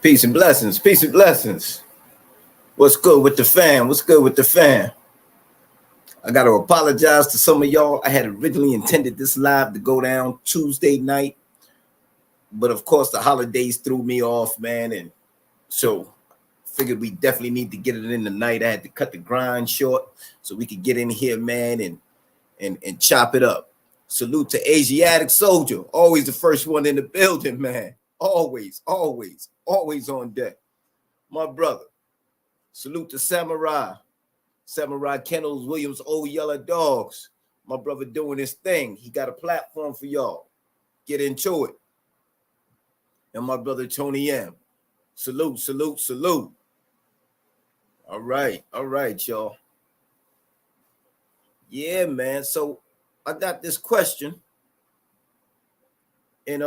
Peace and blessings. Peace and blessings. What's good with the fam? What's good with the fam? I got to apologize to some of y'all. I had originally intended this live to go down Tuesday night, but of course the holidays threw me off, man, and so figured we definitely need to get it in tonight. I had to cut the grind short so we could get in here, man, and chop it up. Salute to Asiatic Soldier, always the first one in the building, man. Always on deck. My brother. Salute to Samurai Kennels Williams, Old Yellow Dogs. My brother doing his thing. He got a platform for y'all. Get into it. And my brother Tony M. Salute. All right, y'all. Yeah, man. So I got this question. And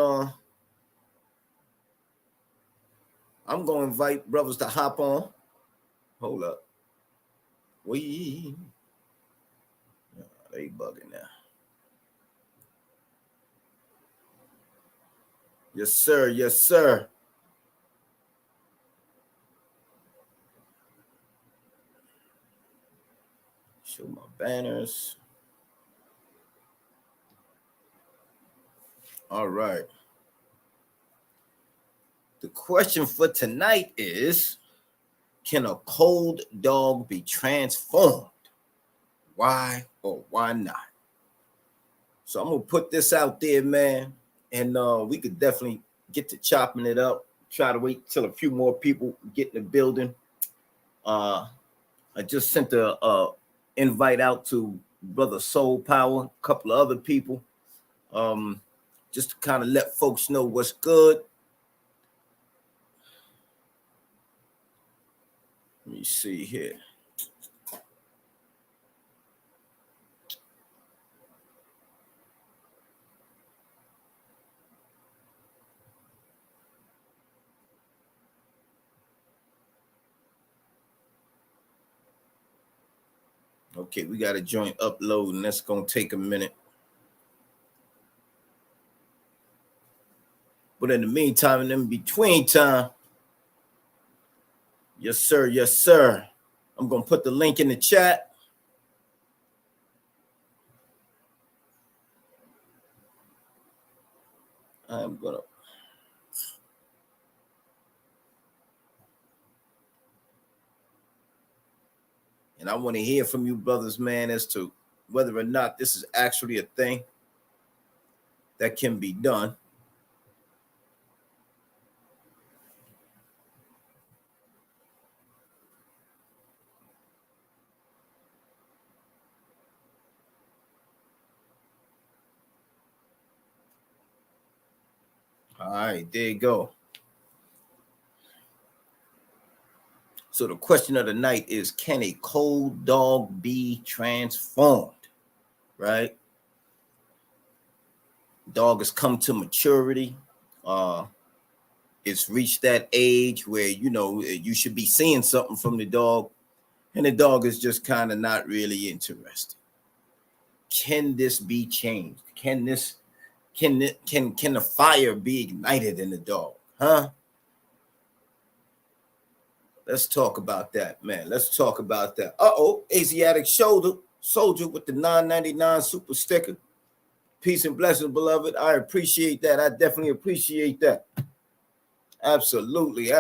I'm gonna invite brothers to hop on. Hold up. They bugging now. Yes, sir. Show my banners. All right. The question for tonight is, can a cold dog be transformed? Why or why not? So I'm going to put this out there, man, and we could definitely get to chopping it up. Try to wait till a few more people get in the building. I just sent a invite out to Brother Soul Power, a couple of other people, just to kind of let folks know what's good. Let me see here. Okay, we got a joint upload, and that's going to take a minute. But in the meantime, and in between time, yes, sir. I'm going to put the link in the chat. I'm going to. And I want to hear from you brothers, man, as to whether or not this is actually a thing that can be done. All right, there you go. So the question of the night is, can a cold dog be transformed? Right? Dog has come to maturity. It's reached that age where, you should be seeing something from the dog, and the dog is just kind of not really interested. Can this be changed? Can the fire be ignited in the dog? Huh? Let's talk about that, man. Let's talk about that. Asiatic Soldier with the 9.99 super sticker. Peace and blessings, beloved. I appreciate that. I definitely appreciate that. Absolutely.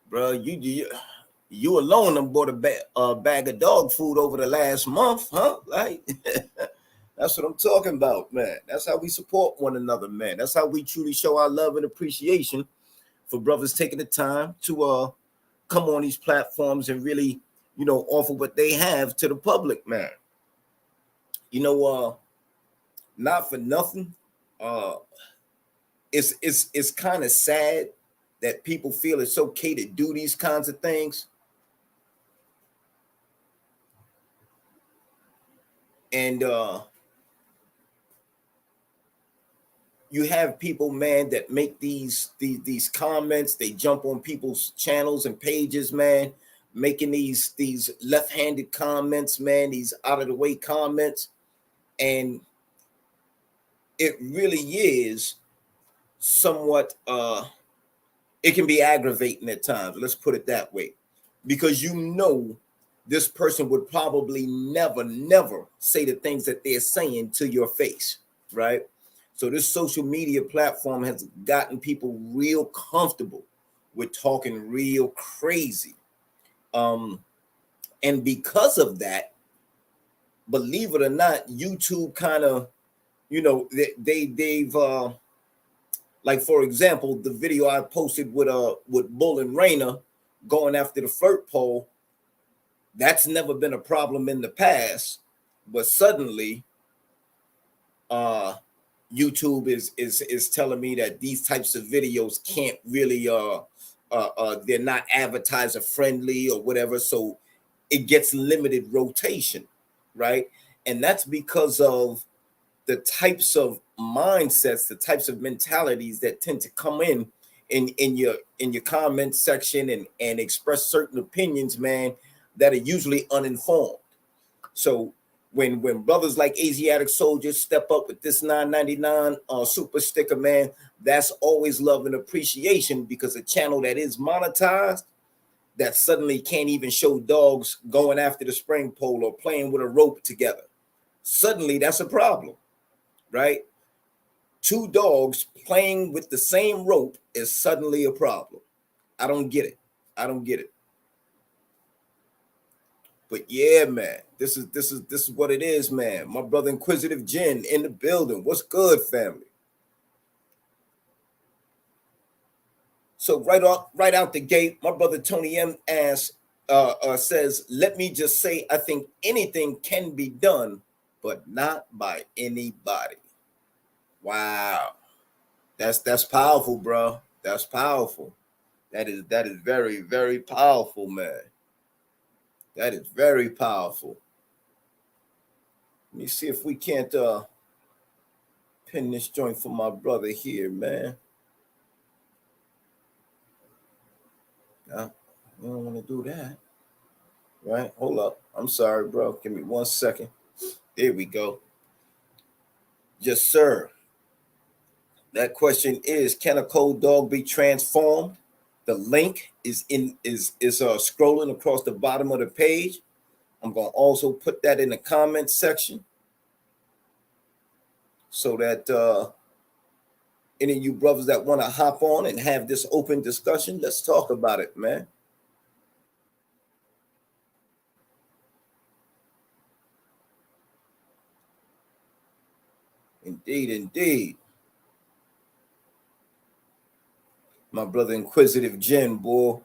Bro, you alone done bought a bag of dog food over the last month, huh? Like, that's what I'm talking about, man. That's how we support one another, man. That's how we truly show our love and appreciation for brothers taking the time to come on these platforms and really, offer what they have to the public, man. Not for nothing. It's kind of sad that people feel it's okay to do these kinds of things. And you have people, man, that make these comments. They jump on people's channels and pages, man, making these left-handed comments, man, these out of the way comments. And it really is somewhat it can be aggravating at times. Let's put it that way. Because this person would probably never say the things that they're saying to your face, right? So this social media platform has gotten people real comfortable with talking real crazy. And because of that, believe it or not, YouTube kind of, they've like, for example, the video I posted with Bull and Rayner going after the FERT poll, that's never been a problem in the past, but suddenly YouTube is telling me that these types of videos can't really they're not advertiser friendly or whatever, so it gets limited rotation, right? And that's because of the types of mindsets, the types of mentalities that tend to come in your comment section and express certain opinions, man, that are usually uninformed. So when brothers like Asiatic Soldiers step up with this 9.99 super sticker, man, that's always love and appreciation, because a channel that is monetized, that suddenly can't even show dogs going after the spring pole or playing with a rope together, suddenly that's a problem, right? Two dogs playing with the same rope is suddenly a problem. I don't get it. I don't get it. But yeah, man, this is what it is, man. My brother Inquisitive Jen in the building. What's good, family? So right out the gate, my brother Tony M says, let me just say, I think anything can be done, but not by anybody. Wow. That's powerful, bro. That's powerful. That is very, very powerful, man. That is very powerful. Let me see if we can't pin this joint for my brother here, man. No, we don't want to do that. Right? Hold up. I'm sorry, bro. Give me 1 second. There we go. Yes, sir. That question is, can a cold dog be transformed? The link is scrolling across the bottom of the page. I'm gonna also put that in the comment section so that any of you brothers that want to hop on and have this open discussion, let's talk about it, man. Indeed, indeed. My brother Inquisitive Jen, boy.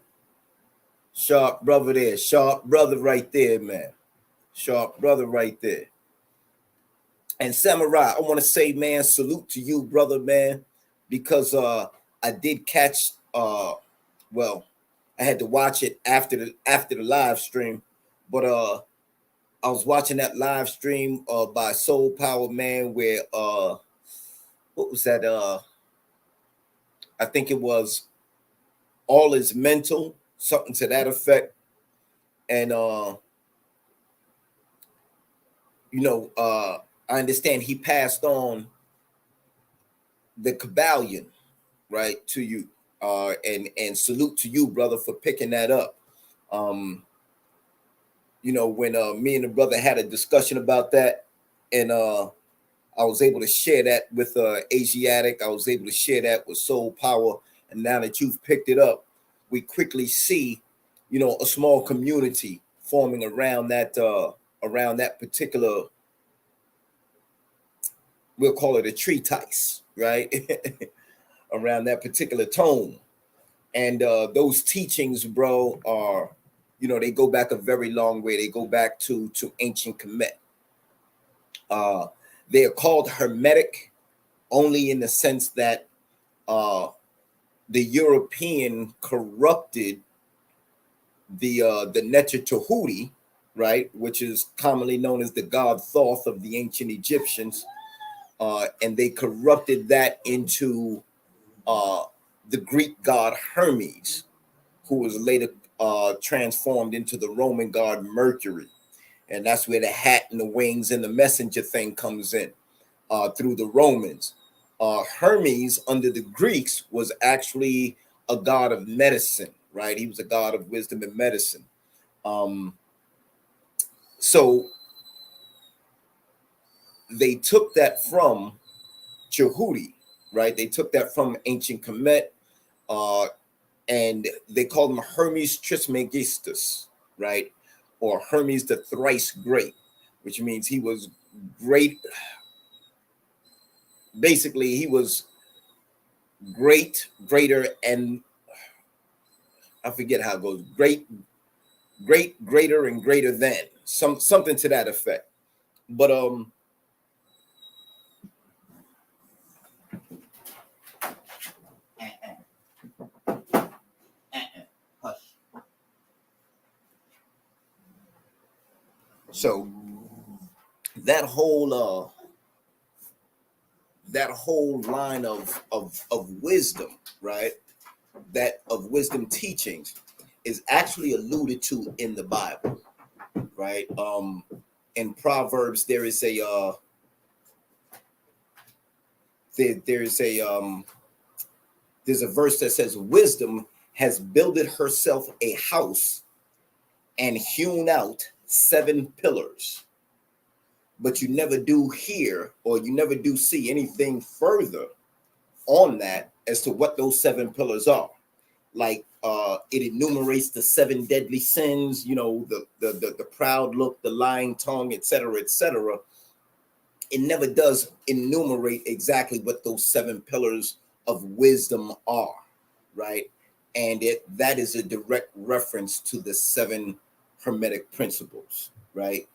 Sharp brother there. Sharp brother right there, man. Sharp brother right there. And Samurai, I want to say, man, salute to you, brother, man, because I did catch well, I had to watch it after the live stream, but I was watching that live stream by Soul Power, man, where what was that? I think it was All Is Mental, something to that effect. And I understand he passed on the Kabbalion, right, to you. And salute to you, brother, for picking that up. When me and the brother had a discussion about that, and I was able to share that with Asiatic, I was able to share that with Soul Power, and now that you've picked it up, we quickly see, a small community forming around that particular, we'll call it a treatise, right? Around that particular tome. And those teachings, bro, are, they go back a very long way. They go back to ancient Kemet. They are called hermetic only in the sense that the European corrupted the Neter Tahuti, right, which is commonly known as the god Thoth of the ancient Egyptians, and they corrupted that into the Greek god Hermes, who was later transformed into the Roman god Mercury. And that's where the hat and the wings and the messenger thing comes in through the Romans. Hermes under the Greeks was actually a god of medicine, right? He was a god of wisdom and medicine. Um, so they took that from Jehudi, right? They took that from ancient Kemet, uh, and they called him Hermes Trismegistus, right? Or Hermes the thrice great, which means he was great. Basically, he was great, greater, and I forget how it goes. Great, great, greater, and greater than something to that effect. But so that whole line of wisdom, right? That of wisdom teachings is actually alluded to in the Bible, right? In Proverbs, there's a verse that says, "Wisdom has builded herself a house and hewn out 7 pillars." But you never do hear, or you never do see anything further on that as to what those 7 pillars are. Like it enumerates the 7 deadly sins, the proud look, the lying tongue, etc., etc. It never does enumerate exactly what those 7 pillars of wisdom are, right? And that is a direct reference to the 7 hermetic principles, right?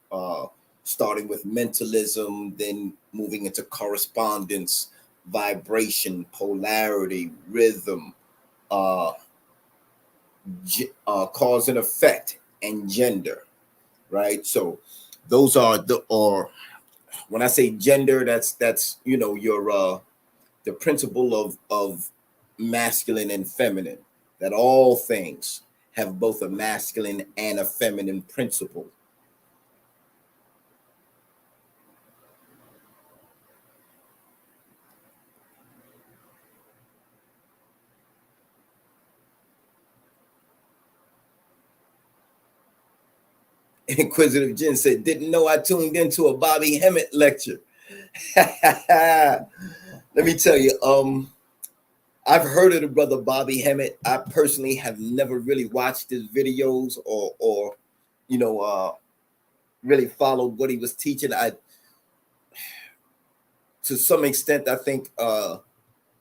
Starting with mentalism, then moving into correspondence, vibration, polarity, rhythm, uh, cause and effect, and gender, right? So those are or when I say gender, that's your the principle of masculine and feminine, that all things have both a masculine and a feminine principle. Inquisitive Jen said, "Didn't know I tuned into a Bobby Hemmett lecture." Let me tell you, I've heard of the brother Bobby Hemmett. I personally have never really watched his videos or you know uh really followed what he was teaching. I To some extent, I think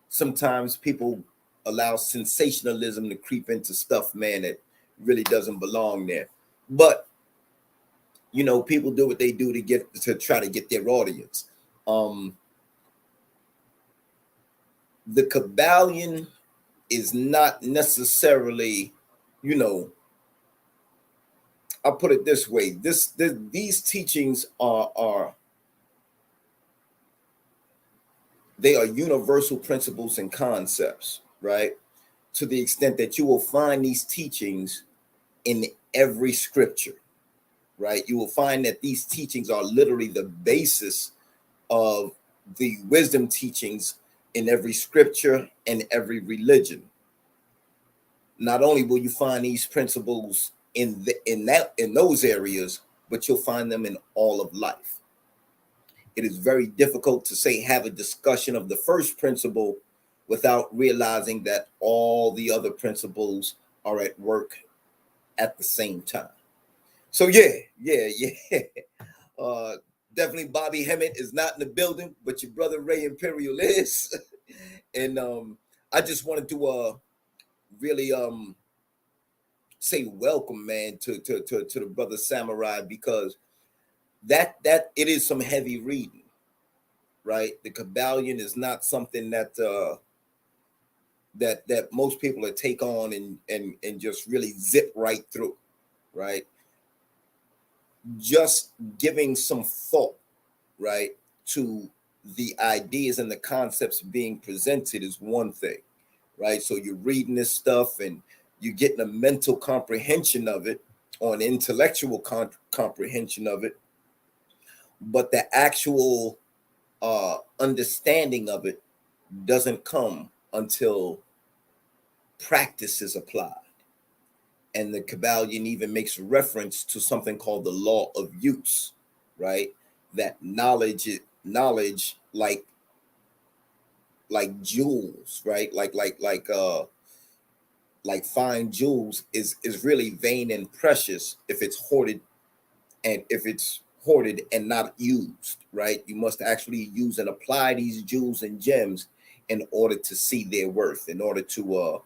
sometimes people allow sensationalism to creep into stuff, man, that really doesn't belong there. But people do what they do to try to get their audience. Um, the Kabbalion is not necessarily, you know, I'll put it this way: these teachings are they are universal principles and concepts, right? To the extent that you will find these teachings in every scripture, right? You will find that these teachings are literally the basis of the wisdom teachings in every scripture and every religion. Not only will you find these principles in those areas, but you'll find them in all of life. It is very difficult to say have a discussion of the first principle without realizing that all the other principles are at work at the same time. So yeah. Uh, Definitely Bobby Hemmett is not in the building, but your brother Ray Imperial is. And I just wanted to really say welcome, man, to the brother Samurai, because that it is some heavy reading, right? The Kabbalion is not something that most people would take on and just really zip right through, right? Just giving some thought, right, to the ideas and the concepts being presented is one thing, right? So you're reading this stuff and you're getting a mental comprehension of it, or an intellectual comprehension of it, but the actual understanding of it doesn't come until practice is applied. And the Kabbalion even makes reference to something called the law of use, right? That knowledge like jewels, right? Like fine jewels is really vain and precious if it's hoarded, and if it's hoarded and not used, right? You must actually use and apply these jewels and gems in order to see their worth, in order to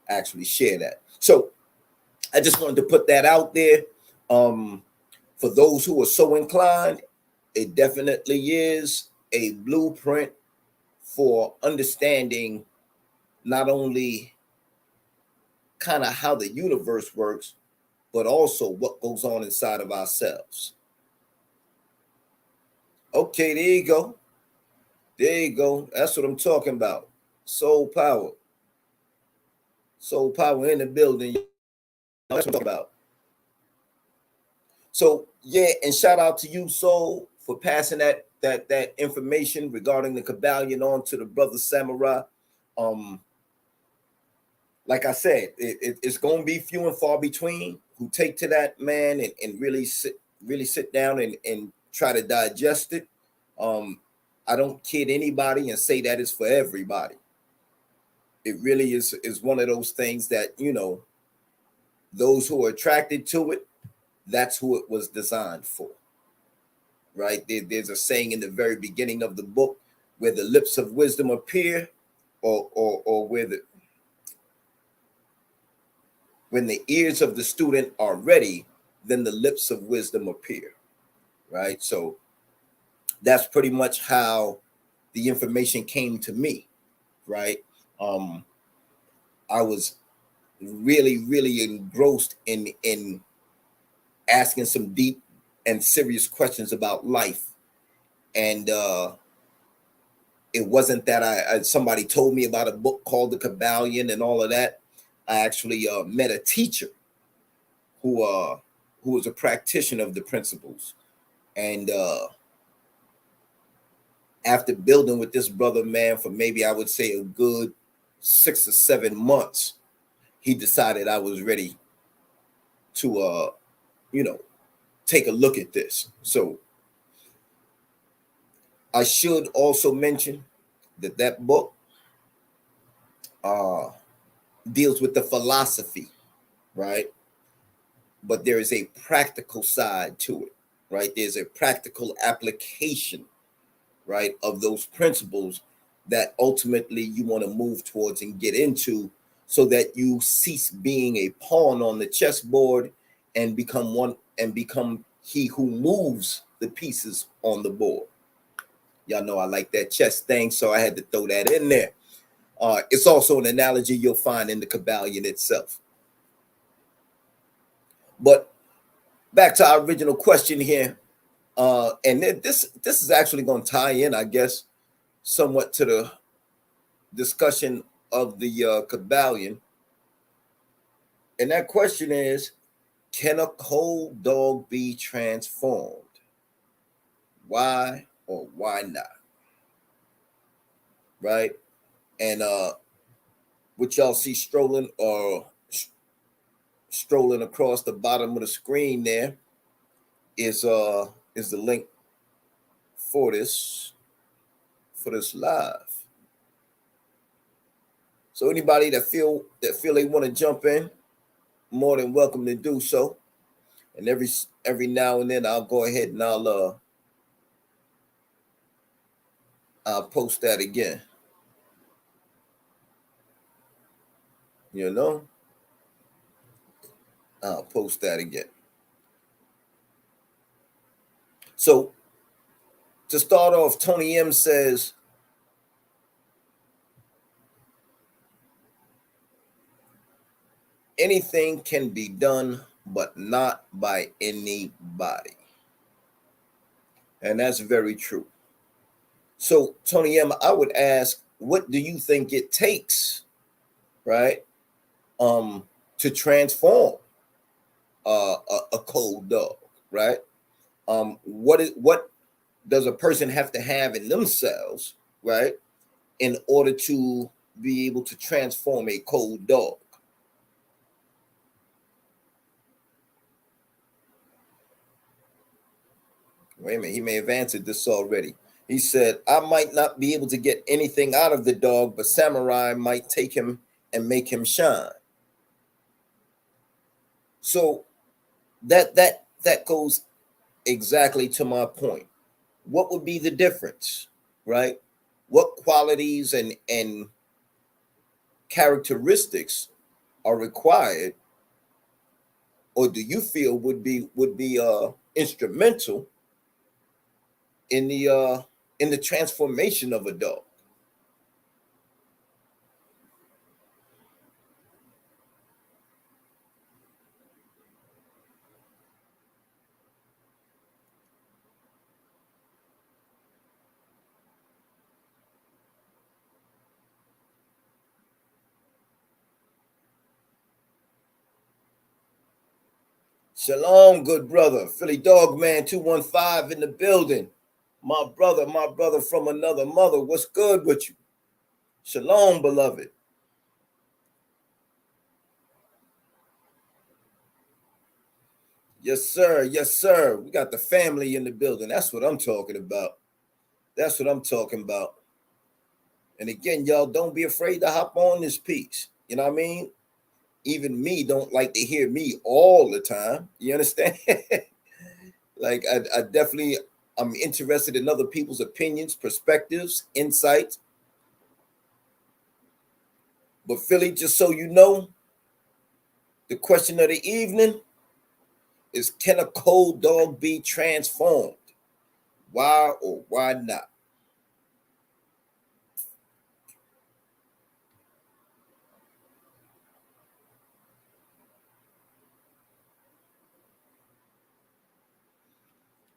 actually share that. So I just wanted to put that out there. For those who are so inclined, it definitely is a blueprint for understanding not only kind of how the universe works, but also what goes on inside of ourselves. Okay, there you go. There you go. That's what I'm talking about. Soul power. Soul power in the building. That's what I'm talking about. So yeah, and shout out to you, Soul, for passing that information regarding the Kabbalion on to the brother Samurai. Like I said, it's going to be few and far between who take to that, man, and really sit down and try to digest it. I don't kid anybody and say that it's for everybody. It really is one of those things that, you know, those who are attracted to it, that's who it was designed for, right? There's a saying in the very beginning of the book, where the lips of wisdom appear, or when the ears of the student are ready, then the lips of wisdom appear, right? So that's pretty much how the information came to me, right? I was really engrossed in asking some deep and serious questions about life, and it wasn't that I somebody told me about a book called the Kabbalion and all of that. I actually met a teacher who was a practitioner of the principles, and after building with this brother, man, for maybe I would say a good 6 or 7 months, he decided I was ready to you know, take a look at this. So I should also mention that book deals with the philosophy, right? But there is a practical side to it, right? There's a practical application, right, of those principles that ultimately you want to move towards and get into, so that you cease being a pawn on the chessboard and become he who moves the pieces on the board. Y'all know I like that chess thing, so I had to throw that in there. It's also an analogy you'll find in the Kabbalion itself. But back to our original question here, and this is actually going to tie in, I guess, somewhat to the discussion of the Kabbalion. And that question is, can a cold dog be transformed? Why or why not? Right? And what y'all see strolling across the bottom of the screen there is the link for this live. So anybody that feel they want to jump in, more than welcome to do so. And every now and then I'll go ahead and I'll post that again. You know, I'll post that again. So to start off, Tony M says, anything can be done, but not by anybody. And that's very true. So, Tony M, I would ask, what do you think it takes, right, to transform a cold dog, right? What does a person have to have in themselves, right, in order to be able to transform a cold dog? Wait a minute, he may have answered this already. He said, I might not be able to get anything out of the dog, but Samurai might take him and make him shine. So that goes exactly to my point. What would be the difference, right? What qualities and characteristics are required, or do you feel would be instrumental in the transformation of a dog? Shalom, good brother. Philly Dog Man 215 in the building. My brother from another mother. What's good with you? Shalom, beloved. Yes, sir. Yes, sir. We got the family in the building. That's what I'm talking about. That's what I'm talking about. And again, y'all, don't be afraid to hop on this piece. You know what I mean? Even me don't like to hear me all the time. You understand? Like I definitely I'm interested in other people's opinions, perspectives, insights. But Philly, just so you know, the question of the evening is, can a cold dog be transformed? Why or why not?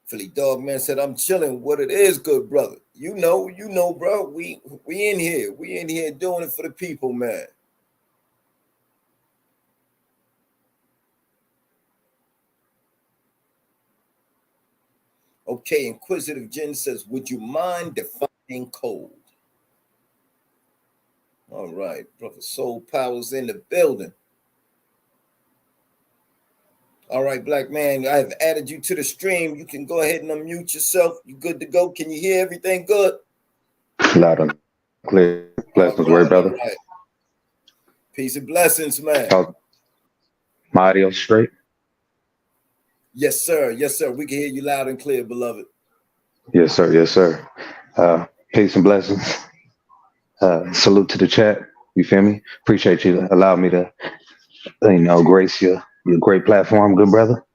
Philly Dog Man said, I'm chilling. What it is, good brother. You know, bro. We in here. We in here doing it for the people, man. Okay, Inquisitive Jen says, would you mind defining cold? All right, brother Soul Powers in the building. All right, black man, I have added you to the stream. You can go ahead and unmute yourself. You good to go? Can you hear everything good? Loud and clear. All Blessings, right, word, all brother. right. Peace and blessings, man. My audio straight? Yes, sir. Yes, sir. We can hear you loud and clear, beloved. Yes, sir. Yes, sir. Peace and blessings. Salute to the chat. You feel me? Appreciate you allowing me to, grace your great platform, good brother.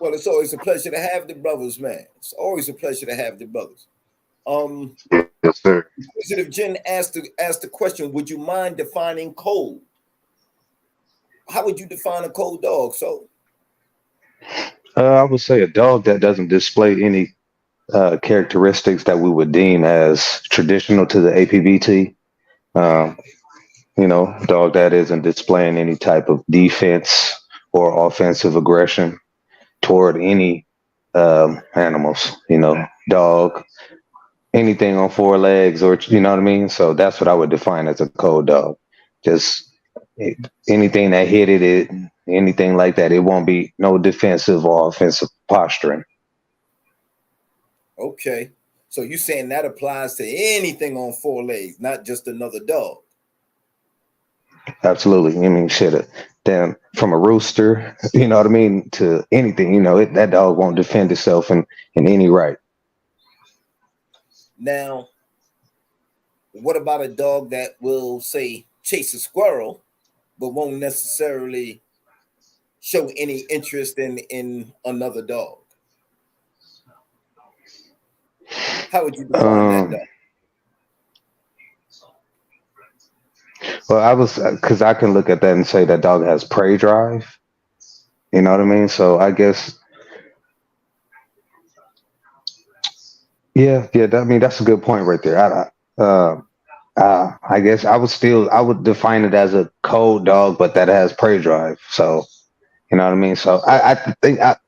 Well, it's always a pleasure to have the brothers, man. It's always a pleasure to have the brothers. Um, Yes, sir. Inquisitive Jen asked the question, would you mind defining cold? How would you define a cold dog? So I would say a dog that doesn't display any characteristics that we would deem as traditional to the APBT. Um, dog that isn't displaying any type of defense or offensive aggression toward any animals, dog, anything on four legs, or you know what I mean. So that's what I would define as a cold dog. Just anything that hit it, anything like that. It won't be no defensive or offensive posturing. okay. So you saying that applies to anything on four legs, not just another dog. Absolutely. I mean, shit. Then from a rooster, you know what I mean, to anything, that dog won't defend itself in any right. Now, what about a dog that will say chase a squirrel, but won't necessarily show any interest in another dog? How would you define that Um, dog? well, I was because I can look at that and say that dog has prey drive. You know what I mean? So I guess, yeah. I mean, that's a good point right there. I guess I would define it as a cold dog, but that has prey drive. So you know what I mean. So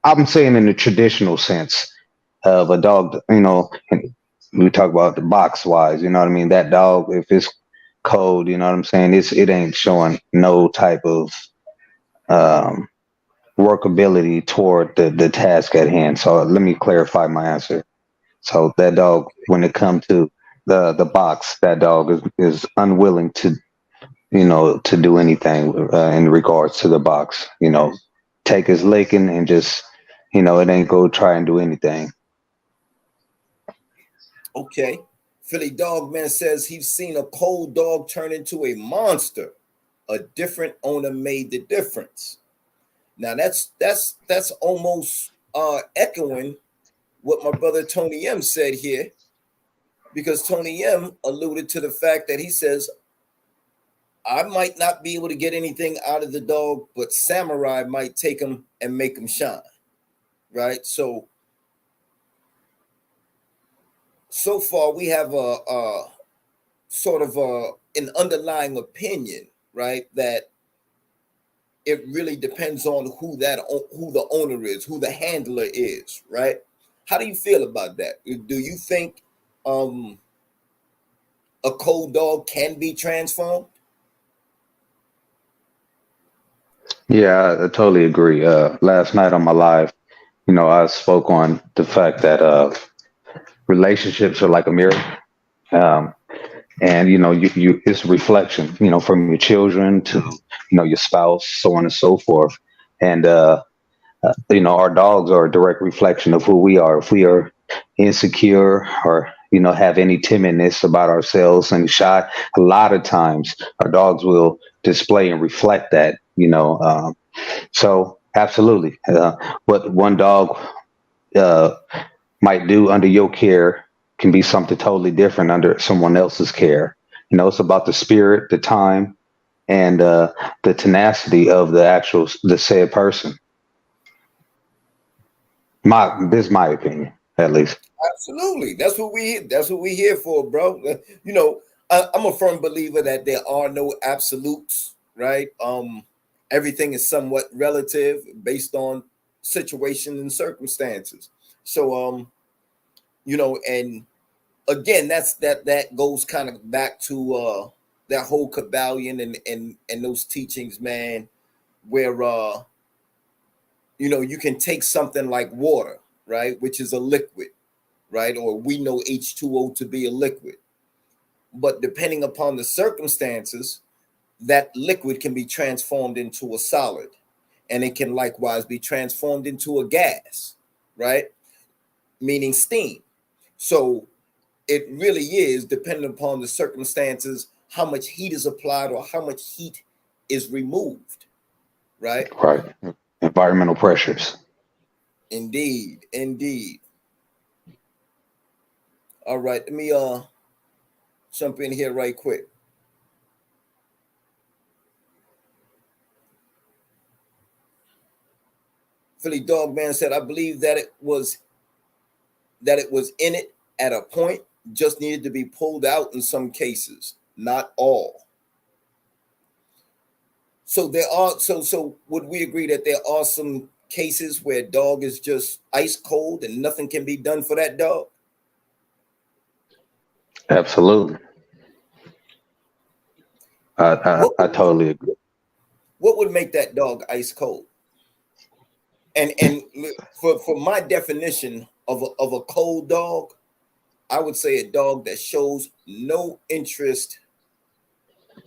I'm saying in the traditional sense of a dog, we talk about the box wise, you know what I mean? That dog, if it's cold, you know what I'm saying? It ain't showing no type of um, workability toward the task at hand. So let me clarify my answer. So that dog, when it comes to the box, that dog is unwilling to, you know, to do anything in regards to the box. You know, take his licking and just, you know, it ain't go try and do anything. Okay. Philly Dog Man says he's seen a cold dog turn into a monster. A different owner made the difference. Now that's almost echoing what my brother Tony M said here, because Tony M alluded to the fact that he says, I might not be able to get anything out of the dog, but Samurai might take him and make him shine. Right. So far we have a sort of an underlying opinion, right? That it really depends on who the owner is, who the handler is, right? How do you feel about that? Do you think um, a cold dog can be transformed? Yeah, I totally agree. Last night on my live, you know, I spoke on the fact that relationships are like a mirror. Um, and you know you it's a reflection, you know, from your children to, you know, your spouse, so on and so forth. And you know, our dogs are a direct reflection of who we are. If we are insecure or, you know, have any timidness about ourselves and shy, a lot of times our dogs will display and reflect that, you know. So absolutely, what one dog uh, might do under your care can be something totally different under someone else's care. You know, it's about the spirit, the time, and the tenacity of the said person. This is my opinion, at least. Absolutely. That's what we here for, bro. You know, I'm a firm believer that there are no absolutes, right? Everything is somewhat relative based on situation and circumstances. So you know, and again, that goes kind of back to that whole Kabbalion and those teachings, man, where you know, you can take something like water, right, which is a liquid, right? Or we know H2O to be a liquid. But depending upon the circumstances, that liquid can be transformed into a solid. And it can likewise be transformed into a gas, right? Meaning steam. So it really is dependent upon the circumstances, how much heat is applied or how much heat is removed, right? Right. Environmental pressures. Indeed, indeed. All right, let me jump in here right quick. Philly Dog Man said, I believe that it was in it at a point, just needed to be pulled out in some cases, not all. So there are so would we agree that there are some cases where a dog is just ice cold and nothing can be done for that dog? Absolutely. What I would make, totally agree. what would make that dog ice cold? And for my definition of a cold dog, I would say a dog that shows no interest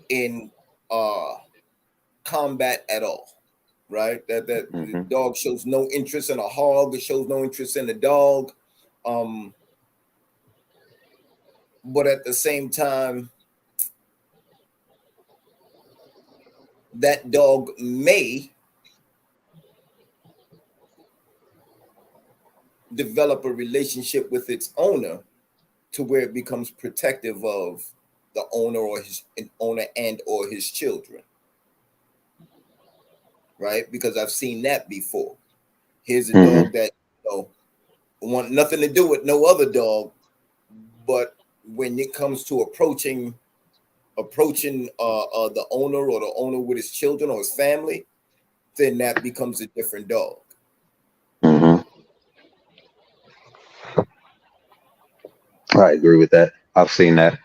in uh combat at all, right? That the Hmm. dog shows no interest in a hog, it shows no interest in the dog. Um, but at the same time, that dog may develop a relationship with its owner to where it becomes protective of the owner or his an owner and or his children, right? Because I've seen that before. Here's a Hmm. dog that, you know, want nothing to do with no other dog, but when it comes to approaching the owner or the owner with his children or his family, then that becomes a different dog. Hmm. I agree with that. I've seen that.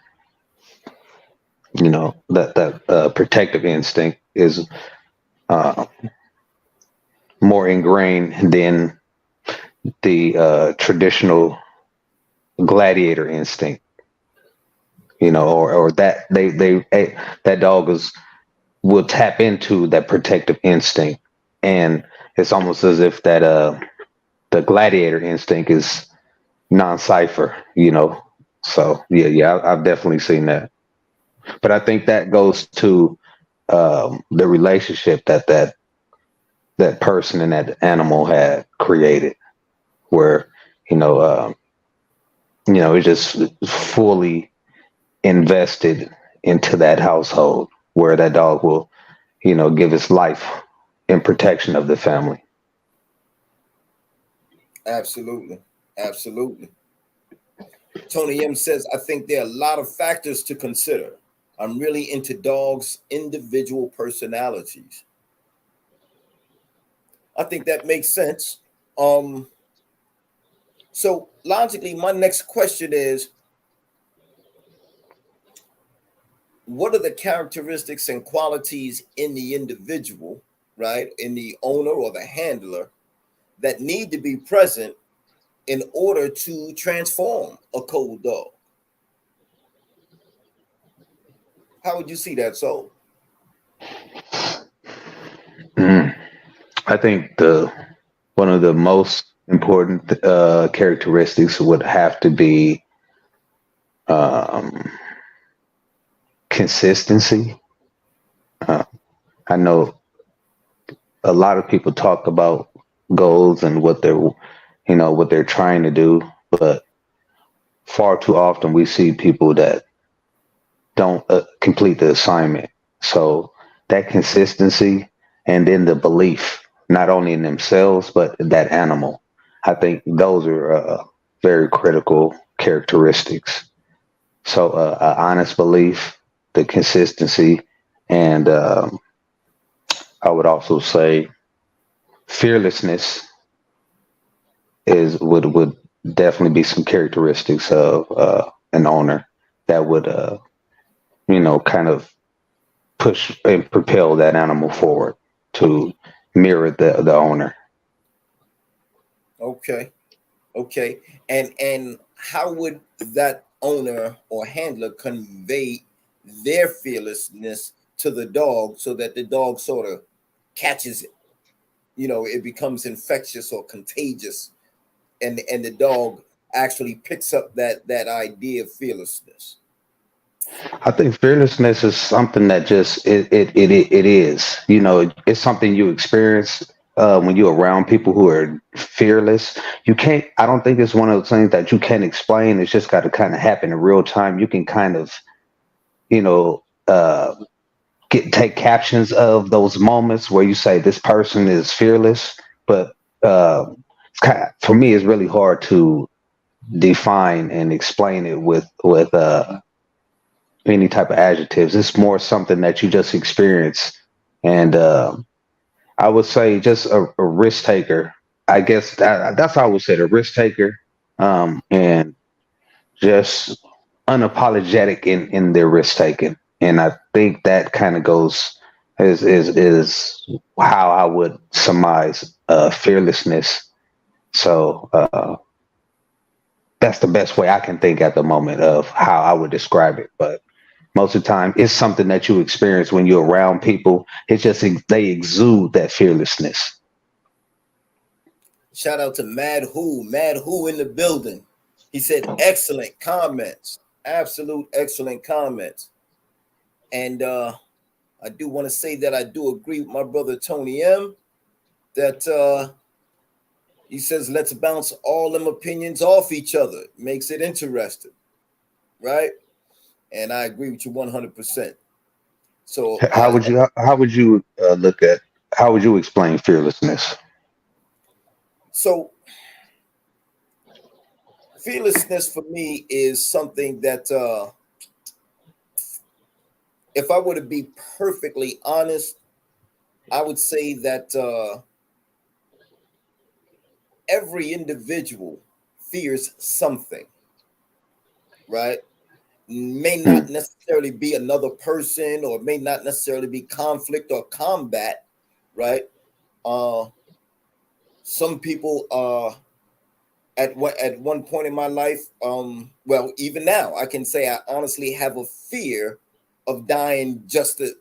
That protective instinct is uh, more ingrained than the traditional gladiator instinct. Or that that dog is will tap into that protective instinct, and it's almost as if that the gladiator instinct is non-cipher. So yeah, I've definitely seen that. But I think that goes to the relationship that person and that animal had created, where you know, uh, it's just fully invested into that household, where that dog will, give his life in protection of the family. Absolutely. Absolutely. Tony M says, I think there are a lot of factors to consider. I'm really into dogs' individual personalities. I think that makes sense. Um, so logically, my next question is, what are the characteristics and qualities in the individual, right, in the owner or the handler, that need to be present in order to transform a cold dog? How would you see that? So, Mm. I think the one of the most important characteristics would have to be um, consistency. Uh, I know a lot of people talk about goals and what they're trying to do, but far too often we see people that don't complete the assignment. So that consistency, and then the belief, not only in themselves but that animal. I think those are very critical characteristics. So honest belief, the consistency, and I would also say fearlessness would definitely be some characteristics of an owner that would kind of push and propel that animal forward to mirror the owner. okay, okay, and how would that owner or handler convey their fearlessness to the dog so that the dog sort of catches it? It becomes infectious or contagious, and the dog actually picks up that idea of fearlessness. I think fearlessness is something that just it is. It's something you experience when you're around people who are fearless. You can't. I don't think it's one of those things that you can explain. It's just got to kind of happen in real time. You can kind of you know take captions of those moments where you say this person is fearless, but for me, it's really hard to define and explain it with any type of adjectives. It's more something that you just experience, and I would say just a risk taker. I guess that's how I would say it, a risk taker, and just unapologetic in their risk taking. And I think that kind of goes is how I would surmise fearlessness. So that's the best way I can think at the moment of how I would describe it. But most of the time, it's something that you experience when you're around people. It's just they exude that fearlessness. Shout out to Mad Who in the building. He said excellent comments, absolute excellent comments. And I do want to say that I do agree with my brother Tony M. That he says let's bounce all them opinions off each other. Makes it interesting, right? And I agree with you 100%. So How would you look at how would you explain fearlessness? so fearlessness for me is something that if I were to be perfectly honest, I would say that every individual fears something, right? May Mm. not necessarily be another person, or may not necessarily be conflict or combat, right? Uh, some people at one point in my life, well, even now, I can say I honestly have a fear of dying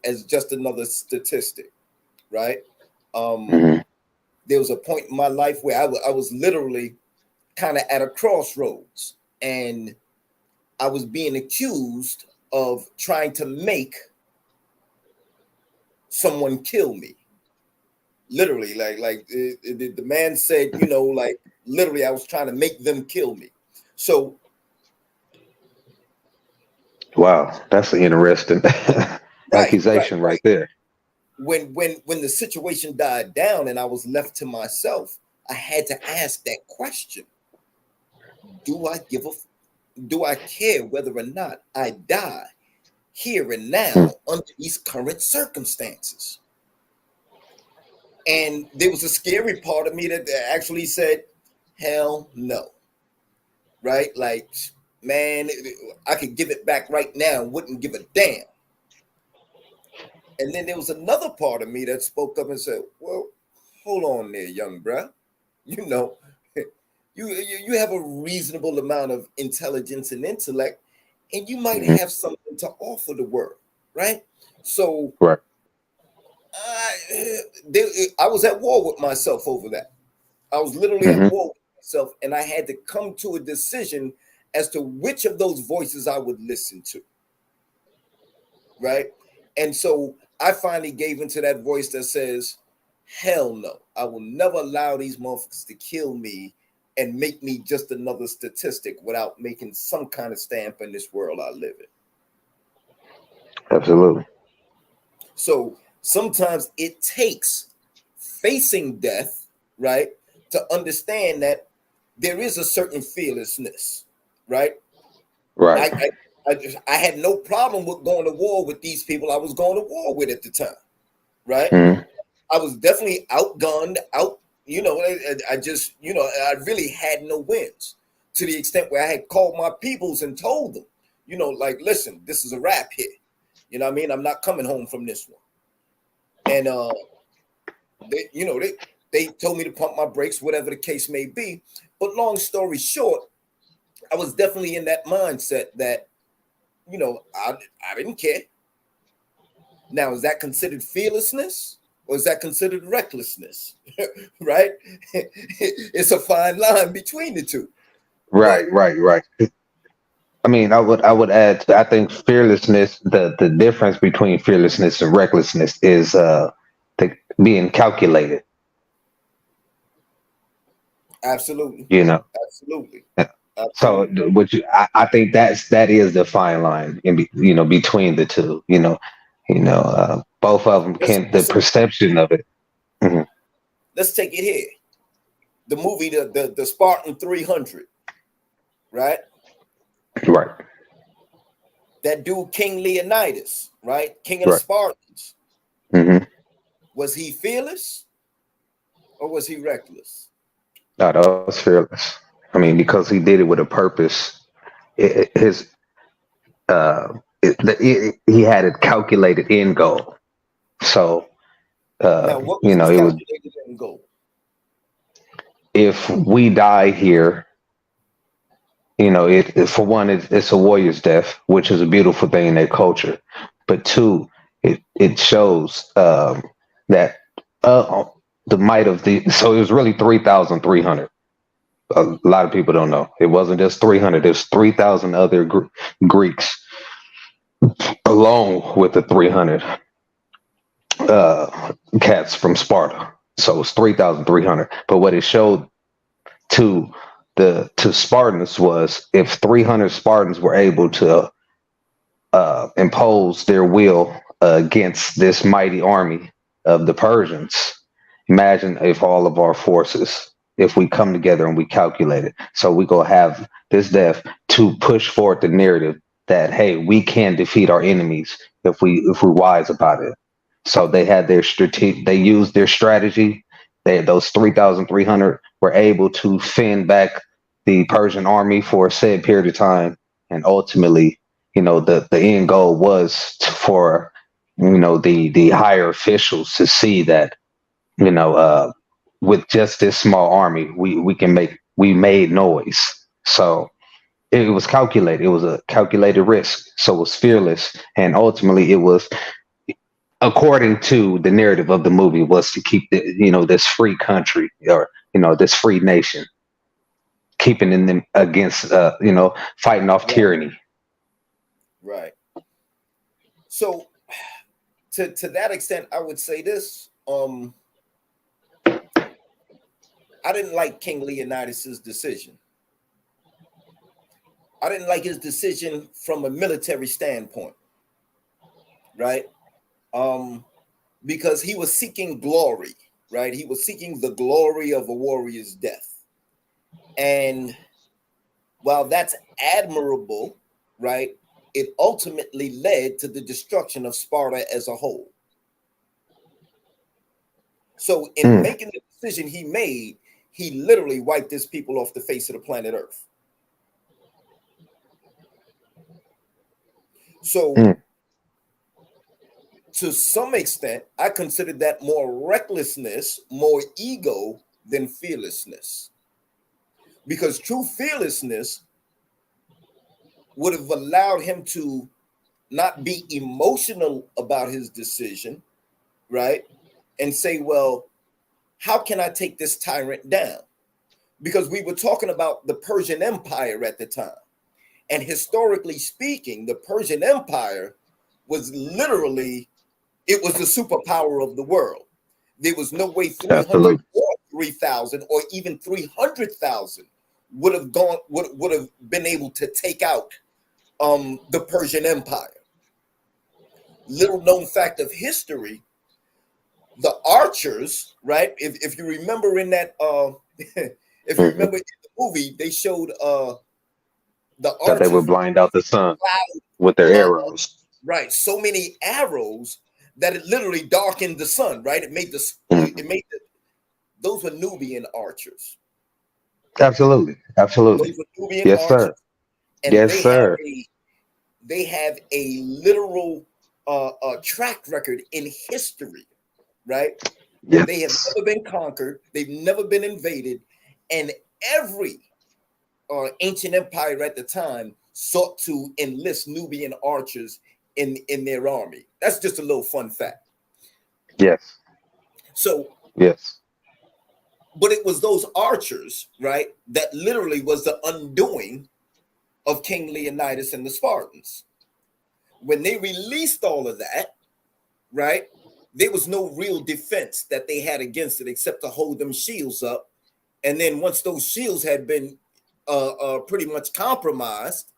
as just another statistic, right? Um, Mhm. there was a point in my life where I was literally kind of at a crossroads, and I was being accused of trying to make someone kill me. Literally, the man said, like literally, I was trying to make them kill me. So Wow, that's an interesting right, right, accusation right right. there. When the situation died down and I was left to myself, I had to ask that question: Do I give a? Do I care whether or not I die here and Mm. now under these current circumstances? And there was a scary part of me that actually said, hell no, right? Like, man, I could give it back right now and wouldn't give a damn. And then there was another part of me that spoke up and said, well, hold on there, young bruh. You know, you have a reasonable amount of intelligence and intellect, and you might Mhm. have something to offer the world, right? So Right. I was at war with myself over that. I was literally at Hmm. war with myself, and I had to come to a decision as to which of those voices I would listen to, right? And so I finally gave into that voice that says, hell no, I will never allow these motherfuckers to kill me and make me just another statistic without making some kind of stamp in this world I live in. Absolutely. So sometimes it takes facing death, right, to understand that there is a certain fearlessness, right? Right. I had no problem with going to war with these people I was going to war with at the time, right? Hmm. I was definitely outgunned, I just, I really had no wins, to the extent where I had called my peoples and told them, like, listen, this is a wrap here. You know what I mean? I'm not coming home from this one. And they told me to pump my brakes, whatever the case may be. But long story short, I was definitely in that mindset that, I didn't care. Now, is that considered fearlessness or is that considered recklessness? Right? It's a fine line between the two. But Right. Right. Right. I mean, I would add. I think fearlessness. The difference between fearlessness and recklessness is the being calculated. absolutely, You know. absolutely, So, absolutely. which I think that is the fine line between the two. Both of them Let's can the let's perception of it. Mhm. let's take it here. The movie, the Spartan 300, right? Right. That dude, King Leonidas, right? King of the Right. Spartans. Hmm. Was he fearless or was he reckless? No, that was fearless. I mean, because he did it with a purpose. His he had a calculated end goal. So Now, what was his it would calculated end goal? if we die here, for one, it's a warrior's death, which is a beautiful thing in their culture. But two, it shows that uh, the might of the so it was really 3,300. A lot of people don't know it wasn't just 300. There's 3,000 other Greeks along with the 300 cats from Sparta. So it's 3,300. But what it showed to to Spartans was if 300 Spartans were able to impose their will against this mighty army of the Persians. Imagine if all of our forces, if we come together and we calculate it, so we go have this death to push forward the narrative that hey, we can defeat our enemies if we're wise about it. So they had their strategy. They used their strategy. Those 3,300 were able to fend back the Persian army for a said period of time and ultimately, the end goal was for the higher officials to see that you know with just this small army, we made noise. So it was calculated. It was a calculated risk. So it was fearless, and ultimately, it was according to the narrative of the movie was to keep this free country, or this free nation, keeping in them against fighting off Right. tyranny. Right. So to that extent, I would say this. I didn't like King Leonidas's decision. I didn't like his decision from a military standpoint, right? Um, because he was seeking glory, right? He was seeking the glory of a warrior's death. And while that's admirable, right, it ultimately led to the destruction of Sparta as a whole. So, in Mm, making the decision he made, he literally wiped his people off the face of the planet Earth. So, mm, to some extent, I consider that more recklessness, more ego than fearlessness. Because true fearlessness would have allowed him to not be emotional about his decision, right? And say, well, how can I take this tyrant down? Because we were talking about the Persian Empire at the time. And historically speaking, the Persian Empire was literally, it was the superpower of the world. There was no way 300 absolutely. or 3,000 or even 300,000 would have been able to take out the Persian Empire. Little known fact of history, the archers, right? If you remember in that if you Hmm. remember in the movie, they showed the That they would archers blind out the sun with their uh, arrows. right, so many arrows that it literally darkened the sun, right? It made Hmm. those were Nubian archers. Absolutely, absolutely. Those were Nubian Yes, sir. archers, and Yes, sir. they have a literal track record in history, right? Where they have Yes. never been conquered, they've never been invaded, and every ancient empire at the time sought to enlist Nubian archers in their army. That's just a little fun fact. Yes. So, Yes. but it was those archers, right, that literally was the undoing of King Leonidas and the Spartans. When they released all of that, right, there was no real defense that they had against it except to hold them shields up. And then once those shields had been pretty much compromised,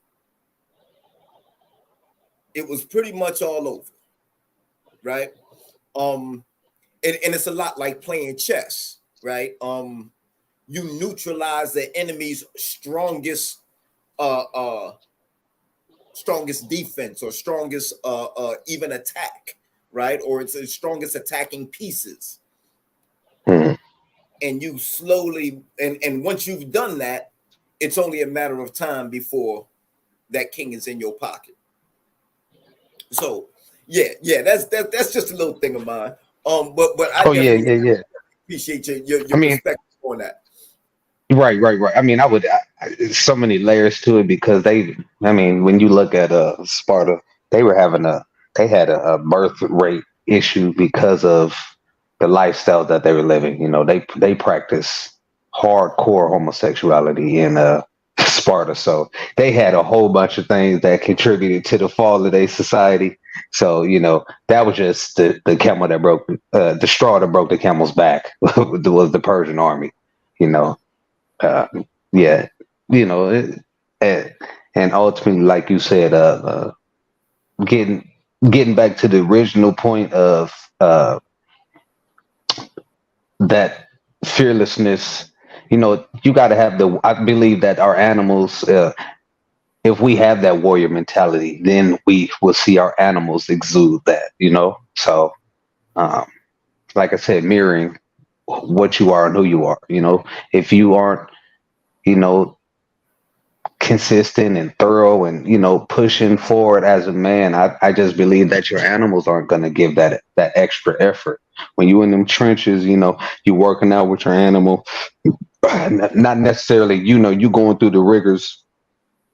it was pretty much all over, right? Um, and it's a lot like playing chess, right? You neutralize the enemy's uh, uh, strongest defense or strongest even attack, right? Or it's the strongest attacking pieces, Hmm. and you slowly and once you've done that, it's only a matter of time before that king is in your pocket. So yeah, that's just a little thing of mine. But I Oh yeah, definitely yeah, yeah. appreciate I your mean, perspective on that. right, right, right. I mean, so many layers to it because I mean, when you look at Sparta, they were having they had a birth rate issue because of the lifestyle that they were living. They practice hardcore homosexuality in Sparta, so they had a whole bunch of things that contributed to the fall of their society. So that was just the camel that broke the straw that broke the camel's back was the Persian army. You know, uh, yeah, you know, it, and, and ultimately, like you said, getting getting back to the original point of that fearlessness. You got to have the. I believe that our animals, if we have that warrior mentality, then we will see our animals exude that. So um, like I said, mirroring what you are and who you are. If you aren't, you know, consistent and thorough and, you know, pushing forward as a man, I just believe that your animals aren't going to give that extra effort. When you in them trenches, you know, you working out with your animal, not necessarily, you know, you going through the rigors.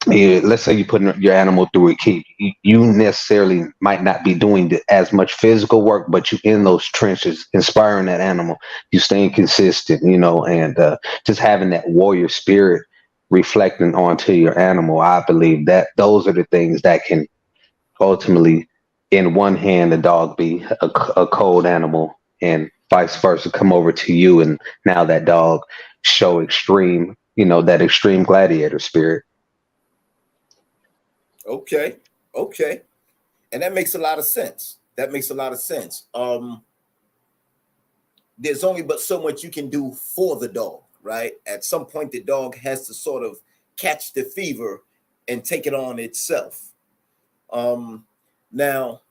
Yeah, let's say you're putting your animal through a keep. You necessarily might not be doing as much physical work, but you in those trenches, inspiring that animal. You staying consistent, you know, and just having that warrior spirit reflecting onto your animal. I believe that those are the things that can ultimately, in one hand, the dog be a cold animal, and vice versa, come over to you, and now that dog show extreme, you know, that extreme gladiator spirit. Okay. Okay. And that makes a lot of sense. That makes a lot of sense. There's only but so much you can do for the dog, right? At some point, the dog has to sort of catch the fever and take it on itself. Now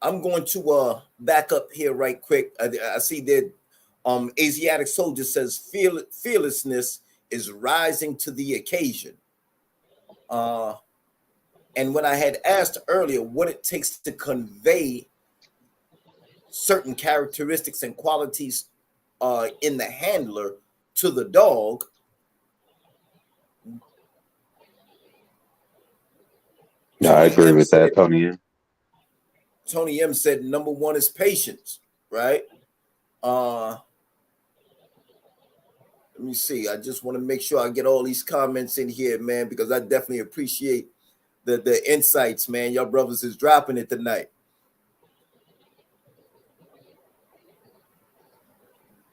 I'm going to back up here right quick. I see that Asiatic Soldier says fearlessness is rising to the occasion. Uh, and when I had asked earlier what it takes to convey certain characteristics and qualities in the handler to the dog, No, I Tony agree M with said that, Tony. Tony M said number one is patience, right? Uh, let me see. I just want to make sure I get all these comments in here, man, because I definitely appreciate the insights, man. Y'all brothers is dropping it tonight.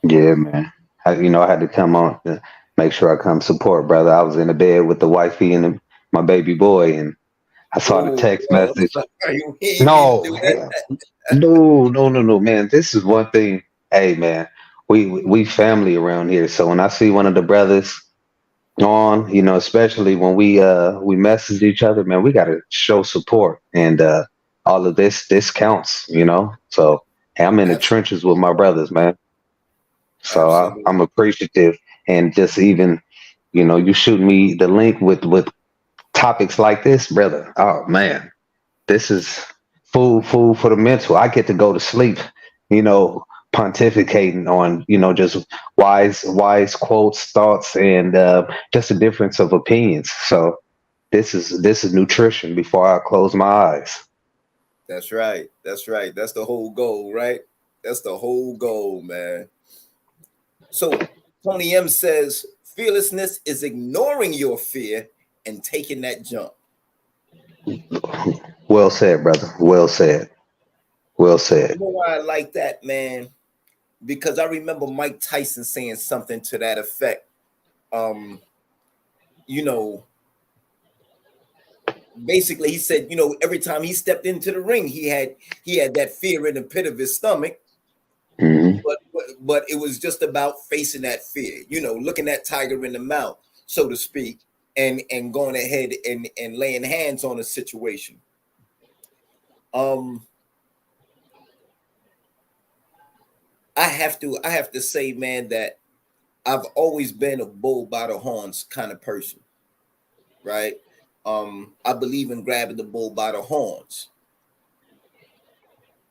Yeah, man. You know, I had to come on to make sure I come support, brother. I was in the bed with the wifey and my baby boy, and I saw the Oh, text bro, I'm message. sorry. We ain't mean to No, do hell, that. no, no, no, no, man. This is one thing. Hey, man, we family around here. So when I see one of the brothers on, you know, especially when we message each other, man, we gotta show support, and all of this counts, you know. So hey, I'm in the trenches with my brothers, man. So Absolutely. I'm appreciative, and just even, you know, you shoot me the link with topics like this, brother. Oh man, this is food for the mental. I get to go to sleep, you know, pontificating on, you know, just wise quotes, thoughts, and just a difference of opinions. So this is nutrition before I close my eyes. That's right. That's right. That's the whole goal, right? That's the whole goal, man. So Tony M says fearlessness is ignoring your fear and taking that jump. Well said, brother. Well said. Well said. You know why I like that, man? Because I remember Mike Tyson saying something to that effect. Um, you know, basically he said, you know, every time he stepped into the ring, he had that fear in the pit of his stomach, Hmm. but it was just about facing that fear, you know, looking that tiger in the mouth, so to speak, and going ahead and laying hands on a situation. Um, I have to say, man, that I've always been a bull by the horns kind of person, right? I believe in grabbing the bull by the horns.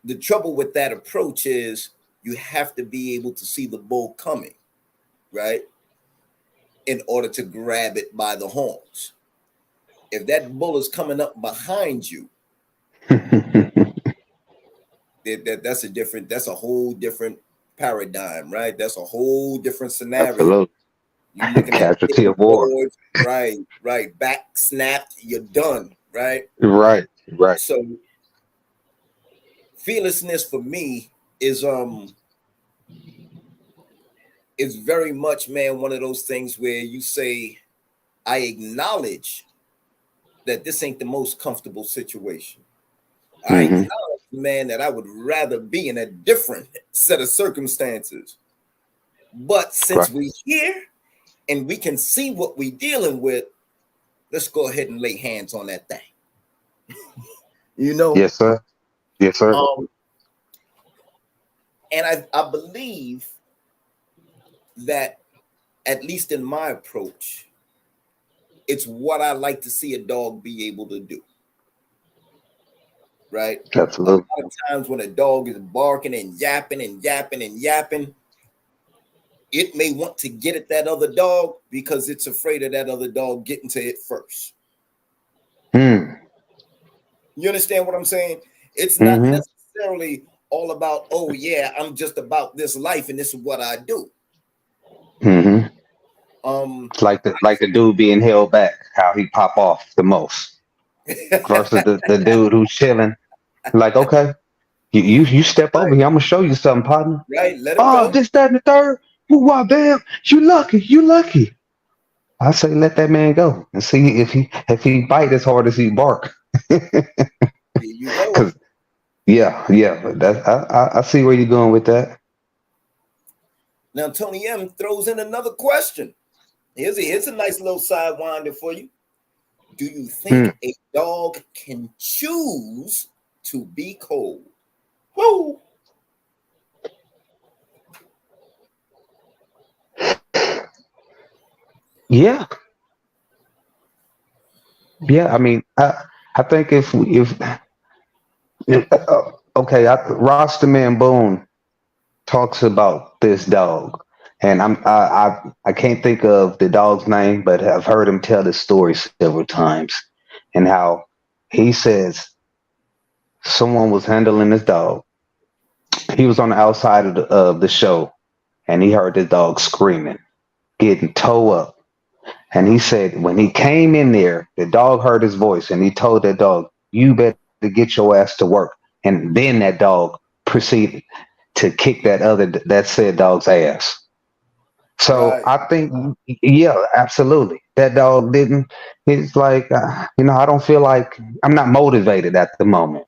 The trouble with that approach is you have to be able to see the bull coming, right? In order to grab it by the horns. If that bull is coming up behind you, that's a whole different paradigm, right? That's a whole different scenario. Absolutely. You're looking at Casualty pivot of war. boards, right, right, back snapped, you're done, right? Right. Right. So fearlessness for me is very much, man, one of those things where you say, I acknowledge that this ain't the most comfortable situation. I Hmm. acknowledge, man, that I would rather be in a different set of circumstances. But since Right. we're here and we can see what we're dealing with, let's go ahead and lay hands on that thing. You know, Yes, sir. Yes, sir. um, and I believe that, at least in my approach, it's what I like to see a dog be able to do. Right? A lot Absolutely. of times when a dog is barking and yapping and yapping and yapping, it may want to get at that other dog because it's afraid of that other dog getting to it first. Mm. You understand what I'm saying? It's not Mm-hmm. necessarily all about, oh yeah, I'm just about this life and this is what I do. Mm-hmm. Um, Like the dude being held back, how he pop off the most versus the dude who's chilling. Like, okay, you step over right, here, I'm gonna show you something, partner. right, let him Oh, go. this, that, and the third. Why, bam, you lucky, you lucky. I say let that man go and see if he bite as hard as he bark. Here you go. Cause yeah, that I see where you're going with that. Now Tony M throws in another question. Here's a nice little sidewinder for you. Do you Hmm. think a dog can choose to be cold? Whoa. Yeah, yeah. I mean, I think if okay, Roster Man Boone talks about this dog, and I can't think of the dog's name, but I've heard him tell this story several times, and how he says someone was handling his dog. He was on the outside of the show, and he heard the dog screaming, getting toe up. And he said when he came in there, the dog heard his voice, and he told that dog, "You better get your ass to work." And then that dog proceeded to kick that said dog's ass. So Right. I think, yeah, absolutely. That dog didn't. It's like, I don't feel like I'm not motivated at the moment.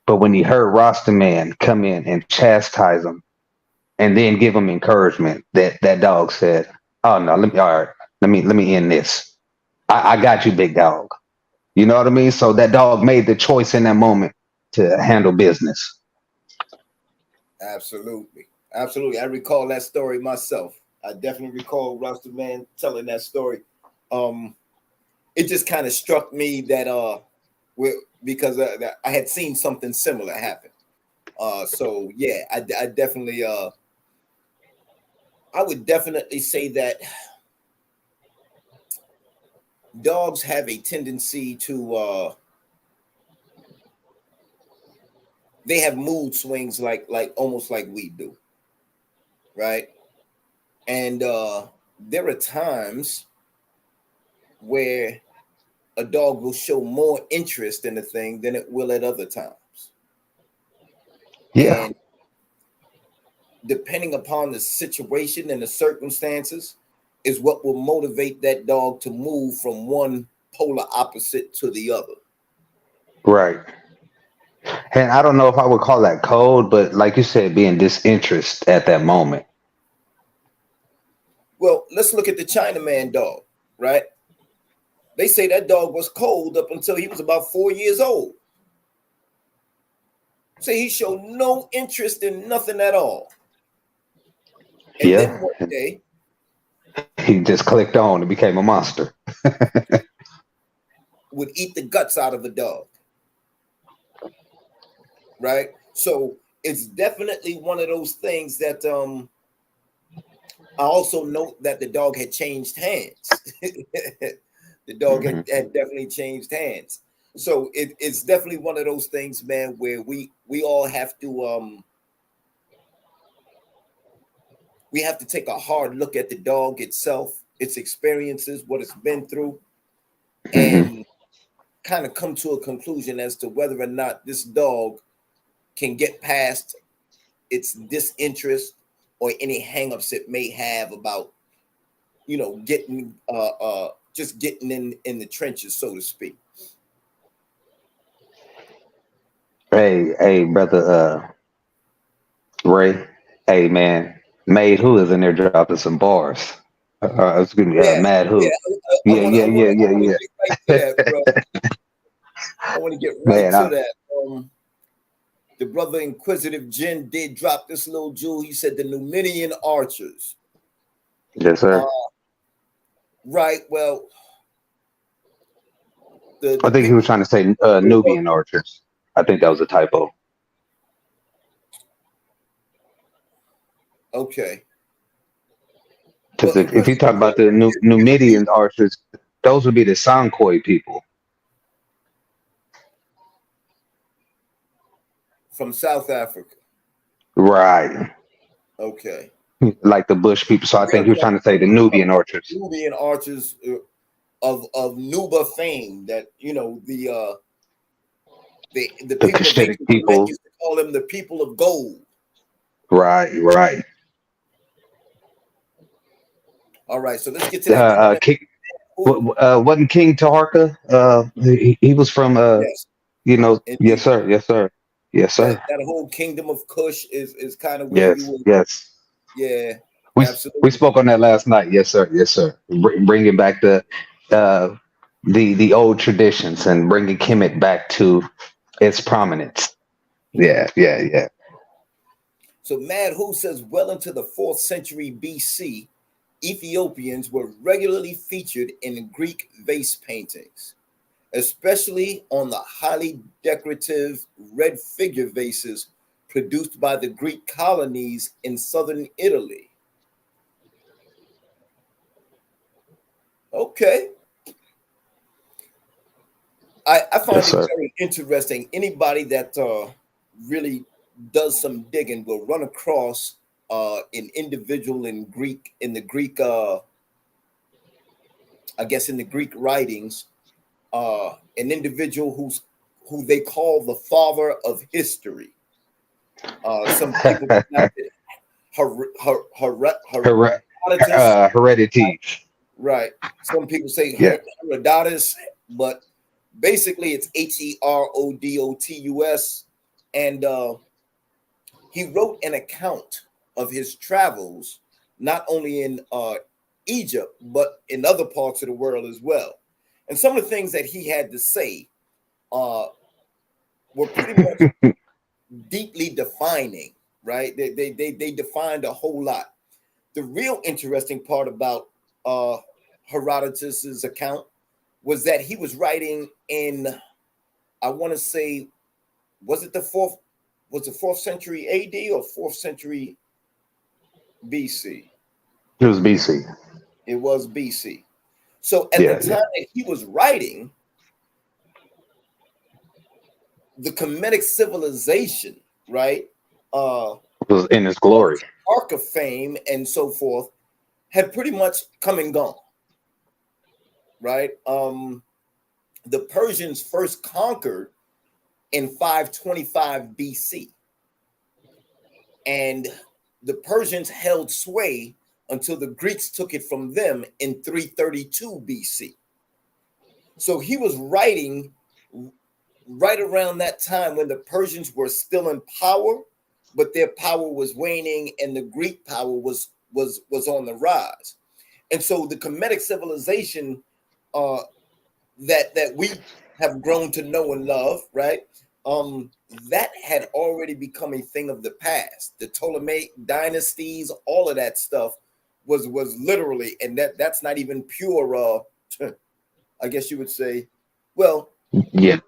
But when he heard Roster Man come in and chastise him and then give him encouragement, that dog said, "Oh no, all right, let me end this. I got you, big dog." You know what I mean? So that dog made the choice in that moment to handle business. Absolutely. Absolutely. I recall that story myself. I definitely recall Rusty Man telling that story. Um, it just kind of struck me that because that I had seen something similar happen. So yeah, I definitely I would definitely say that dogs have a tendency to they have mood swings like almost like we do, right? And there are times where a dog will show more interest in a thing than it will at other times. Yeah, And depending upon the situation and the circumstances, is what will motivate that dog to move from one polar opposite to the other. right. And I don't know if I would call that cold, but like you said, being disinterest at that moment. Well, let's look at the Chinaman dog, right? They say that dog was cold up until he was about 4 years old. Say he showed no interest in nothing at all. And then Yeah, one day he just clicked on and became a monster. would eat the guts out of a dog, right? So it's definitely one of those things that I also note that the dog had changed hands. The dog Hmm. had definitely changed hands. So it's definitely one of those things, man, where we all have to we have to take a hard look at the dog itself, its experiences, what it's been through, Hmm. and kind of come to a conclusion as to whether or not this dog can get past its disinterest or any hangups it may have about getting just getting in the trenches, so to speak. Hey, brother, Ray. Hey, man, Made Who is in there dropping some bars. Excuse me, Yeah, Mad yeah. Who. I Yeah, want to yeah, I want yeah, to I yeah, want to yeah. get right to that, bro. I want to get right Man, to that. The brother Inquisitive Jin did drop this little jewel. He said the Numidian archers. yes, Uh, sir. right. Well, I The think he was people. trying to say Nubian archers. I think that was a typo. Okay, Because well, if you talk about the Numidian archers, those would be the Sankoi people, from South Africa. right? Okay. Like the Bush people. So I We're think he was trying to say the Nubian archers, Nubian archers of Nuba fame. That the the people of Cushitic ancient Kemet people, used to call them the people of gold. right? Right. All right, so let's get to that comment. King, Ooh, wasn't King Taharka? He was from yes, yes indeed. sir, yes sir, yes sir, That whole kingdom of Kush is kind of where you yes would. yes. Yeah, We absolutely. spoke on that last night. Yes sir, yes sir. Bringing back uh, the old traditions and bringing Kemet back to its prominence. Yeah, yeah, yeah. So Mad Who says well into the 4th century BC, Ethiopians were regularly featured in Greek vase paintings, especially on the highly decorative red figure vases produced by the Greek colonies in southern Italy. Okay. I Yes find it sir. very interesting. Anybody that really does some digging will run across an individual in the Greek, I guess, in the Greek writings, an individual who they call the father of history. Some people pronounce it Her- Herodotus, heredity. right? Some people say Yeah. Herodotus, but basically it's Herodotus, and he wrote an account of his travels, not only in Egypt but in other parts of the world as well. And some of the things that he had to say uh, were pretty much deeply defining, right? They defined a whole lot. The real interesting part about uh, Herodotus's account was that he was writing in, I want to say, was it the fourth? Was it 4th century AD or 4th century BC? It was BC. It was BC. So at the Yeah, yeah. time that he was writing, the Kemetic civilization, right, uh, It was in its on glory. its arc of fame and so forth, had pretty much come and gone, right? The Persians first conquered in 525 BC, and the Persians held sway until the Greeks took it from them in 332 BC. So he was writing right around that time when the Persians were still in power, but their power was waning and the Greek power was on the rise. And so the Kemetic civilization uh, that we have grown to know and love, right? That had already become a thing of the past. The Ptolemaic dynasties, all of that stuff was literally, and that's not even pure. I guess you would say, well, Yeah,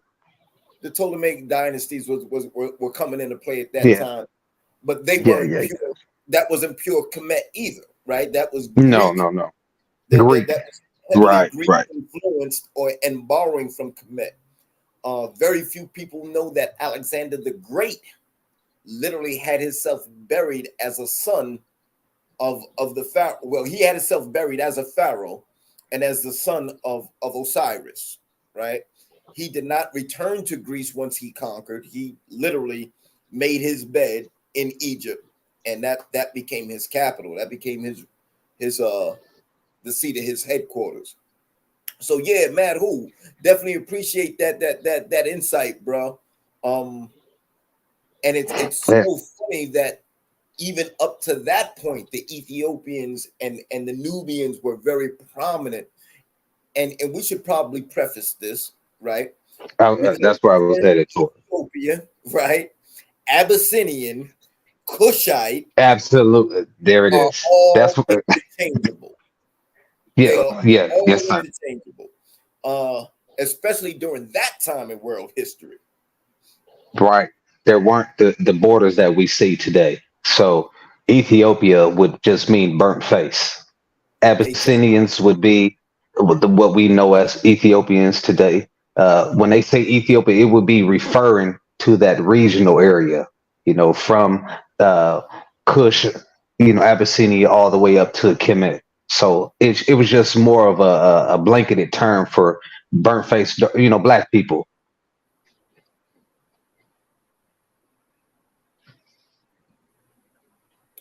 the Ptolemaic dynasties were coming into play at that yeah, time, but they yeah, weren't yeah, pure. yeah. That wasn't pure Kemet either, right? That was No, Greek. no, no. That Greek. was heavily Right, Greek right. influenced or and borrowing from Kemet. Very few people know that Alexander the Great literally had himself buried as a son of the pharaoh. Well, he had himself buried as a pharaoh and as the son of Osiris, right? He did not return to Greece once he conquered. He literally made his bed in Egypt, and that became his capital. That became his the seat of his headquarters. So yeah, Matt, who definitely appreciate that insight, bro. Um, and it's Yeah. so funny that even up to that point, the Ethiopians and the Nubians were very prominent. And we should probably preface this, right? We know That's where I was the term headed toward. Ethiopia, right? Abyssinian, Kushite Absolutely. There it are is. That's all what. interchangeable. They Yeah, are yeah, yes, all sir. interchangeable. Uh, especially during that time in world history. Right. There weren't the borders that we see today. So Ethiopia would just mean burnt face. Exactly. Abyssinians would be what we know as Ethiopians today. When they say Ethiopia, it would be referring to that regional area, from uh, Kush, Abyssinia, all the way up to Kemet. So it was just more of a blanketed term for burnt face, black people.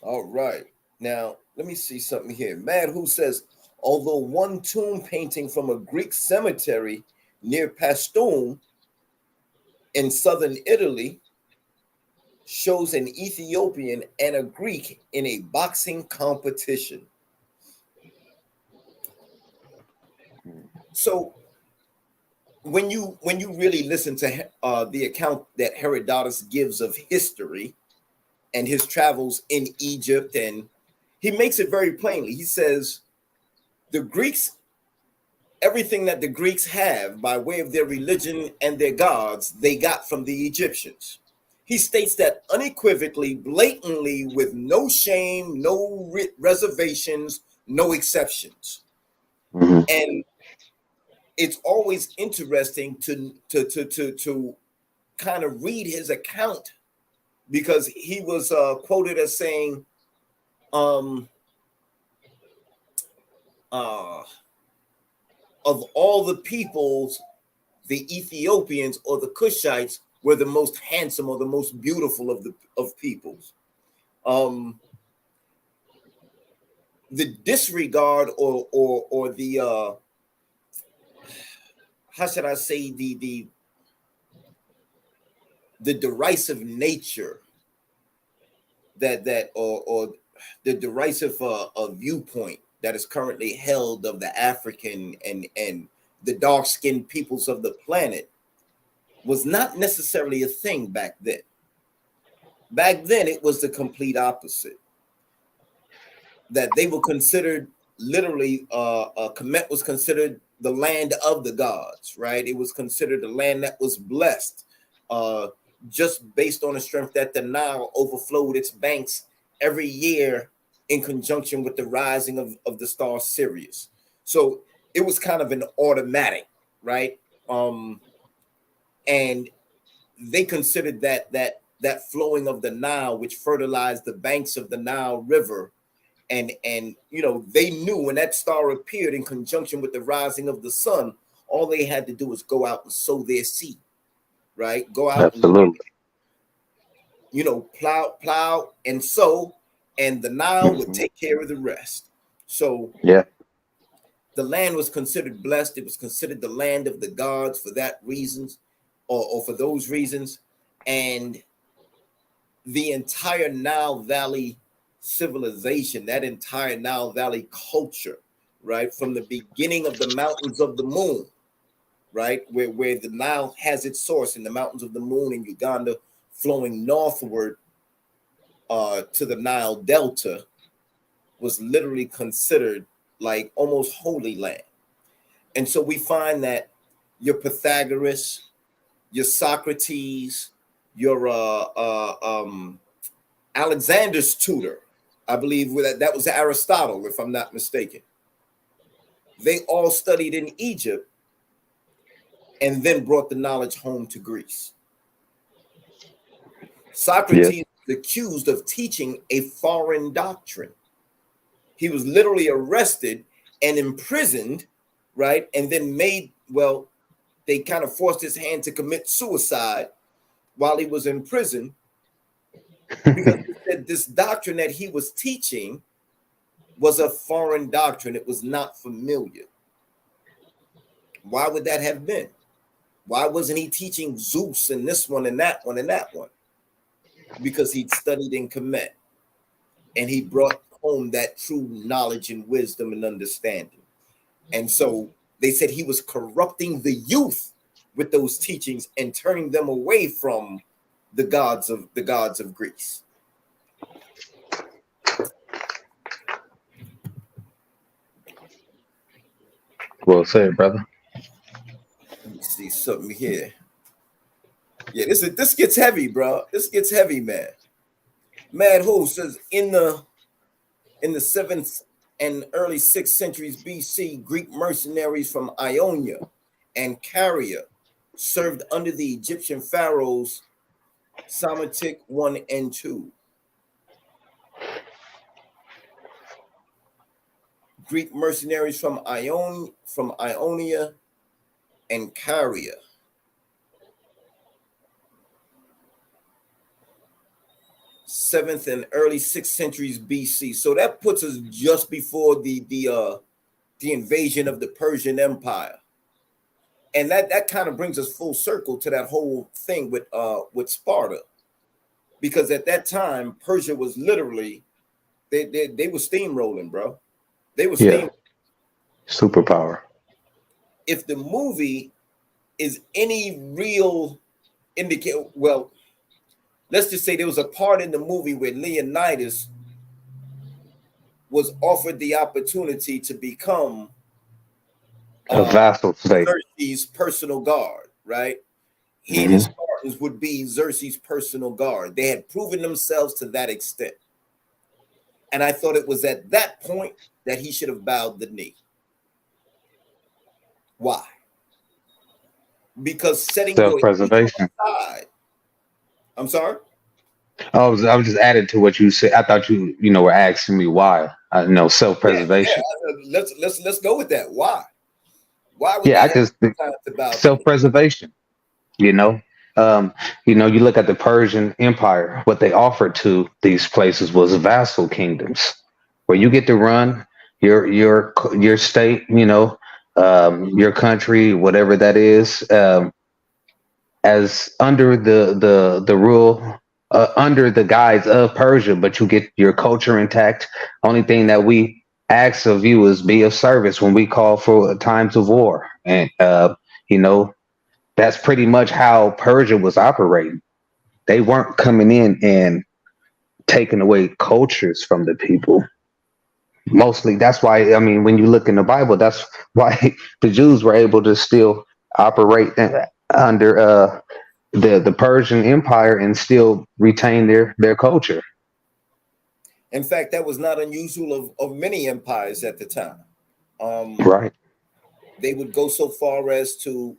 All right. Now, let me see something here. Mad Who says, although one tomb painting from a Greek cemetery near Paestum in southern Italy shows an Ethiopian and a Greek in a boxing competition. So when you really listen to the account that Herodotus gives of history and his travels in Egypt, and he makes it very plainly. He says the Greeks, everything that the Greeks have by way of their religion and their gods, they got from the Egyptians. He states that unequivocally, blatantly, with no shame, no reservations, no exceptions. Mhm. And it's always interesting to kind of read his account, because he was quoted as saying, um, uh, of all the peoples, the Ethiopians or the Cushites were the most handsome or the most beautiful of peoples. Um, the disregard or the how should I say, the derisive nature that or the derisive viewpoint that is currently held of the African and the dark skinned peoples of the planet was not necessarily a thing back then. Back then, it was the complete opposite. That they were considered, literally, Kemet was considered the land of the gods, right? It was considered a land that was blessed, uh, just based on the strength that the Nile overflowed its banks every year in conjunction with the rising of the star Sirius. So it was kind of an automatic, right? And they considered that flowing of the Nile, which fertilized the banks of the Nile River, and they knew when that star appeared in conjunction with the rising of the sun, all they had to do was go out and sow their seed, right? Go out and Absolutely. plow and sow, and the Nile would Mhm. take care of the rest. So Yeah. the land was considered blessed. It was considered the land of the gods for that reasons, or for those reasons. And the entire Nile Valley civilization, that entire Nile Valley culture, right, from the beginning of the mountains of the moon, right, where the Nile has its source in the mountains of the moon in Uganda, flowing northward to the Nile Delta, was literally considered like almost holy land. And so we find that your Pythagoras, your Socrates, your Alexander's tutor, I believe that was Aristotle, if I'm not mistaken. They all studied in Egypt and then brought the knowledge home to Greece. Yes. Socrates was accused of teaching a foreign doctrine. He was literally arrested and imprisoned, right? And then they kind of forced his hand to commit suicide while he was in prison, because he said this doctrine that he was teaching was a foreign doctrine. It was not familiar. Why would that have been? Why wasn't he teaching Zeus and this one and that one and that one? Because he'd studied in Kemet and he brought home that true knowledge and wisdom and understanding. And so they said he was corrupting the youth with those teachings and turning them away from the gods of Greece. Well said, brother. see something here. Yeah, this gets heavy, bro. This gets heavy, man. Mad Who says in the seventh and early sixth centuries BC, Greek mercenaries from Ionia and Caria served under the Egyptian pharaohs Psamtik I and II. Greek mercenaries from Ionia and Caria. Seventh and early sixth centuries BC. So that puts us just before the invasion of the Persian Empire. And that kind of brings us full circle to that whole thing with Sparta. Because at that time, Persia was literally they were steamrolling, bro. They were Yeah. steam. Superpower. If the movie is any real indicator, well, let's just say there was a part in the movie where Leonidas was offered the opportunity to become A vassal state. Xerxes' personal guard, right? He and his Hmm. Spartans would be Xerxes' personal guard. They had proven themselves to that extent. And I thought it was at that point that he should have bowed the knee. Why? Because setting your ego Self-preservation. aside. I'm sorry? I was just adding to what you said. I thought you were asking me why. I know Yeah. self-preservation. Let's go with that. Why? Why would Yeah, they I have just think time to bow the knee? self-preservation. You know, you look at the Persian Empire. What they offered to these places was vassal kingdoms, where you get to run your state. Your country, whatever that is. As under the rule under the guise of Persia, but you get your culture intact. Only thing that we ask of you is be of service when we call for times of war, and you know that's pretty much how Persia was operating. They weren't coming in and taking away cultures from the people. Mostly, that's why. I mean, when you look in the Bible, that's why the Jews were able to still operate under the Persian Empire and still retain their culture. In fact, that was not unusual of many empires at the time. Um, Right. they would go so far as to,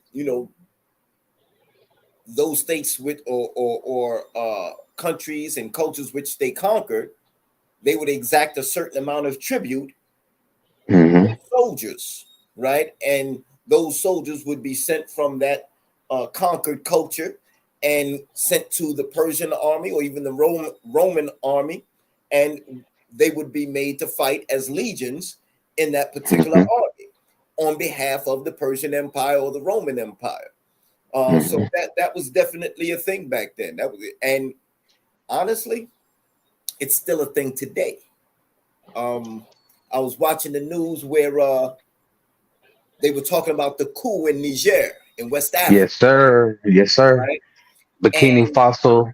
those states with or countries and cultures which they conquered, they would exact a certain amount of tribute Hmm. soldiers, right? And those soldiers would be sent from that conquered culture and sent to the Persian army or even the Roman army, and they would be made to fight as legions in that particular Hmm. army on behalf of the Persian Empire or the Roman Empire. So Hmm. that was definitely a thing back then. That was it, and honestly, it's still a thing today. Um, I was watching the news where they were talking about the coup in Niger in West Yes, Africa, sir. Yes, sir. right? Bikini And Fossil.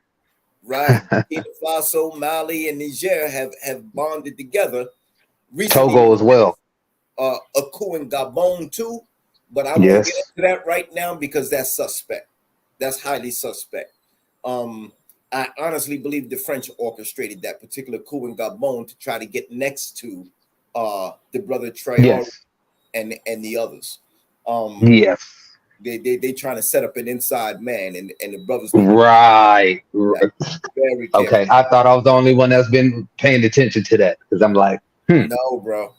right, Burkina Faso, Mali, and Niger have bonded together. Recently, Togo there as well. was a coup in Gabon too, but I won't get Yes. into that right now because that's suspect. That's highly suspect. Um, I honestly believe the French orchestrated that particular coup in Gabon to try to get next to the brother Traore Yes. and the others. Um, Yes. they trying to set up an inside man, and the brothers need to be Right. very Okay. careful. I thought I was the only one that's been paying attention to that because I'm like, No, bro.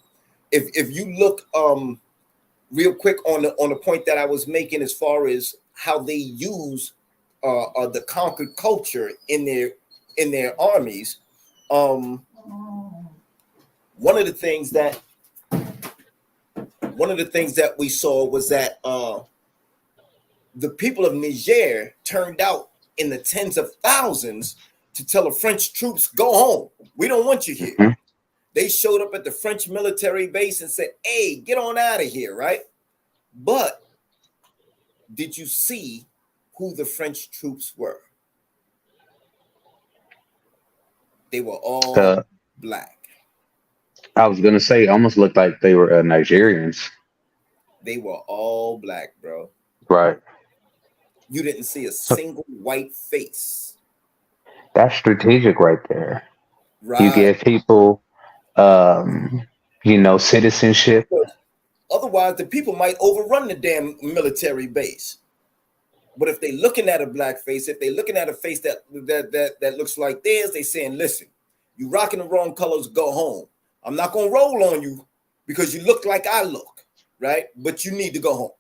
If you look real quick on the point that I was making as far as how they use the conquered culture in their armies, um, one of the things that we saw was that the people of Niger turned out in the tens of thousands to tell the French troops, "Go home. We don't want you here." mhm. They showed up at the French military base and said, "Hey, get on out of here," right? But did you see who the French troops were? They were all uh, black. I was gonna say, it almost looked like they were Nigerians. They were all black, bro. Right. You didn't see a So single white face. that's strategic right there. You Right. give people, um, citizenship. Because otherwise, the people might overrun the damn military base. But if they looking at a black face, if they looking at a face that looks like theirs, they saying, "Listen, you rocking the wrong colors. Go home. I'm not gonna roll on you because you look like I look, right? But you need to go home.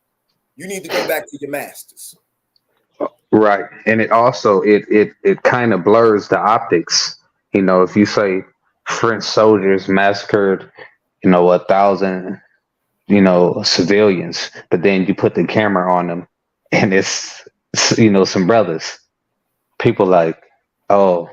You need to go back to your masters." Right. And it kind of blurs the optics. If you say French soldiers massacred, 1,000, civilians, but then you put the camera on them and it's, some brothers, people like, oh,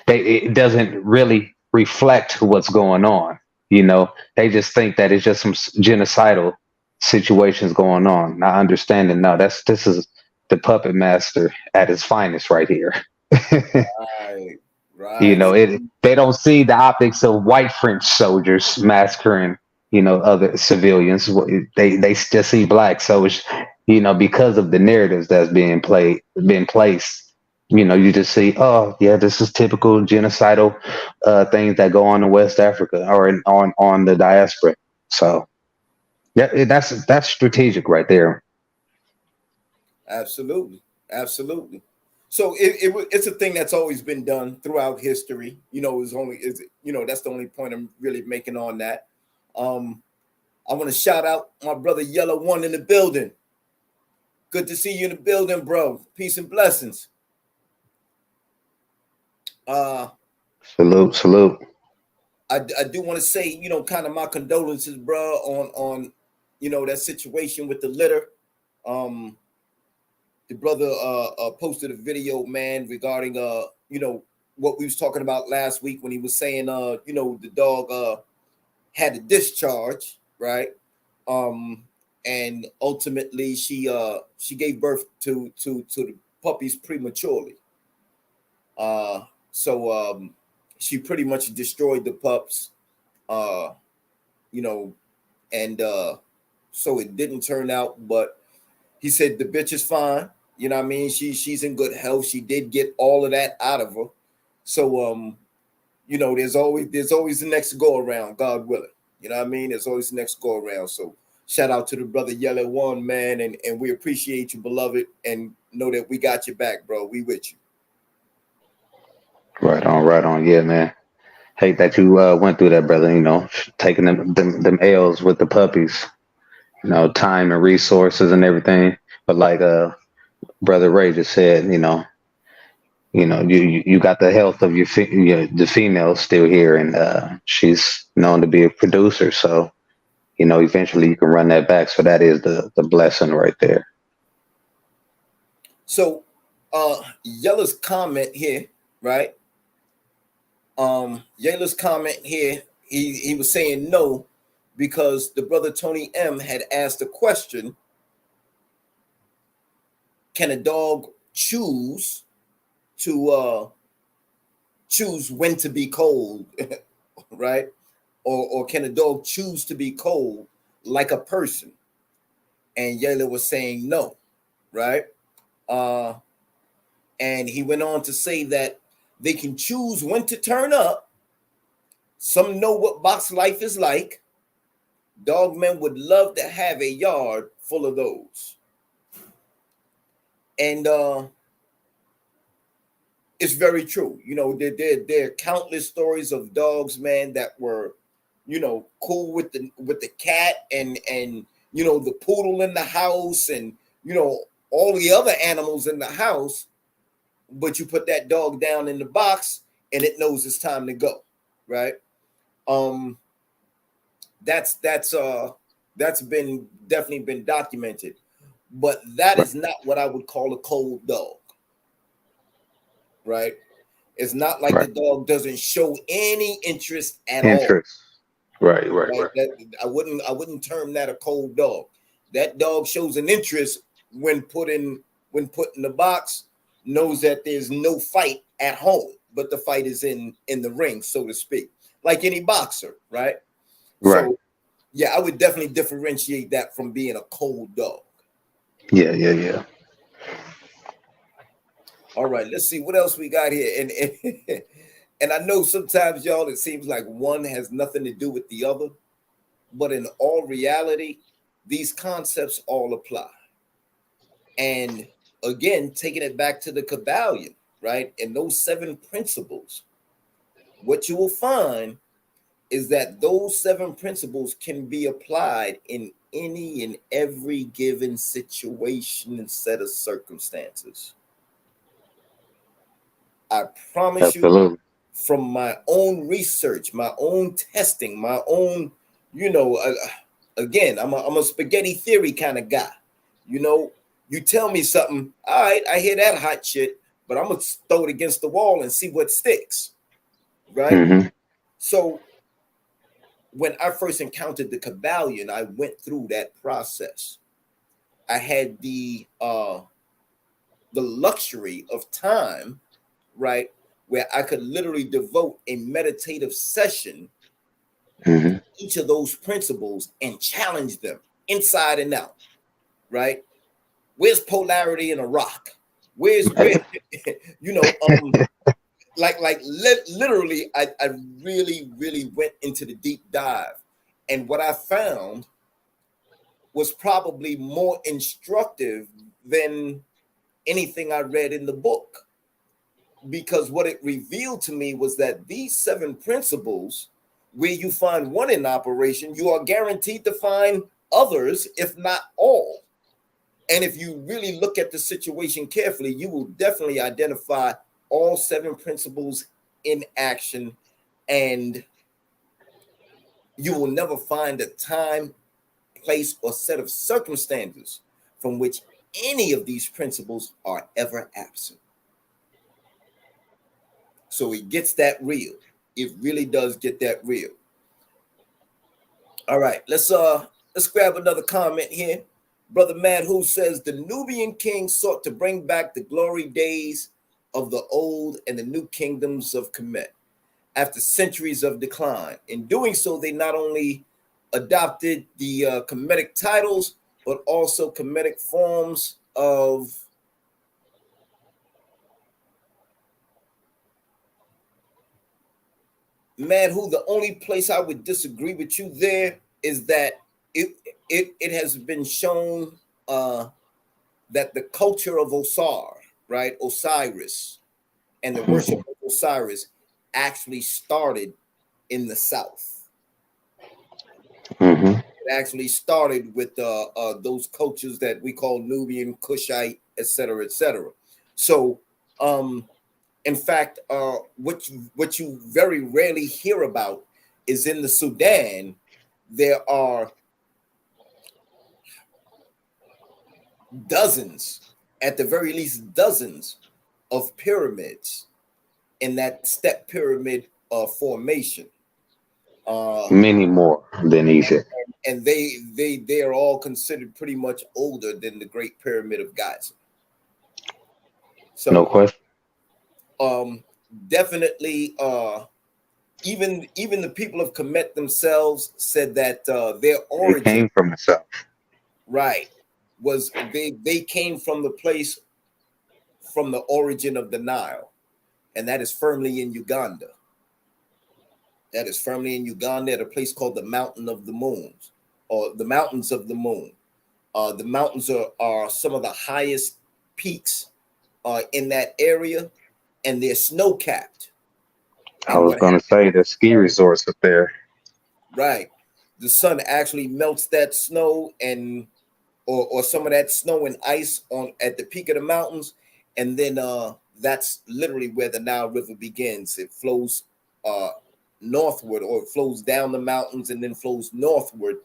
it doesn't really reflect what's going on. They just think that it's just some genocidal situations going on. Not understanding, no, this is the puppet master at his finest right here. Right, right. They don't see the optics of white French soldiers massacring, other civilians. They just see black. So it's, because of the narratives that's been placed, you just see, oh yeah, this is typical genocidal things that go on in West Africa or on the diaspora. So yeah, that's strategic right there. Absolutely, absolutely. So it's a thing that's always been done throughout history. That's the only point I'm really making on that. Um, I want to shout out my brother Yellow One in the building. Good to see you in the building, bro. Peace and blessings. Uh, Salute, salute. I do want to say, kind of my condolences, bro, on that situation with the litter. Um, the brother posted a video, man, regarding what we was talking about last week when he was saying the dog had a discharge, right? Um, and ultimately she gave birth to the puppies prematurely. Uh, so she pretty much destroyed the pups, uh, you know, and so it didn't turn out. But he said the bitch is fine. You know what I mean? She's in good health. She did get all of that out of her. So there's always the next go around, God willing. You know what I mean? There's always the next go around. So shout out to the brother Yellow One, man, and we appreciate you, beloved, and know that we got your back, bro. We with you. Right on, right on. Yeah, man. Hate that you went through that, brother. Taking them L's with the puppies. Time and resources and everything. But like brother Ray just said, you got the health of the female still here, and she's known to be a producer. So eventually you can run that back. So that is the blessing right there. So Yella's comment here, right? Yella's comment here, he was saying no because the brother Tony M had asked a question: can a dog choose when to be cold, right? Or can a dog choose to be cold like a person? And Yayla was saying no, right? Uh, and he went on to say that they can choose when to turn up. Some know what box life is like. Dogmen would love to have a yard full of those. And it's very true. There are countless stories of dogs, man, that were, cool with the cat and the poodle in the house and all the other animals in the house. But you put that dog down in the box and it knows it's time to go, right? Um, that's been definitely been documented, but that Right. is not what I would call a cold dog, right? It's not like the Right. dog doesn't show any interest at all, Interest. Right. Right. right? Right. I wouldn't term that a cold dog. That dog shows an interest when put in the box, knows that there's no fight at home, but the fight is in the ring, so to speak, like any boxer, right? Right. So yeah, I would definitely differentiate that from being a cold dog. Yeah. Yeah. Yeah. All right, let's see what else we got here. And and I know sometimes, y'all, it seems like one has nothing to do with the other, but in all reality, these concepts all apply. And again, taking it back to the Kabbalion, right? And those seven principles, what you will find is that those seven principles can be applied in any and every given situation and set of circumstances. I promise you, Absolutely. from my own research, my own testing, my own, you know, again, I'm a spaghetti theory kind of guy. You know, you tell me something, all right, I hear that hot shit, but I'm gonna throw it against the wall and see what sticks, right? Hmm. So when I first encountered the Kabbalion, I went through that process. I had the luxury of time, right, where I could literally devote a meditative session Hmm. each of those principles and challenge them inside and out, right? Where's polarity in a rock? Where you know literally I really went into the deep dive, and what I found was probably more instructive than anything I read in the book, because what it revealed to me was that these seven principles, where you find one in operation, you are guaranteed to find others, if not all. And if you really look at the situation carefully, you will definitely identify all seven principles in action, and you will never find a time, place, or set of circumstances from which any of these principles are ever absent. So it gets that real. It really does get that real. All right, let's grab another comment here. Brother Mad Who says the Nubian king sought to bring back the glory days of the old and the new kingdoms of Kemet after centuries of decline. In doing so, they not only adopted the Kemetic titles, but also Kemetic forms of Man Who. The only place I would disagree with you there is that it it has been shown that the culture of Osar, right, Osiris, and the worship of Osiris actually started in the south. Hmm. It actually started with those cultures that we call Nubian, Kushite, etc., etc. So, in fact, what you very rarely hear about is in the Sudan. There are dozens, at the very least, dozens of pyramids in that step pyramid formation. Uh, Many more than Egypt. and they are all considered pretty much older than the Great Pyramid of Giza. No So question. um, definitely, even the people of Kemet themselves said that their They origin, came from the south. right, was they came from the place, from the origin of the Nile, and that is firmly in Uganda. That is firmly in Uganda at a place called the Mountain of the Moons, or the Mountains of the Moon. The mountains are some of the highest peaks in that area, and they're snow capped. I And was what going to say the ski happens, resorts up there. right? The sun actually melts that snow, and or some of that snow and ice on at the peak of the mountains, and then that's literally where the Nile River begins. It flows uh, northward, or it flows down the mountains and then flows northward,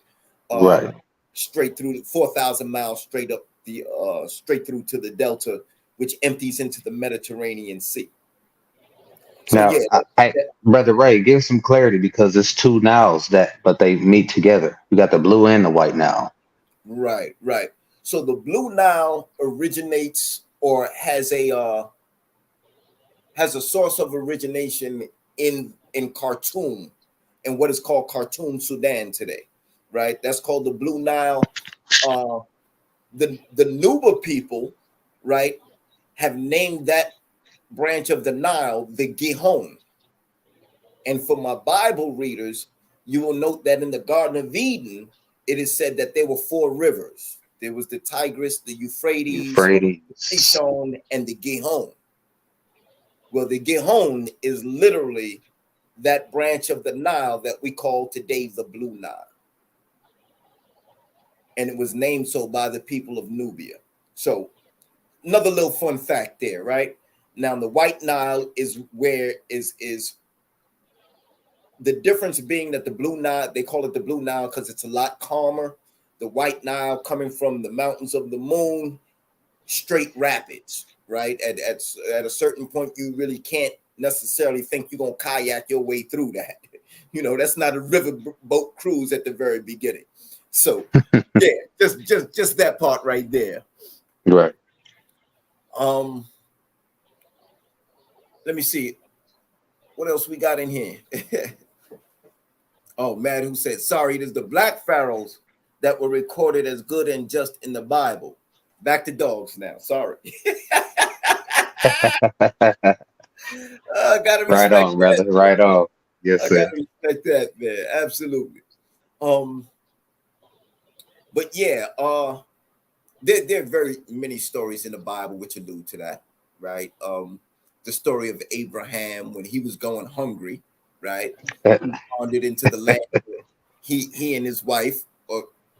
uh, Right. straight through 4,000 miles straight up the straight through to the delta, which empties into the Mediterranean Sea. So Now, yeah, Brother Ray, give some clarity because it's two Niles but they meet together. You got the blue and the white Nile. right. So the Blue Nile originates, or has a source of origination in Khartoum, in what is called Khartoum, Sudan today, right? That's called the Blue Nile. Uh, the Nuba people, right, have named that branch of the Nile, the Gihon. And for my Bible readers, you will note that in the Garden of Eden, it is said that there were four rivers. There was the Tigris, the Euphrates, the Euphrates. Kishon, and the Gihon. Well, the Gihon is literally that branch of the Nile that we call today the Blue Nile. And it was named so by the people of Nubia. So another little fun fact there, right? Now the White Nile is where is the difference being that the Blue Nile, they call it the Blue Nile because it's a lot calmer. The White Nile coming from the mountains of the moon, straight rapids, right? At a certain point, you really can't necessarily think you're gonna kayak your way through that. You know, that's not a riverboat cruise at the very beginning. So yeah, just that part right there. Right. Let me see what else we got in here. Oh, Matt, who said, sorry, it is the black pharaohs that were recorded as good and just in the Bible. Back to dogs now. Sorry. Gotta respect Right on, brother. that. Right on. Yes, I sir. gotta respect that, man. Absolutely. But yeah, there are very many stories in the Bible which allude to that, right? The story of Abraham when he was going hungry, right? He wandered into the land. He and his wife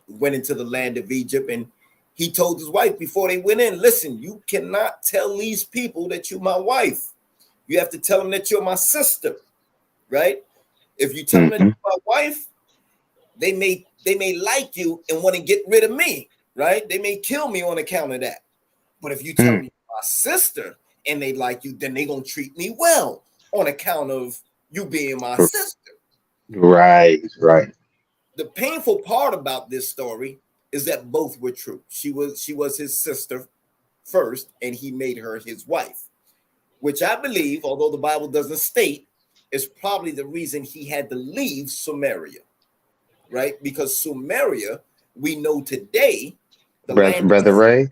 went into the land of Egypt, and he told his wife before they went in, listen, you cannot tell these people that you're my wife. You have to tell them that you're my sister, right? If you tell them that you're my wife, they may like you and want to get rid of me, right? They may kill me on account of that. But if you tell me my sister and they like you, then they're gonna treat me well on account of you being my sister. Right. The painful part about this story is that both were true. She was his sister first, and he made her his wife, which I believe, although the Bible doesn't state, is probably the reason he had to leave Sumeria, right? Because Sumeria, we know today, the land Brother Ray.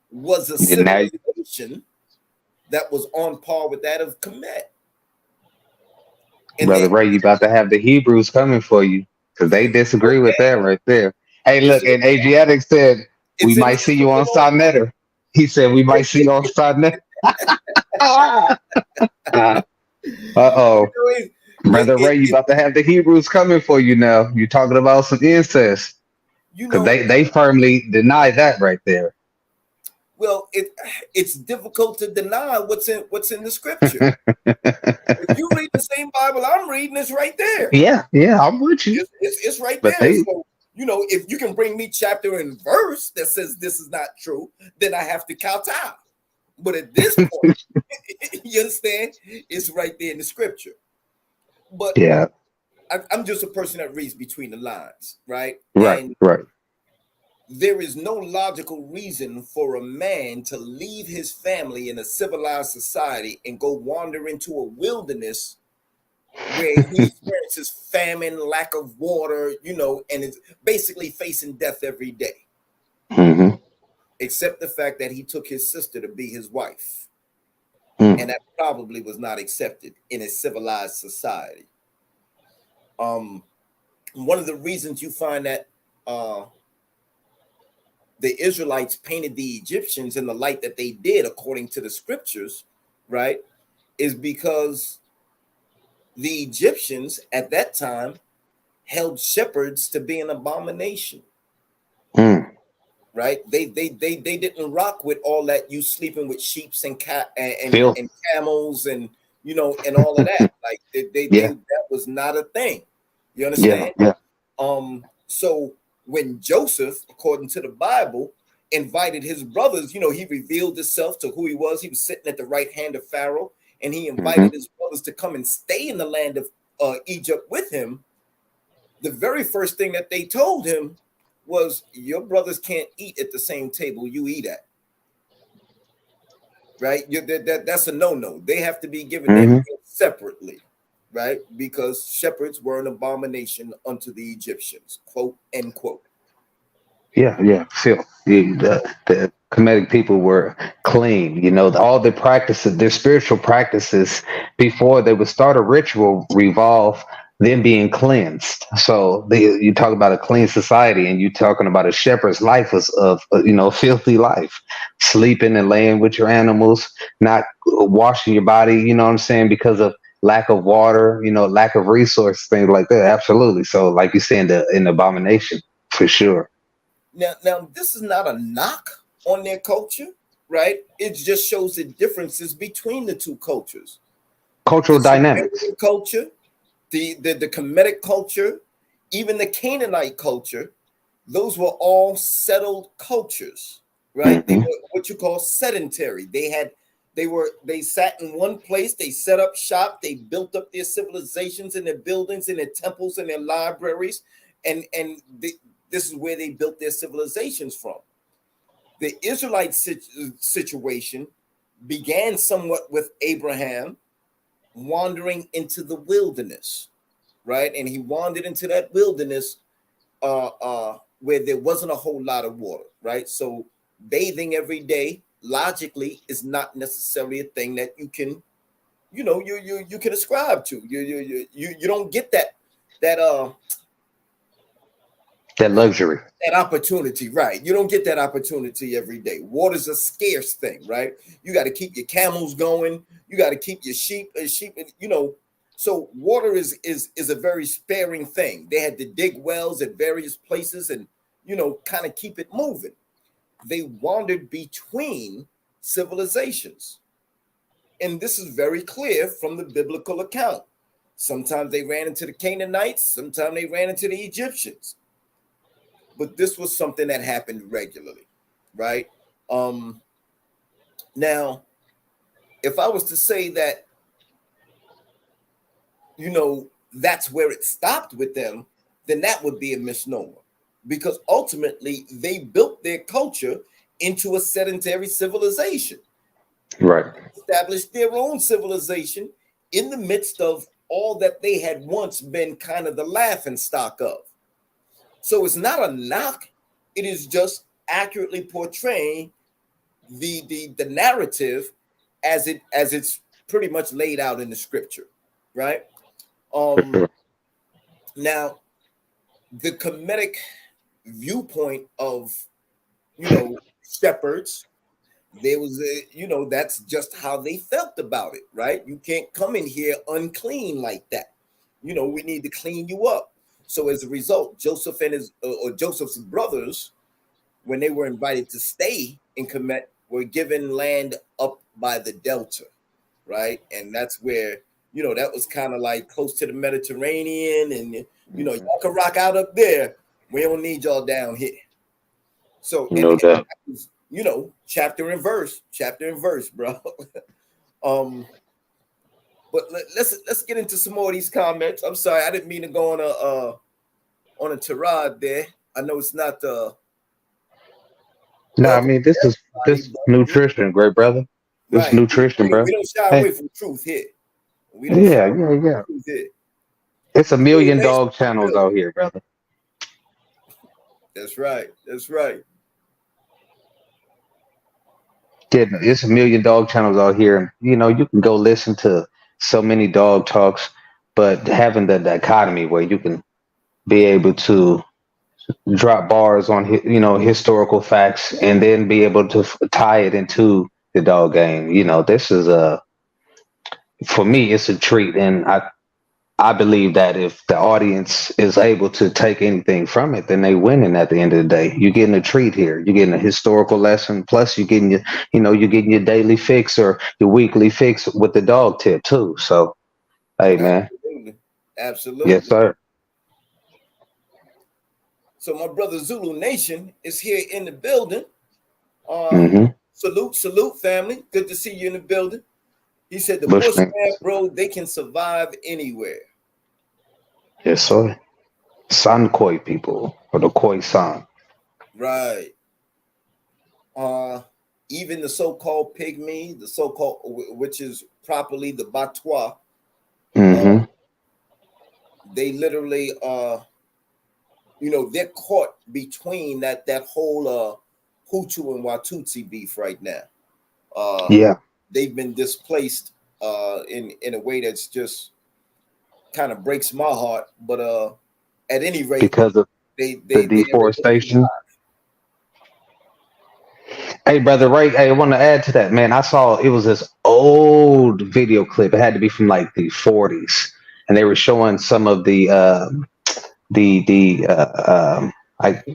was a Now, civilization that was on par with that of Kemet. And Brother Ray, you about to have the Hebrews coming for you because they disagree with that right there. Hey, look, and Asiatic said, we it's in might see you on Sonetta. He said, we might see you on Sonetta. Uh-oh. Brother Ray, you about to have the Hebrews coming for you now. You're talking about some incest. Because they firmly deny that right there. Well, it's difficult to deny what's in the scripture. If you read the same Bible I'm reading, it's right there. Yeah, I'm with you. It's right there. So, you if you can bring me chapter and verse that says this is not true, then I have to kowtow. But at this point, you understand, it's right there in the scripture. But yeah, I'm just a person that reads between the lines, right? Right. There is no logical reason for a man to leave his family in a civilized society and go wander into a wilderness where he experiences famine, lack of water, and is basically facing death every day. Except the fact that he took his sister to be his wife. And that probably was not accepted in a civilized society. One of the reasons you find that the Israelites painted the Egyptians in the light that they did, according to the scriptures, right, is because the Egyptians at that time held shepherds to be an abomination. Right? They didn't rock with all that, you sleeping with sheep and camels and and all of that. Like that was not a thing. You understand? Yeah. So when Joseph, according to the Bible, invited his brothers, he revealed himself to who he was. He was sitting at the right hand of Pharaoh, and he invited his brothers to come and stay in the land of Egypt with him. The very first thing that they told him was, your brothers can't eat at the same table you eat at. Right? That's a no-no. They have to be given their meal separately. Right? Because shepherds were an abomination unto the Egyptians, quote, end quote. Yeah. Phil, Kemetic people were clean. You know, all their practices, their spiritual practices, before they would start a ritual, revolve them being cleansed. So you talk about a clean society, and you talking about a shepherd's life was of filthy life, sleeping and laying with your animals, not washing your body. You know what I'm saying? Because of lack of water, lack of resources, things like that. Absolutely. So, like you said, an abomination for sure. Now, this is not a knock on their culture, right? It just shows the differences between the two cultures. The Cultural dynamics. Sumerian culture, the Kemetic culture, even the Canaanite culture, those were all settled cultures, right? They Hmm. were what you call sedentary. They sat in one place, they set up shop, they built up their civilizations and their buildings and their temples and their libraries, and this is where they built their civilizations from. The Israelite situation began somewhat with Abraham wandering into the wilderness, right? And he wandered into that wilderness where there wasn't a whole lot of water, right? So bathing every day, logically, is not necessarily a thing that you can, you can ascribe to. You don't get that That luxury. that opportunity, right? You don't get that opportunity every day. Water's a scarce thing, right? You got to keep your camels going. You got to keep your sheep, So water is a very sparing thing. They had to dig wells at various places and kind of keep it moving. They wandered between civilizations, and this is very clear from the biblical account. Sometimes they ran into the Canaanites. Sometimes they ran into the Egyptians, but this was something that happened regularly, right? Um, Now, if I was to say that, that's where it stopped with them, then that would be a misnomer, because ultimately they built their culture into a sedentary civilization, Right. established their own civilization in the midst of all that they had once been kind of the laughing stock of. So it's not a knock. It is just accurately portraying the narrative as it's pretty much laid out in the scripture, right? For Um sure. Now, the Kemetic viewpoint of shepherds, there was that's just how they felt about it, right? You can't come in here unclean like that. We need to clean you up. So as a result, Joseph and his or Joseph's brothers, when they were invited to stay in Kemet, were given land up by the Delta, right? And that's where, that was kind of like close to the Mediterranean, and y'all can rock out up there. We don't need y'all down here. So, No doubt. chapter and verse, bro. um, but let's get into some more of these comments. I'm sorry, I didn't mean to go on a tirade there. I know it's not No, I welcome mean to this everybody, but nutrition, great brother. This right, nutrition, bro. we don't shy Hey, away from truth here. We don't shy yeah, away yeah, yeah. from truth here. It's a Zulu million Nation dog in the channels building. out here, brother. That's right. That's right. Yeah, it's a million dog channels out here, and you can go listen to so many dog talks, but having the dichotomy where you can be able to drop bars on historical facts and then be able to tie it into the dog game. This is a for me, it's a treat, and I believe that if the audience is able to take anything from it, then they winning at the end of the day. You're getting a treat here. You're getting a historical lesson. Plus, you're getting your daily fix or your weekly fix with the dog tip too. So, hey, man, Absolutely. yes, Absolutely. sir. So my brother Zulu Nation is here in the building. Uh Mm-hmm. salute, family. Good to see you in the building. He said the Bushman, bushman, bro, they can survive anywhere. yes, sir. San Koi people or the Koi San. Right. Uh Even the so-called pygmy, the so-called, which is properly the Batwa, uh, Mm-hmm. they literally they're caught between that whole Hutu and Watutsi beef right now. Uh, Yeah, they've been displaced in a way that's just kind of breaks my heart. But at any rate, because of the they're able to deforestation. survive. Hey, brother Ray, hey, I want to add to that, man. I saw it was this old video clip. It had to be from like the 40s, and they were showing some of the like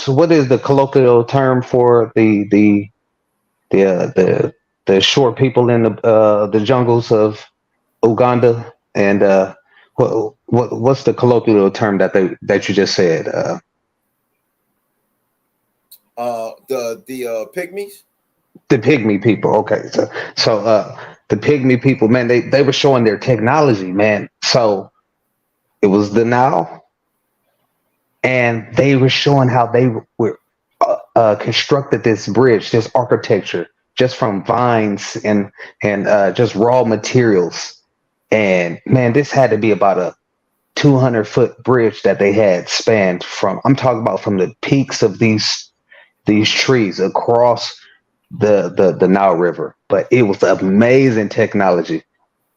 what is the colloquial term for the short people in the jungles of Uganda, and what's the colloquial term that you just said? The pygmies. The pygmy people. Okay, so the pygmy people, man, they were showing their technology, man. So it was the Nile, and they were showing how they were constructed this bridge, this architecture, just from vines and just raw materials. And man, this had to be about a 200-foot bridge that they had spanned from. I'm talking about from the peaks of these trees across the Nile River. But it was amazing technology.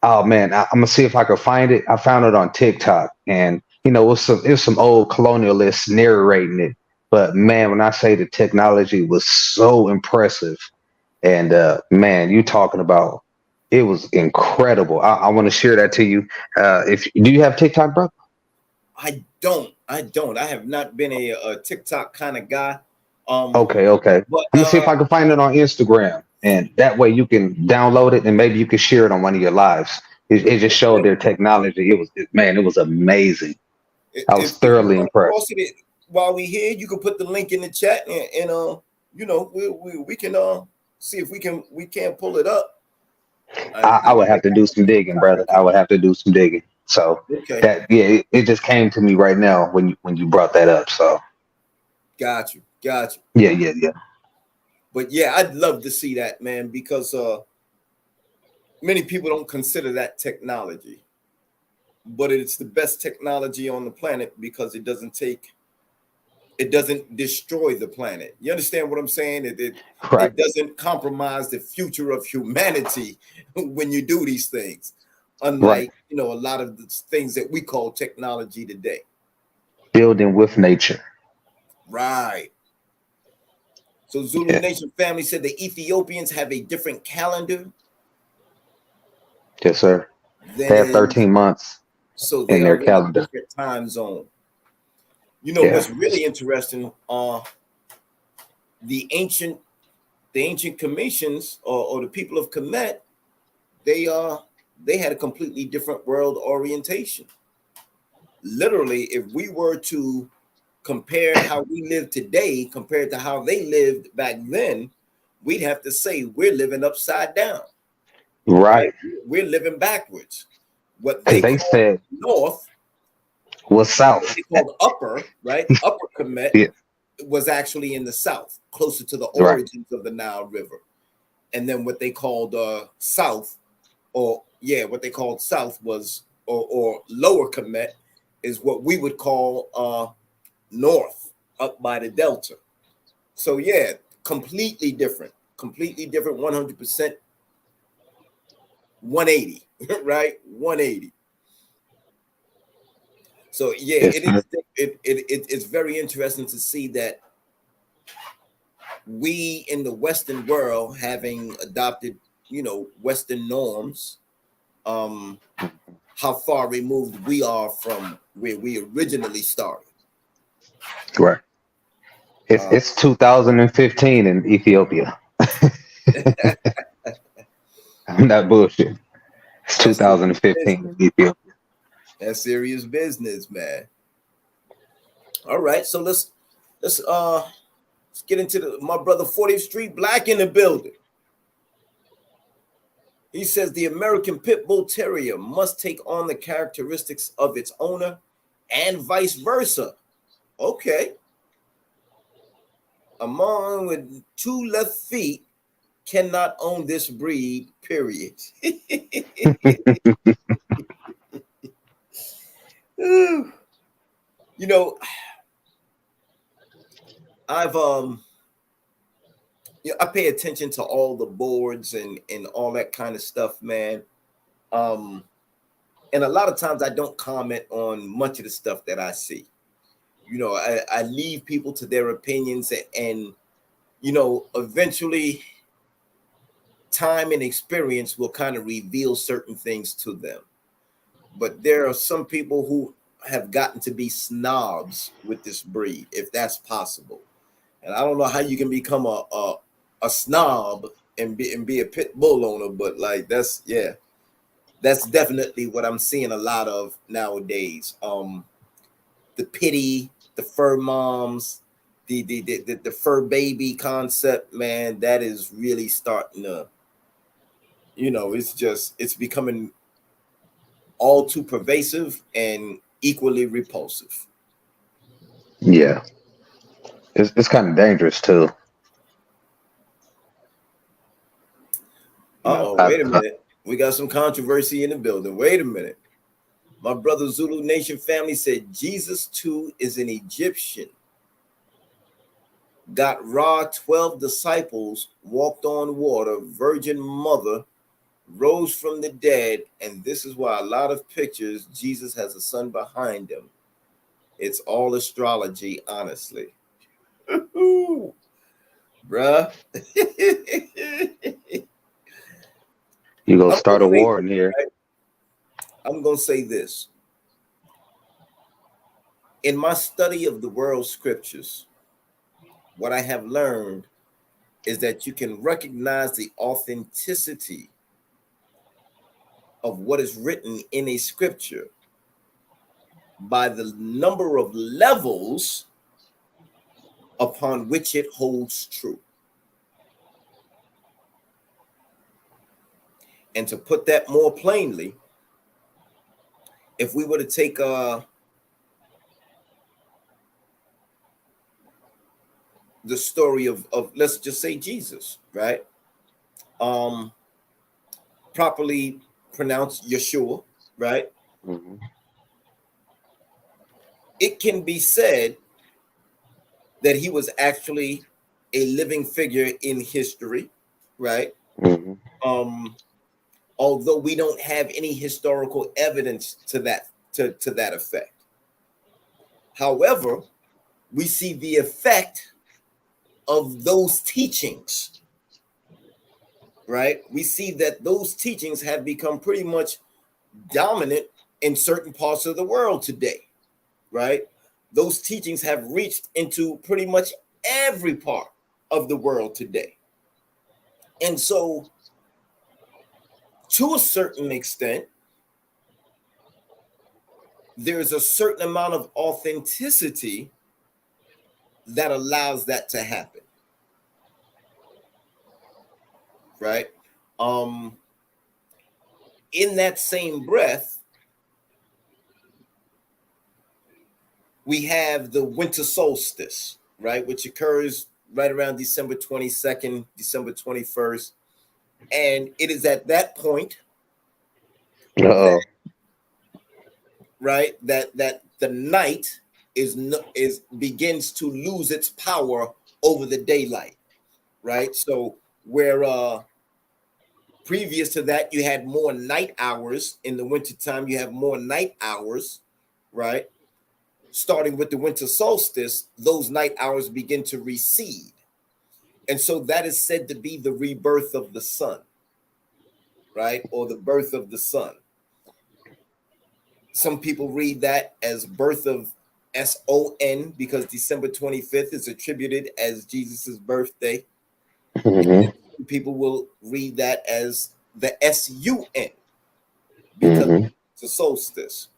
Oh man, I'm gonna see if I can find it. I found it on TikTok, and it was some old colonialists narrating it. But man, when I say the technology was so impressive, and man, you talking about it was incredible. I want to share that to you. If do you have TikTok, bro? I don't. I don't. I have not been a TikTok kind of guy. Um, Okay, okay. but I'm gonna see if I can find it on Instagram, and that way you can download it, and maybe you can share it on one of your lives. It just showed okay. their technology. Man, it was amazing. I was If you thoroughly want to impressed. post it while we here, you can put the link in the chat, and we can see if we can pull it up. I would have Like to I do said, some digging, TikTok, brother. I would have to do some digging. So okay, that yeah, it just came to me right now when you brought that up. So got you, got you. yeah, yeah, yeah. But yeah, I'd love to see that, man, because many people don't consider that technology, but it's the best technology on the planet because it doesn't destroy the planet. You understand what I'm saying? Right, It doesn't compromise the future of humanity when you do these things, right. unlike a lot of the things that we call technology today. Building with nature. Right. So Zulu Yeah, Nation family said the Ethiopians have a different calendar yes, sir. They than have is 13 months so they in their are in a calendar. different time zone. Yeah, What's really interesting? The ancient the ancient Commissions or the people of Kemet, they they had a completely different world orientation. Literally, if we were to compare how we live today compared to how they lived back then, we'd have to say we're living upside down, right? right. We're living backwards. What Because they they call said north, was what south. they called upper, right? Upper Kemet Yeah, was actually in the south, closer to the right, origins of the Nile River. And then what they called south, or yeah, what they called south was or lower Kemet is what we would call north, up by the delta. So yeah, completely different, 100%, 180, right? 180. So yeah, yes, it sir. is it's very interesting to see that we in the Western world, having adopted Western norms, um how far removed we are from where we originally started. Right. uh It's 2015 in Ethiopia. I'm not bullshit. It's that's serious 2015 business. in Ethiopia. That's serious business, man. All right, so let's get into my brother 40th Street Black in the building. He says the American Pit Bull Terrier must take on the characteristics of its owner and vice versa. Okay. A man with two left feet cannot own this breed, period. you know, I've yeah, I pay attention to all the boards and all that kind of stuff, man. Um, and a lot of times I don't comment on much of the stuff that I see. I leave people to their opinions, and eventually time and experience will kind of reveal certain things to them. But there are some people who have gotten to be snobs with this breed, if that's possible. And I don't know how you can become a snob and be a pit bull owner, but like that's definitely what I'm seeing a lot of nowadays. The pity, the fur moms, the fur baby concept, man, that is really starting to, it's becoming all too pervasive and equally repulsive. Yeah, it's kind of dangerous too. You know, Uh-oh, wait a minute. We got some controversy in the building. Wait a minute. My brother Zulu Nation family said Jesus too is an Egyptian. Got raw 12 disciples, walked on water, virgin mother, rose from the dead, and this is why a lot of pictures, Jesus has a son behind him. It's all astrology, honestly. Ooh, bruh. you go I'm gonna start a say war this, in here. right? I'm gonna say this. In my study of the world scriptures, what I have learned is that you can recognize the authenticity of what is written in a scripture by the number of levels upon which it holds true. And to put that more plainly, if we were to take the story of let's just say Jesus, right? Um, Properly pronounced Yeshua, right? Hmm. It can be said that he was actually a living figure in history, right? Hmm. Um, Although we don't have any historical evidence to that effect. However, we see the effect of those teachings, right? We see that those teachings have become pretty much dominant in certain parts of the world today, right? Those teachings have reached into pretty much every part of the world today. And so, to a certain extent, there's a certain amount of authenticity that allows that to happen, right? Um, in that same breath, we have the winter solstice, right, which occurs right around December 22nd, December 21st. And it is at that point that, Uh-oh. right, that the night is begins to lose its power over the daylight, right? So where previous to that you had more night hours in the wintertime, you have more night hours, right? Starting with the winter solstice, those night hours begin to recede. And so that is said to be the rebirth of the sun, right? Or the birth of the sun. Some people read that as birth of SON because December 25th is attributed as Jesus's birthday. Hmm. And some people will read that as the SUN because Hmm. it's a solstice.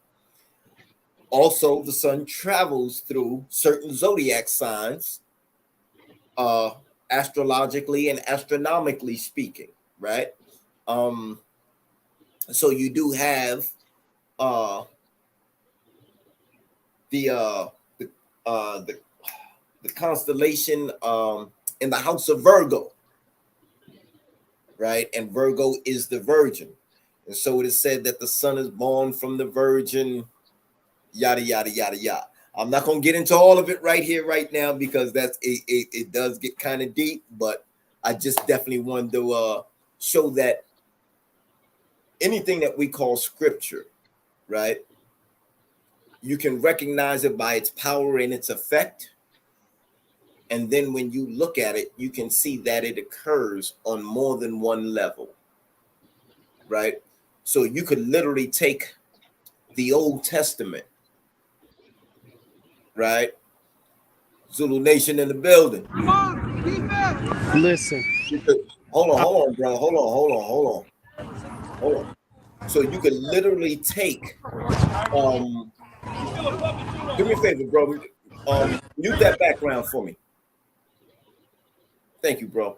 Also, the sun travels through certain zodiac signs, uh, astrologically and astronomically speaking, right? Um, so you do have uh, the uh, the uh, the the constellation in the house of Virgo, right? And Virgo is the Virgin, and so it is said that the sun is born from the Virgin, yada yada yada yada. I'm not going to get into all of it right here, right now, because it does get kind of deep. But I just definitely wanted to show that anything that we call scripture, right? You can recognize it by its power and its effect. And then when you look at it, you can see that it occurs on more than one level, right? So you could literally take the Old Testament, right? Zulu Nation in the building. Listen, Hold on, bro. Hold on. So you could literally take do me a favor, bro. Mute that background for me. Thank you, bro.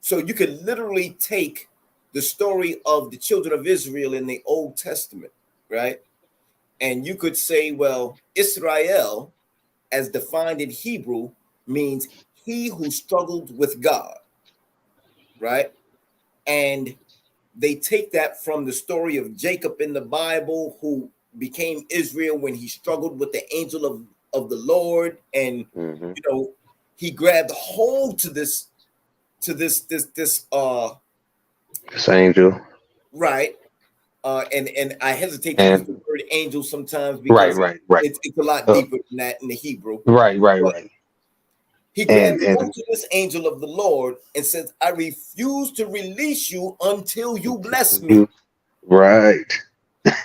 So you could literally take the story of the children of Israel in the Old Testament, right? And you could say, well, Israel, as defined in Hebrew, means he who struggled with God, right? And they take that from the story of Jacob in the Bible, who became Israel when he struggled with the angel of the Lord, and you know, he grabbed hold to this angel. Right. And I hesitate to use And the word angel sometimes right, because right, right. it's a lot deeper than that in the Hebrew. Right, right, But right. he And grabbed hold to this angel of the Lord and says, I refuse to release you until you bless me. right.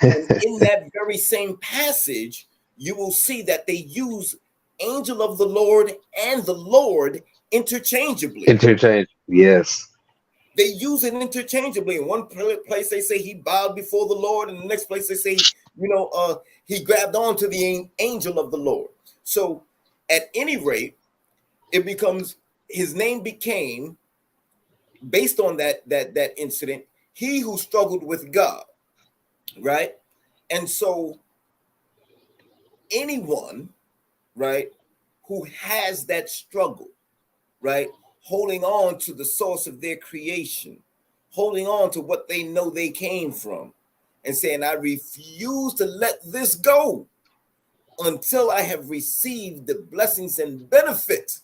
And in that very same passage, you will see that they use angel of the Lord and the Lord interchangeably. Interchange. Yes. They use it interchangeably. In one place, they say he bowed before the Lord, and the next place they say, he grabbed on to the angel of the Lord. So, at any rate, it becomes his name became based on that incident. He who struggled with God, right? And so, anyone, right, who has that struggle, right, holding on to the source of their creation, holding on to what they know they came from, and saying, I refuse to let this go until I have received the blessings and benefits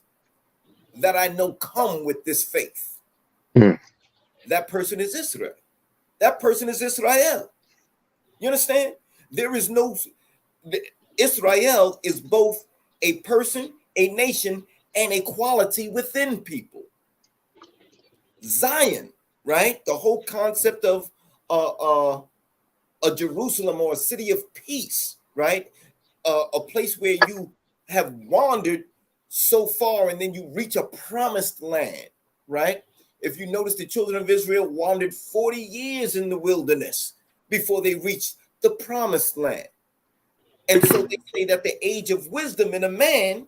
that I know come with this faith. That person is Israel. That person is Israel. You understand? There is no, Israel is both a person, a nation, and a quality within people. Zion, right? The whole concept of a Jerusalem or a city of peace, right? A place where you have wandered so far and then you reach a promised land, right? If you notice, the children of Israel wandered 40 years in the wilderness before they reached the promised land. And so they say that the age of wisdom in a man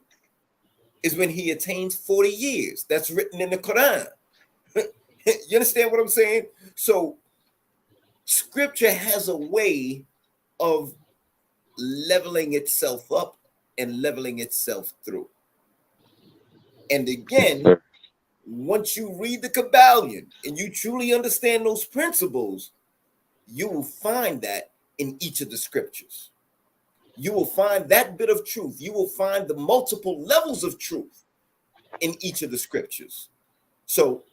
is when he attains 40 years. That's written in the Quran. You understand what I'm saying? So scripture has a way of leveling itself up and leveling itself through. And again, once you read the Kabbalion and you truly understand those principles, you will find that in each of the scriptures. You will find that bit of truth. You will find the multiple levels of truth in each of the scriptures. So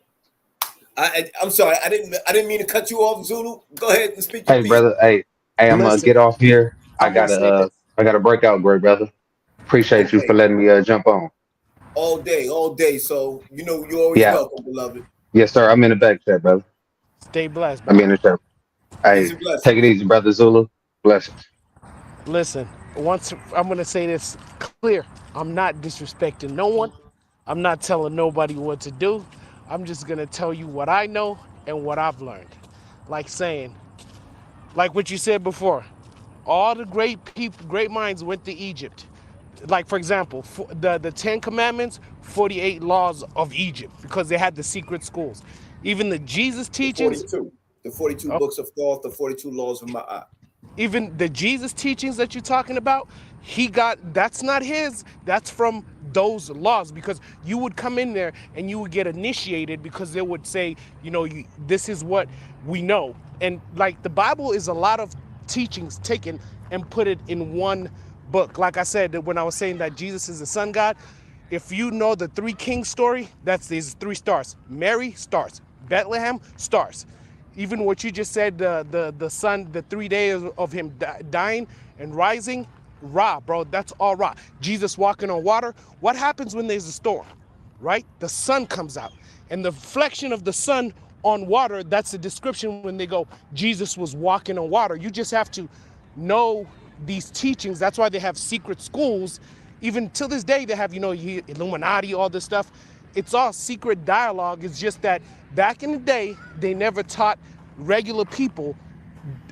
I'm sorry, I didn't mean to cut you off, Zulu. Go ahead and speak your Hey, piece. brother. Hey, I'm gonna listen. get off here. I want to say this. I gotta break out, great brother. Appreciate you for Okay, letting me jump on. all day. So you're always Yeah. welcome, beloved. Yes, sir. I'm in the back chat, brother. Stay blessed, I'm brother. in the chat. Hey, Peace and take it blessings. easy, brother Zulu. Blessings. Listen. Once I'm going to say this clear. I'm not disrespecting no one. I'm not telling nobody what to do. I'm just going to tell you what I know and what I've learned. Like saying, like what you said before, all the great people, great minds went to Egypt. Like for example, the 10 Commandments, 48 laws of Egypt, because they had the secret schools. Even the Jesus The teachings, 42. The 42 oh, books of thought, the 42 laws of Ma'at. even the Jesus teachings that you're talking about, he got, that's not his, that's from those laws, because you would come in there and you would get initiated because they would say, this is what we know. And like the Bible is a lot of teachings taken and put it in one book. Like I said, when I was saying that Jesus is the sun god, if you know the three kings story, that's these three stars. Mary, stars. Bethlehem, stars. Even what you just said, the sun, the 3 days of him dying and rising, Ra, bro, that's all Ra. Jesus walking on water. What happens when there's a storm, right? The sun comes out. And the reflection of the sun on water, that's the description when they go, Jesus was walking on water. You just have to know these teachings. That's why they have secret schools. Even till this day, they have, Illuminati, all this stuff. It's all secret dialogue. It's just that back in the day, they never taught regular people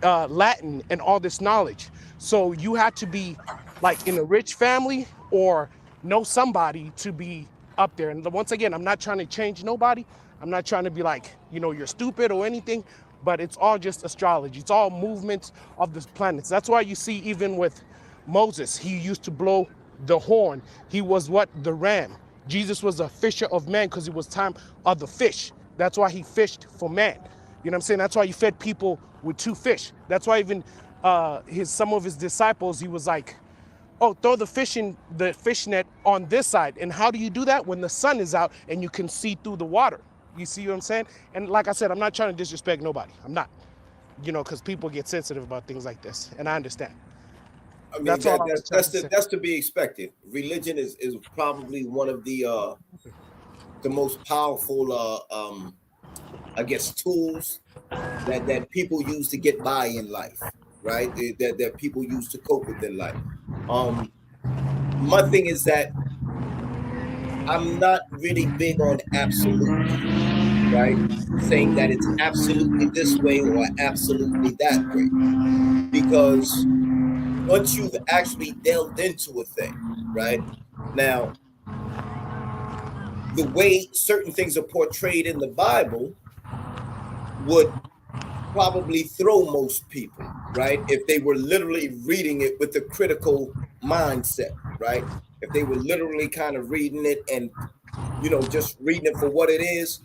Latin and all this knowledge. So you had to be like in a rich family or know somebody to be up there. And once again, I'm not trying to change nobody. I'm not trying to be like, you're stupid or anything, but it's all just astrology. It's all movements of the planets. That's why you see even with Moses, he used to blow the horn. He was what? The ram. Jesus was a fisher of men because it was time of the fish. That's why he fished for man. You know what I'm saying? That's why he fed people with 2 fish. That's why even some of his disciples, he was like, oh, throw the fish net on this side. And how do you do that? When the sun is out and you can see through the water. You see what I'm saying? And like I said, I'm not trying to disrespect nobody. I'm not, because people get sensitive about things like this. And I understand. I mean, That's all I was trying to say. that's to be expected. Religion is probably one of the most powerful I guess tools that people use to get by in life, right? That people use to cope with their life. My thing is that I'm not really big on absolutes, right? Saying that it's absolutely this way or absolutely that way, because once you've actually delved into a thing, right? Now, the way certain things are portrayed in the Bible would probably throw most people, right? If they were literally reading it with a critical mindset, right? If they were literally kind of reading it and, just reading it for what it is,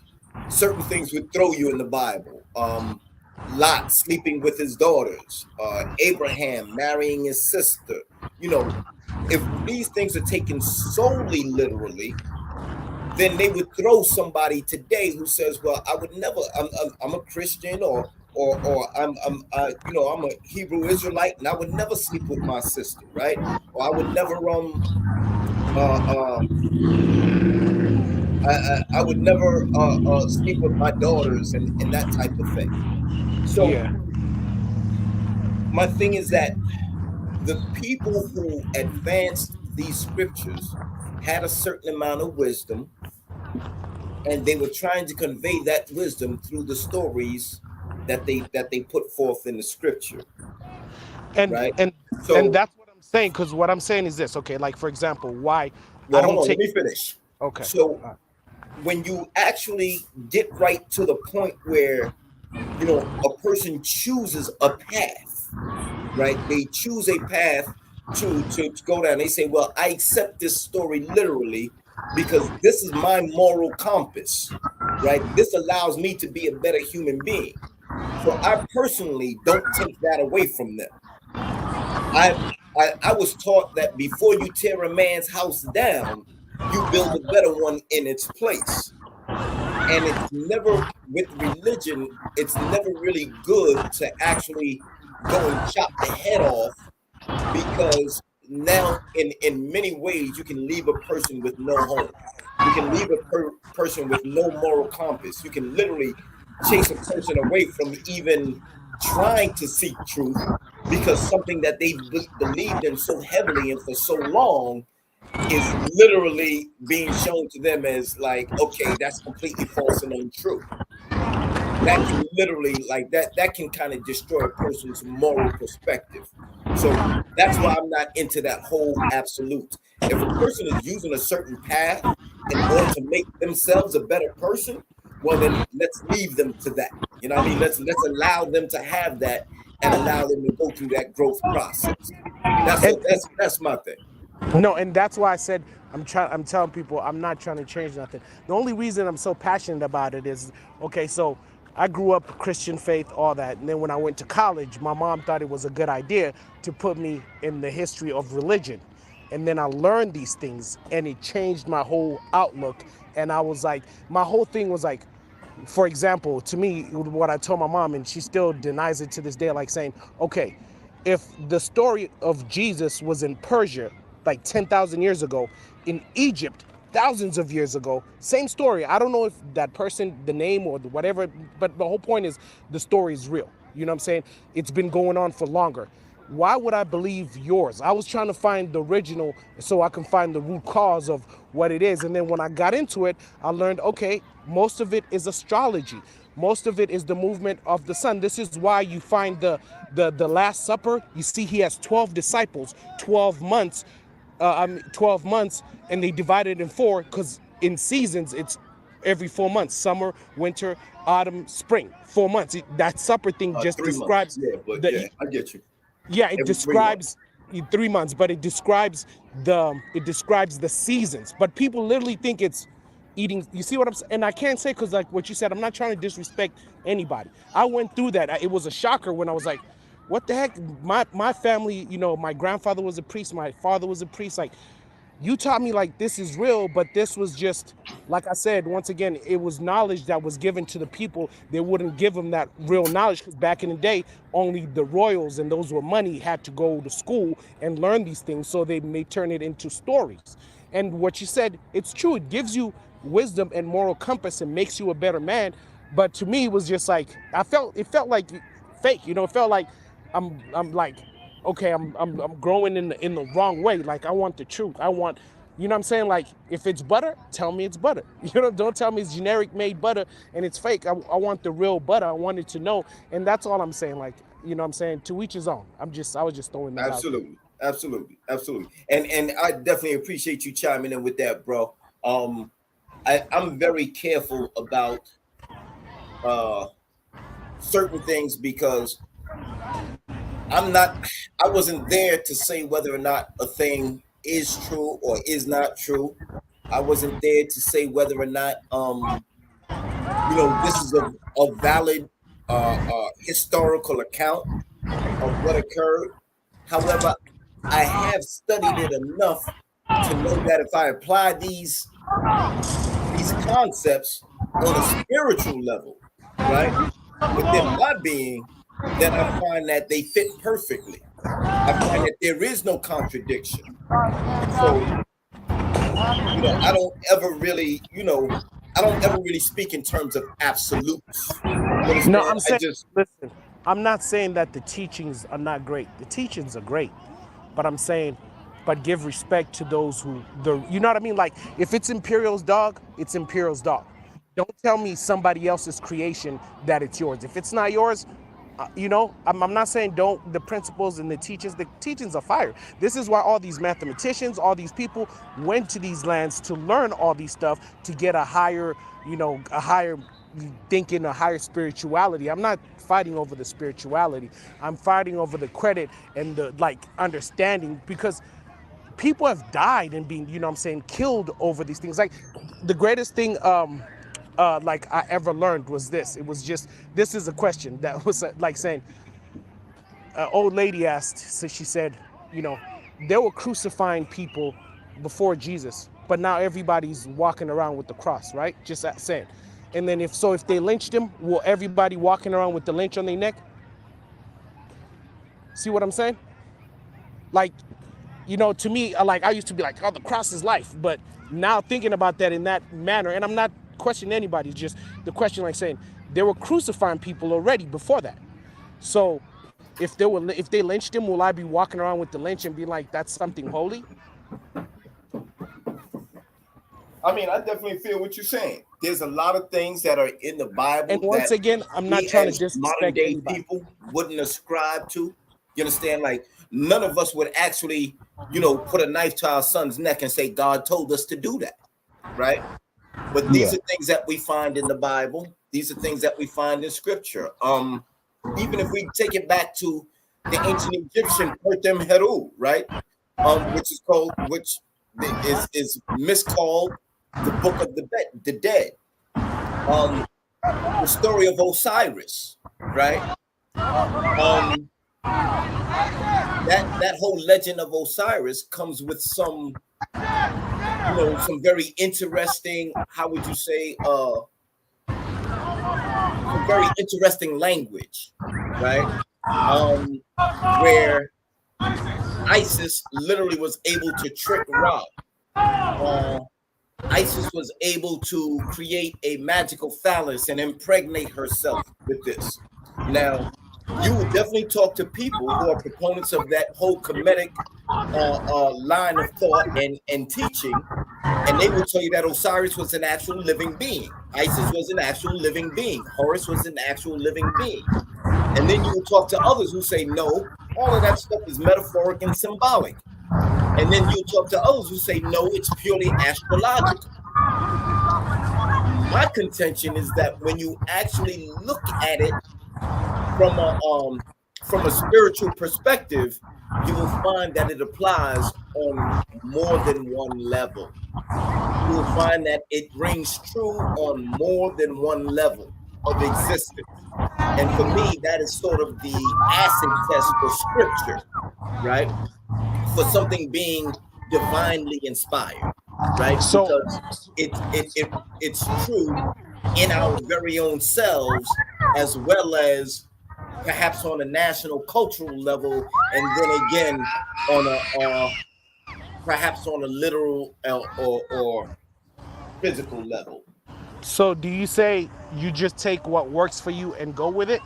certain things would throw you in the Bible. Lot sleeping with his daughters, Abraham marrying his sister. If these things are taken solely literally, then they would throw somebody today who says, "Well, I would never. I'm a Christian, or I'm a Hebrew Israelite, and I would never sleep with my sister, right? Or I would never I would never sleep with my daughters and that type of thing." So Yeah. my thing is that the people who advanced these scriptures had a certain amount of wisdom, and they were trying to convey that wisdom through the stories that they put forth in the scripture, And right? and and So, that's what I'm saying, because what I'm saying is this, okay, like for example, why I well, hold don't on, let take me finish. okay. So, when you actually get right to the point where a person chooses a path, right? They choose a path to go down. They say, well, I accept this story literally because this is my moral compass, right? This allows me to be a better human being. So I personally don't take that away from them. I I was taught that before you tear a man's house down, you build a better one in its place. And it's never, with religion, it's never really good to actually go and chop the head off, because now in many ways you can leave a person with no home. You can leave a person with no moral compass. You can literally chase a person away from even trying to seek truth, because something that they've believed in so heavily and for so long is literally being shown to them as like, okay, that's completely false and untrue. That can literally, like, that can kind of destroy a person's moral perspective. So that's why I'm not into that whole absolute. If a person is using a certain path in order to make themselves a better person, well, then let's leave them to that. You know what I mean? Let's allow them to have that and allow them to go through that growth process. And That's my thing. no, and that's why I said I'm telling people I'm not trying to change nothing. The only reason I'm so passionate about it is, okay, so I grew up Christian faith, all that. And then when I went to college, my mom thought it was a good idea to put me in the history of religion. And then I learned these things and it changed my whole outlook. And I was like, my whole thing was like, for example, to me, what I told my mom, and she still denies it to this day, like saying, okay, if the story of Jesus was in Persia, like 10,000 years ago, in Egypt, thousands of years ago, same story. I don't know if that person, the name or whatever, but the whole point is the story is real. You know what I'm saying? It's been going on for longer. Why would I believe yours? I was trying to find the original so I can find the root cause of what it is. And then when I got into it, I learned, okay, most of it is astrology. Most of it is the movement of the sun. This is why you find the Last Supper. You see, he has 12 disciples, 12 months, 12 months, and they divide it in four because in seasons it's every 4 months: summer, winter, autumn, spring. 4 months. That supper thing just 3 months. describes Yeah, but the. I get you. Yeah, it Every 3 months. describes 3 months, but it describes the seasons. But people literally think it's eating. You see what I'm saying? And I can't say, because like what you said, I'm not trying to disrespect anybody. I went through that. It was a shocker when I was like, what the heck? My family, my grandfather was a priest, my father was a priest. Like, you taught me like this is real, but this was just, like I said, once again, it was knowledge that was given to the people. They wouldn't give them that real knowledge, because back in the day, only the royals and those with money had to go to school and learn these things, so they may turn it into stories. And what you said, it's true. It gives you wisdom and moral compass and makes you a better man. But to me, it was just like, it felt like fake. It felt like I'm like, okay, I'm growing in the wrong way. Like, I want the truth. I want, you know what I'm saying? Like, if it's butter, tell me it's butter. Don't tell me it's generic made butter and it's fake. I want the real butter. I wanted to know. And that's all I'm saying. Like, you know what I'm saying? To each his own. I was just throwing that out there. Absolutely. And I definitely appreciate you chiming in with that, bro. I'm very careful about uh certain things because I wasn't there to say whether or not a thing is true or is not true. I wasn't there to say whether or not this is a valid historical account of what occurred. However, I have studied it enough to know that if I apply these concepts on a spiritual level, right, within my being, then I find that they fit perfectly. I find that there is no contradiction. So, I don't ever really, speak in terms of absolutes. You No, understand? I'm saying, listen, I'm not saying that the teachings are not great. The teachings are great, but I'm saying, but give respect to those you know what I mean? Like, if it's Imperial's dog, it's Imperial's dog. Don't tell me somebody else's creation that it's yours. If it's not yours, I'm not saying don't, the principles and the teachings are fire. This is why all these mathematicians, all these people went to these lands to learn all these stuff, to get a higher thinking, a higher spirituality. I'm not fighting over the spirituality. I'm fighting over the credit and the understanding, because people have died and been, what I'm saying, killed over these things. Like, the greatest thing like I ever learned was this. It was just, this is a question that was like saying, an old lady asked, so she said, they were crucifying people before Jesus, but now everybody's walking around with the cross, right? Just that saying. And then if they lynched him, will everybody walking around with the lynch on their neck? See what I'm saying? Like, to me, I used to be like, oh, the cross is life. But now thinking about that in that manner, and I'm not questioning anybody, it's just the question, like saying, they were crucifying people already before that. So if they lynched him, will I be walking around with the lynch and be like, that's something holy? I mean, I definitely feel what you're saying. There's a lot of things that are in the And Bible once that again, I'm not we trying to as modern disrespect day anybody. people wouldn't ascribe to. You understand? Like, none of us would actually, put a knife to our son's neck and say, God told us to do that. Right. But these Yeah. are things that we find in the Bible. These are things that we find in scripture. Even if we take it back to the ancient Egyptian Pertem Heru, right? Which is miscalled the Book of the Dead. the story of Osiris, right? Um, that whole legend of Osiris comes with some, some very interesting, how would you say, some very interesting language, right? Um, where Isis literally was able to trick Ra. Isis was able to create a magical phallus and impregnate herself with this. Now, you would definitely talk to people who are proponents of that whole Kemetic line of thought and teaching, and they will tell you that Osiris was an actual living being. Isis was an actual living being. Horus was an actual living being. And then you will talk to others who say, no, all of that stuff is metaphoric and symbolic. And then you talk to others who say, no, it's purely astrological. My contention is that when you actually look at it from a spiritual perspective, you will find that it applies on more than one level. You will find that it rings true on more than one level of existence. And for me, that is sort of the acid test for scripture, right? For something being divinely inspired, right? So, Because it's true in our very own selves, as well as perhaps on a national cultural level, and then again on a perhaps on a literal or physical level. so do you say you just take what works for you and go with it,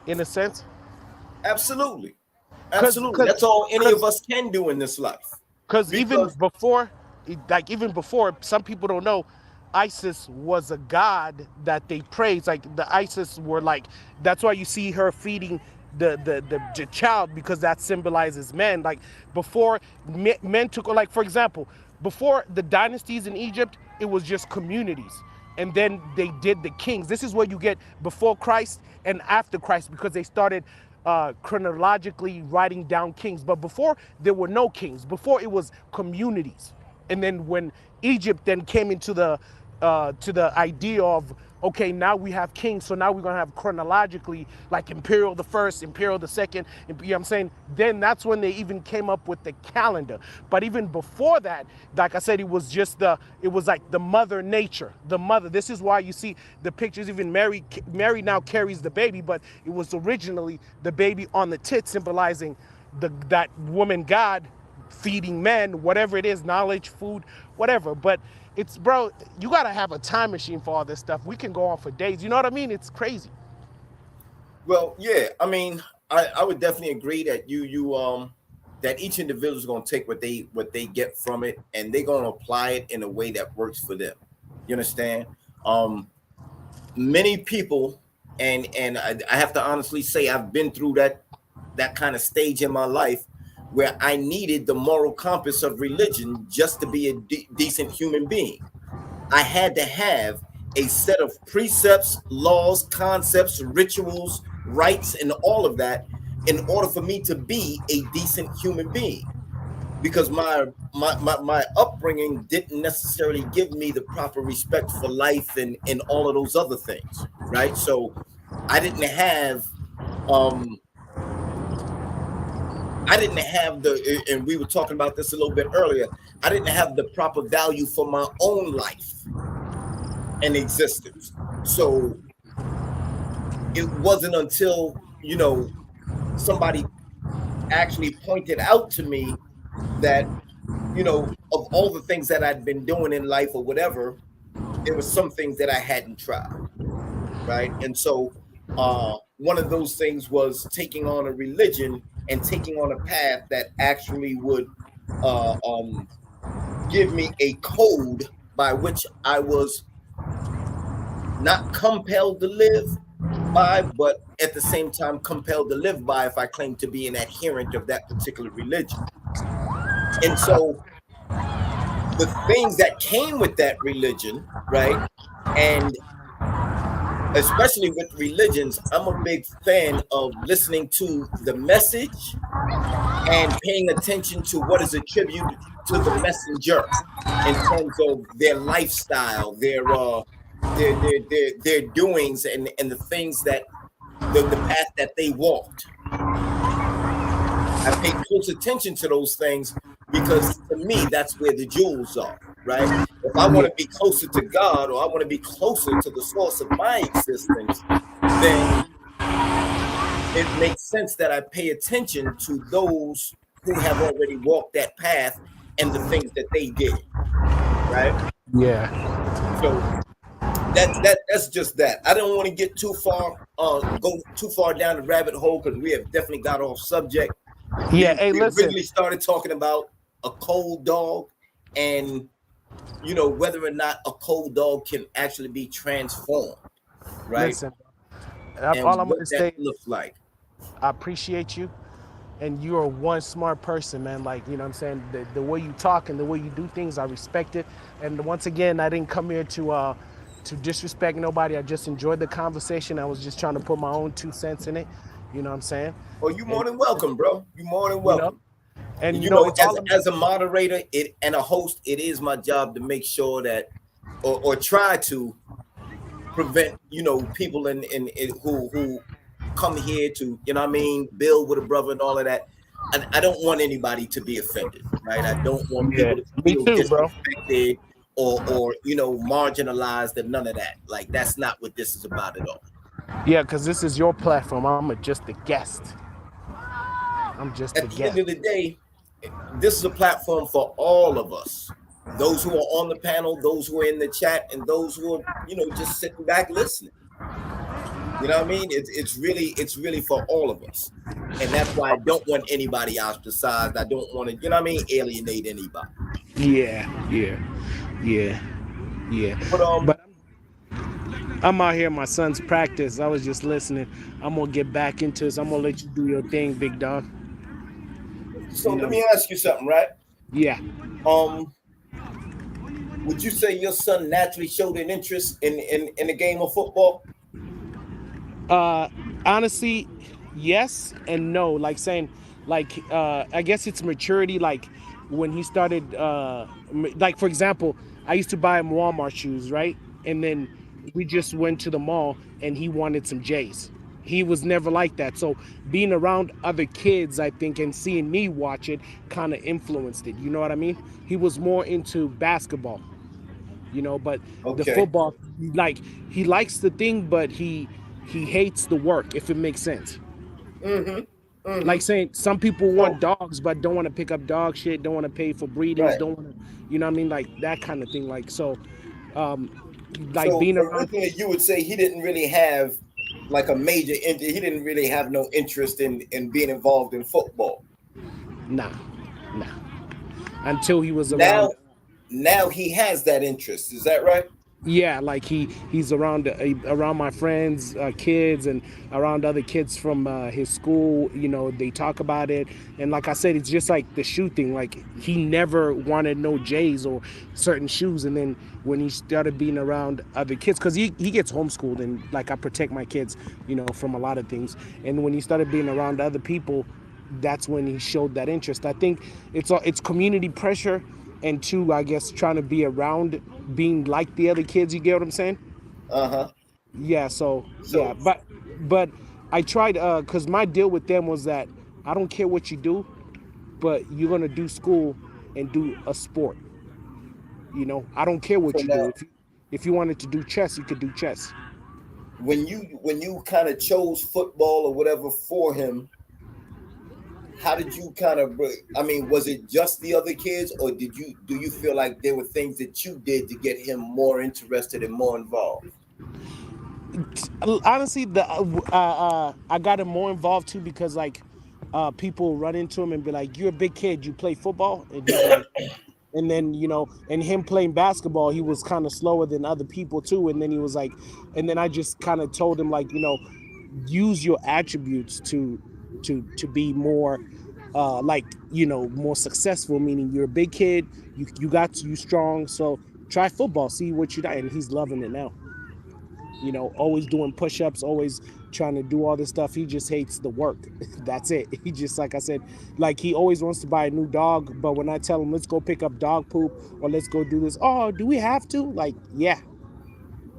in a sense? Absolutely, Because, absolutely. That's all any of us can do in this life. Because even Because before, some people don't know, Isis was a god that they praised. Like the Isis were like, that's why you see her feeding the child, because that symbolizes men. Like before, men took, like for example, before the dynasties in Egypt, it was just communities. And then they did the kings. This is what you get before Christ and after Christ, because they started chronologically writing down kings. But before, there were no kings. Before, it was communities. And then when Egypt then came into to the idea of, okay, now we have kings, so now we're gonna have chronologically like imperial the first, imperial the second, you know what I'm saying? Then that's when they even came up with the calendar. But even before that, like I said, it was like the mother nature, the mother. This is why you see the pictures, even Mary now carries the baby, but it was originally the baby on the tit, symbolizing that woman God feeding men, whatever it is, knowledge, food, whatever. But it's, bro, you gotta have a time machine for all this stuff. We can go on for days. You know what I mean? It's crazy. well, yeah, I mean, I would definitely agree that that each individual is going to take what they get from it, and they're going to apply it in a way that works for them. You understand? Many people, and I have to honestly say, I've been through that kind of stage in my life where I needed the moral compass of religion just to be a decent human being. I had to have a set of precepts, laws, concepts, rituals, rites, and all of that in order for me to be a decent human being. Because my upbringing didn't necessarily give me the proper respect for life and all of those other things, right? So I didn't have and we were talking about this a little bit earlier, I didn't have the proper value for my own life and existence. So it wasn't until, somebody actually pointed out to me that, of all the things that I'd been doing in life or whatever, there were some things that I hadn't tried, right? And so one of those things was taking on a religion and taking on a path that actually would give me a code by which I was not compelled to live by, but at the same time compelled to live by if I claim to be an adherent of that particular religion. And so the things that came with that religion, right? And especially with religions, I'm a big fan of listening to the message and paying attention to what is attributed to the messenger in terms of their lifestyle, their their doings and the things that the path that they walked. I pay close attention to those things because to me that's where the jewels are, right? If I want Yeah. to be closer to God or I want to be closer to the source of my existence, then it makes sense that I pay attention to those who have already walked that path and the things that they did, right? Yeah. So that's just that. I don't want to get too far, go too far down the rabbit hole because we have definitely got off subject. Yeah. We Hey, we listen. originally started talking about a cold dog and whether or not a cold dog can actually be transformed, right? Listen. And All I'm what gonna that say looks is like. I appreciate you, and you are one smart person, man. Like, you know what I'm saying? The way you talk and the way you do things, I respect it. And once again, I didn't come here to disrespect nobody. I just enjoyed the conversation. I was just trying to put my own 2 cents in it. You know what I'm saying? Oh, you more And than welcome, bro. You more than you know, welcome. and And it's all as a moderator, it and a host, it is my job to make sure that or try to prevent people in who come here to what I mean build with a brother and all of that. I don't want anybody to be offended, right? I don't want yeah. people to Me feel too, bro. disrespected or marginalized and none of that. Like that's not what this is about at all. Yeah, because this is your platform. Just a guest. I'm just a At the end guest. of the day, this is a platform for all of us. Those who are on the panel, those who are in the chat, and those who are, just sitting back listening. You know what I mean? It's really for all of us. And that's why I don't want anybody ostracized. I don't want to, alienate anybody. Yeah, yeah, yeah, yeah. But But I'm out here in my son's practice. I was just listening. I'm gonna get back into this. I'm gonna let you do your thing, big dog. so You let know. me ask you something, right? Yeah. Um, would you say your son naturally showed an interest in the game of football? Uh, honestly, yes and no. Like saying, I guess it's maturity. Like when he started, like for example, I used to buy him Walmart shoes, right? And then we just went to the mall and he wanted some J's. He was never like that. So being around other kids, I think, and seeing me watch it kind of influenced it. You know what I mean? He was more into basketball, but the Okay. football, like he likes the thing, but he hates the work, if it makes sense. Mm-hmm. Like Mm-hmm. saying some people So want dogs but don't want to pick up dog shit, don't want to pay for breedings, right. don't want to, you know what I mean, like that kind of thing. Like so, um like So being around. originally, you would say he didn't really have like a major. He didn't really have no interest in being involved in football. Nah, nah, until he was around. Now, now he has that interest. Is that right? Yeah, like he's around around my friends, kids, and around other kids from his school. They talk about it, and like I said, it's just like the shoe thing. Like he never wanted no J's or certain shoes, and then when he started being around other kids, because he gets homeschooled, and like I protect my kids, from a lot of things. And when he started being around other people, that's when he showed that interest. I think it's community pressure, and two, I guess, trying to be around, being like the other kids. You get what I'm saying? Uh-huh. Yeah. So yeah, So but I tried because my deal with them was that I don't care what you do, but you're gonna do school and do a sport. I don't care so what you do. now If you wanted to do chess, you could do chess. when you kind of chose football or whatever for him, how did you kind of I mean, was it just the other kids or do you feel like there were things that you did to get him more interested and more involved? Honestly, I got him more involved too because like people run into him and be like, "You're a big kid. You play football," and he's like, and then and him playing basketball, he was kind of slower than other people too. And then he was like, and then I just kind of told him like, use your attributes to be more like more successful. Meaning you're a big kid, you strong, so try football, see what you like, and he's loving it now. Always doing push-ups, always trying to do all this stuff. He just hates the work. That's it. He just, like I said, like he always wants to buy a new dog, but when I tell him let's go pick up dog poop or let's go do this, oh, do we have to? Like, yeah.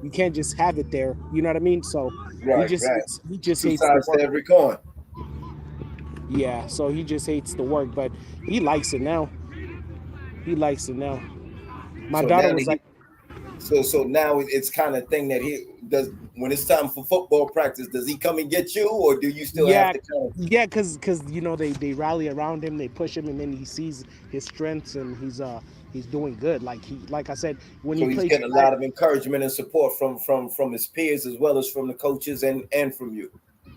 You can't just have it there. You know what I mean? So Right, right. he just Two hates the sides to work. every coin. Yeah, so he just hates the work, but he likes it now. He likes it now. My So daughter now that was like, so now it's kind of thing that he does when it's time for football practice. Does he come and get you, or do you still have yeah, to kind of? yeah, because they rally around him, they push him, and then he sees his strengths, and he's doing good. Like I said, when he So he's plays getting a flag, lot of encouragement and support from his peers as well as from the coaches and from you.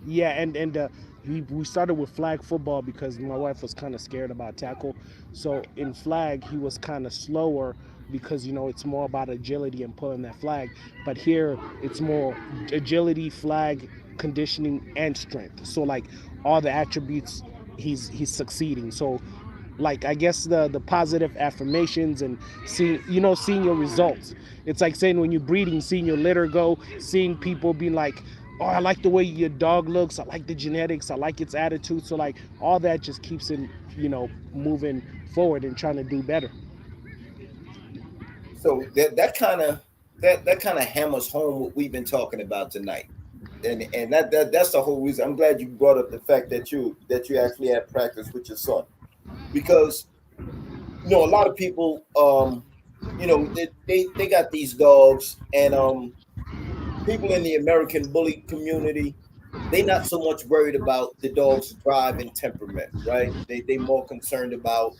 yeah, and we started with flag football because my wife was kind of scared about tackle. So in flag, he was kind of slower because it's more about agility and pulling that flag. But here, it's more agility, flag, conditioning, and strength. So like all the attributes, he's succeeding. So like I guess the positive affirmations and seeing your results. It's like saying when you're breeding, seeing your litter go, seeing people being like, oh, I like the way your dog looks, I like the genetics, I like its attitude. So like all that just keeps him moving forward and trying to do better. So that kind of that kind of hammers home what we've been talking about tonight, and that's the whole reason. I'm glad you brought up the fact that you actually had practice with your son because a lot of people they got these dogs and people in the American bully community, they not so much worried about the dog's drive and temperament, right? They more concerned about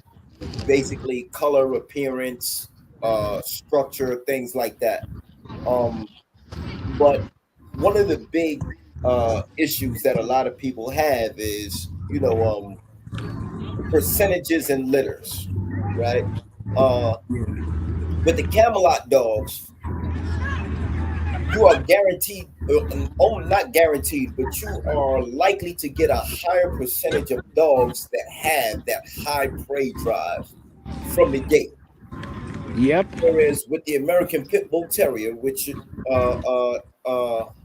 basically color, appearance, structure, things like that. Um, but one of the big issues that a lot of people have is, percentages and litters, right? Uh, with the Camelot dogs, you are guaranteed, not guaranteed, but you are likely to get a higher percentage of dogs that have that high prey drive from the gate. Yep. Whereas with the American Pit Bull Terrier, which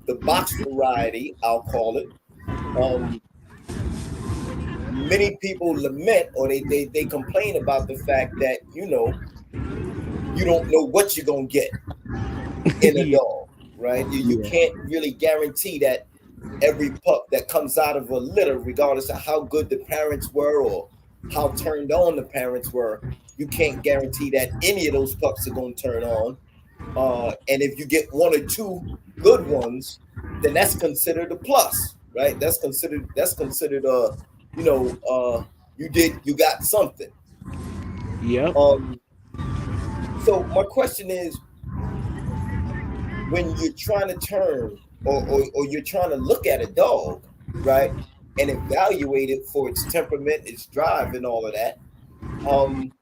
the box variety, I'll call it, um, many people lament or they complain about the fact that you don't know what you're gonna get in a Yeah. dog, right? You Yeah. can't really guarantee that every pup that comes out of a litter, regardless of how good the parents were or how turned on the parents were, you can't guarantee that any of those pups are going to turn on. And if you get one or two good ones, then that's considered a plus, right? That's considered you got something. Yep. Um, so my question is, when you're trying to turn or you're trying to look at a dog, right, and evaluate it for its temperament, its drive, and all of that, um,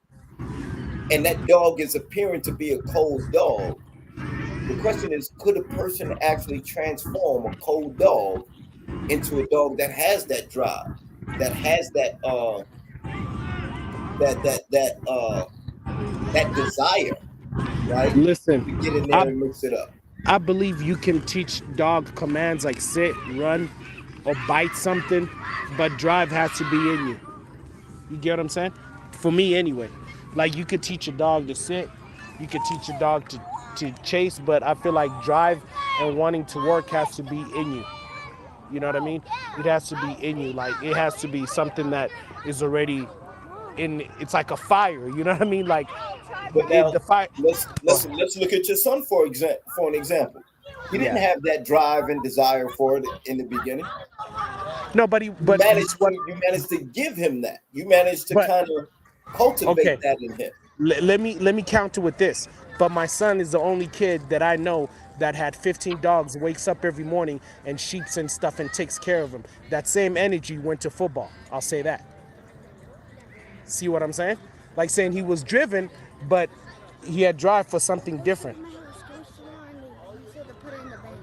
and that dog is appearing to be a cold dog, the question is, could a person actually transform a cold dog into a dog that has that drive, that has that desire, right, to Listen, get in I there and mix it up? I believe you can teach dog commands like sit, run, or bite something, but drive has to be in you. You get what I'm saying? For me, anyway. Like you could teach a dog to sit, you could teach a dog to chase, but I feel like drive and wanting to work has to be in you. You know what I mean? It has to be in you. Like it has to be something that is already in. It's like a fire. You know what I mean? Like But the now fire. let's Oh, let's let's look at your son for an example. He didn't yeah. have that drive and desire for it in the beginning. No, You but managed to what? you managed to give him that. You managed to But kind of cultivate okay. that in him. Let me counter with this. But my son is the only kid that I know that had 15 dogs, wakes up every morning and sheets and stuff and takes care of them. That same energy went to football. I'll say that. See what I'm saying? Like saying he was driven, but he had drive for something different.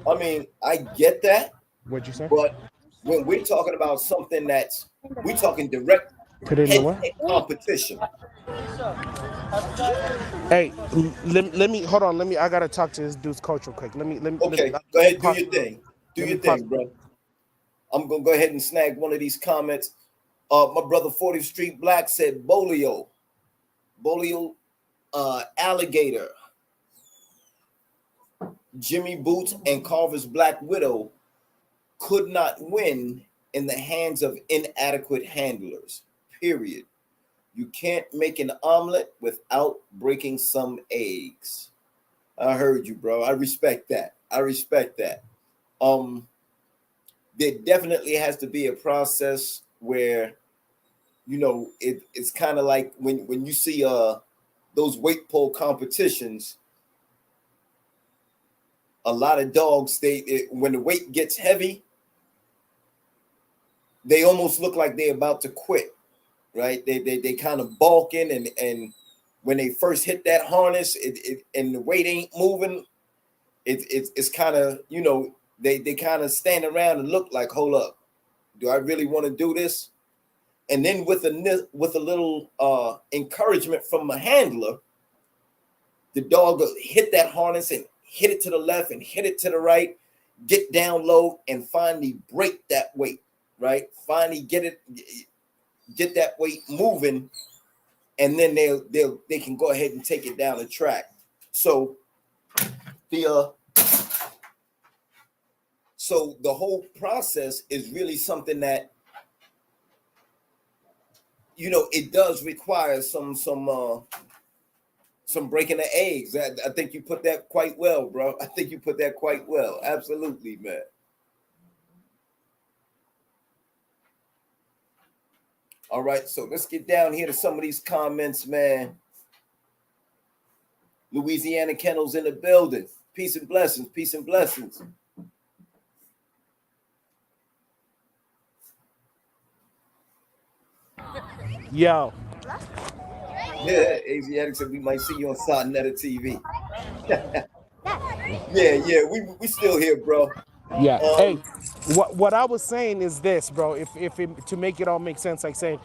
I mean, I get that, What'd you say? but when we're talking about something that's we're talking direct Put it in the what? head-to-head competition. Hey, let me hold on. I gotta talk to this dude's coach real quick. Okay, go let me ahead, do pause. your thing. Do Let me your pause. thing, bro. I'm gonna go ahead and snag one of these comments. My brother 40th Street Black said Bolio alligator. Jimmy Boots and Carver's Black Widow could not win in the hands of inadequate handlers. Period. You can't make an omelet without breaking some eggs. I heard you, bro. I respect that. I respect that. Um, there definitely has to be a process where it's kind of like when you see those weight pull competitions. A lot of dogs, when the weight gets heavy, they almost look like they're about to quit, right? They kind of balking, and when they first hit that harness, and the weight ain't moving, it's kind of, they kind of stand around and look like, hold up, do I really want to do this? And then with a little encouragement from the handler, the dog will hit that harness and hit it to the left and hit it to the right, get down low, and finally break that weight, right? Finally get that weight moving, and then they can go ahead and take it down the track. So the whole process is really something that, it does require some breaking the eggs. I think you put that quite well, bro. I think you put that quite well. Absolutely, man. All right, so let's get down here to some of these comments, man. Louisiana Kennels in the building. Peace and blessings. Peace and blessings. Yo. Yeah, Asiatic said we might see you on Sonetta TV. yeah, we still here, bro. Yeah. Hey, what I was saying is this, bro. If it, to make it all make sense, like saying,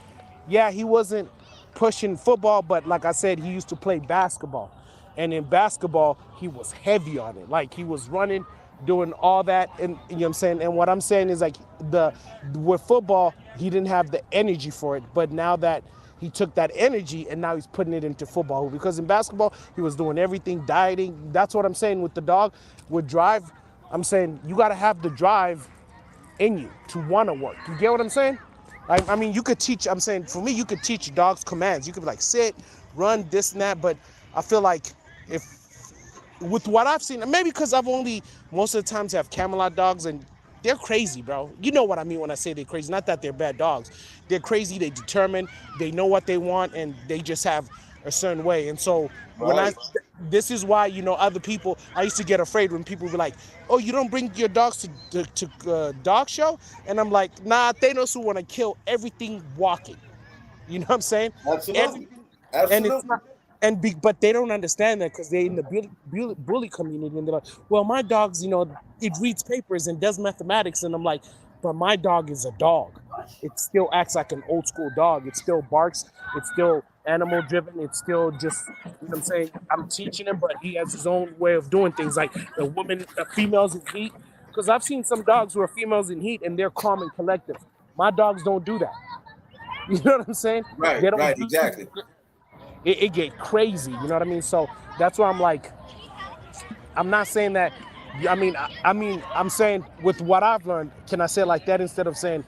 yeah, he wasn't pushing football, but like I said, he used to play basketball, and in basketball he was heavy on it. Like he was running, doing all that, and you know what I'm saying. And what I'm saying is like with football, he didn't have the energy for it, but now that he took that energy and now he's putting it into football, because in basketball he was doing everything, dieting. That's what I'm saying with the dog, with drive. I'm saying you got to have the drive in you to want to work. You get what I'm saying? I mean, you could teach, I'm saying for me, you could teach dogs commands. You could be like, sit, run, this and that. But I feel like if, with what I've seen, maybe because I've only, most of the times have Camelot dogs, and they're crazy, bro. You know what I mean when I say they're crazy. Not that they're bad dogs. They're crazy, they determined, they know what they want, and they just have a certain way. And so when Right. this is why, other people, I used to get afraid when people be like, oh, you don't bring your dogs to dog show? And I'm like, nah, Thanos will want to kill everything walking. You know what I'm saying? Absolutely. Everything, and it's Absolutely. not, but they don't understand that because they're in the bully community, and they're like, well, my dog's, it reads papers and does mathematics, and I'm like, but my dog is a dog. It still acts like an old school dog. It still barks. It's still animal driven. It's still just, what I'm saying, I'm teaching him, but he has his own way of doing things. Like females in heat, because I've seen some dogs who are females in heat and they're calm and collective. My dogs don't do that. You know what I'm saying? Right, They don't right, do exactly. it get crazy. You know what I mean? So that's why I'm like, I'm not saying that. I mean, I'm saying with what I've learned. Can I say it like that instead of saying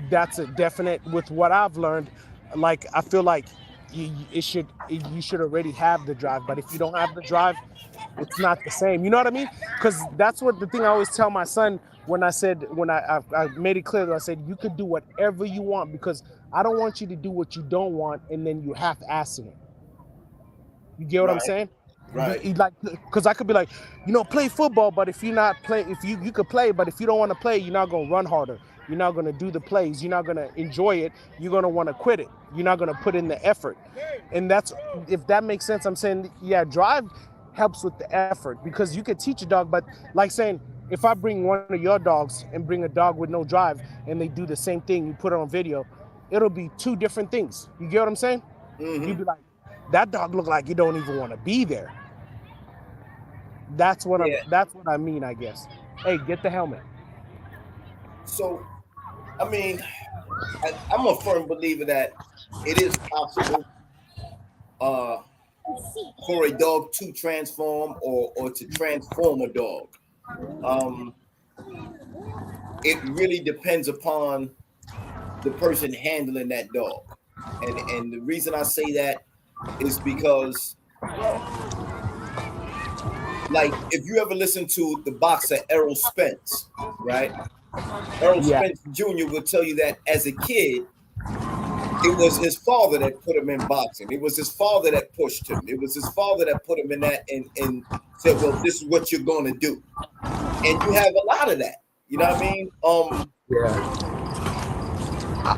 that's a definite? With what I've learned, like I feel like you should already have the drive. But if you don't have the drive, it's not the same. You know what I mean? Because that's what the thing I always tell my son when I made it clear that I said you could do whatever you want, because I don't want you to do what you don't want and then you half-assing it. You get what I'm Right, saying? right. Like, because I could be like, play football, but if you're not playing, if you could play, but if you don't want to play, you're not gonna run harder. You're not gonna do the plays. You're not gonna enjoy it. You're gonna want to quit it. You're not gonna put in the effort. And that's, if that makes sense. I'm saying, yeah, drive helps with the effort, because you could teach a dog, but like saying, if I bring one of your dogs and bring a dog with no drive and they do the same thing, you put it on video, it'll be two different things. You get what I'm saying? You'd be like, that dog look like you don't even want to be there. Yeah. That's what I mean, I guess. Hey, get the helmet. So, I mean, I'm a firm believer that it is possible. Uh, for a dog to transform or to transform a dog. Um, it really depends upon the person handling that dog. And the reason I say that is because, like, if you ever listen to the boxer Errol Spence, right? Errol Yeah. Spence Jr. will tell you that as a kid, it was his father that put him in boxing. It was his father that pushed him. It was his father that put him in that and said, well, this is what you're going to do. And you have a lot of that. You know what I mean? Yeah.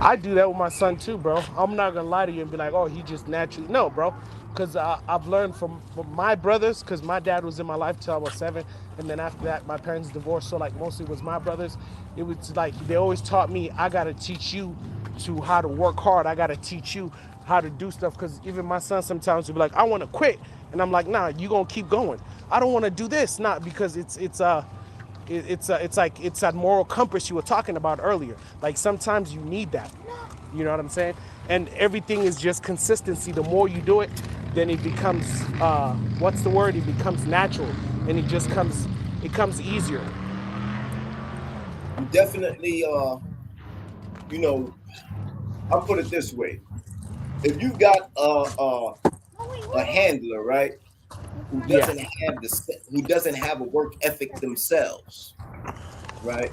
I do that with my son too, bro. I'm not gonna lie to you and be like, oh, he just naturally. No, bro. Because I've learned from my brothers, because my dad was in my life till I was 7. And then after that, my parents divorced. So, like, mostly it was my brothers. It was like, they always taught me, I got to teach you to how to work hard. I got to teach you how to do stuff. Because even my son sometimes will be like, I want to quit. And I'm like, nah, you going to keep going. I don't want to do this. Not because it's like it's that moral compass you were talking about earlier. Like sometimes you need that. You know what I'm saying? And everything is just consistency. The more you do it, then it becomes what's the word? It becomes natural, and it comes easier. Definitely, you know, I'll put it this way: if you got a handler, right, who Yeah. doesn't have a work ethic themselves, right,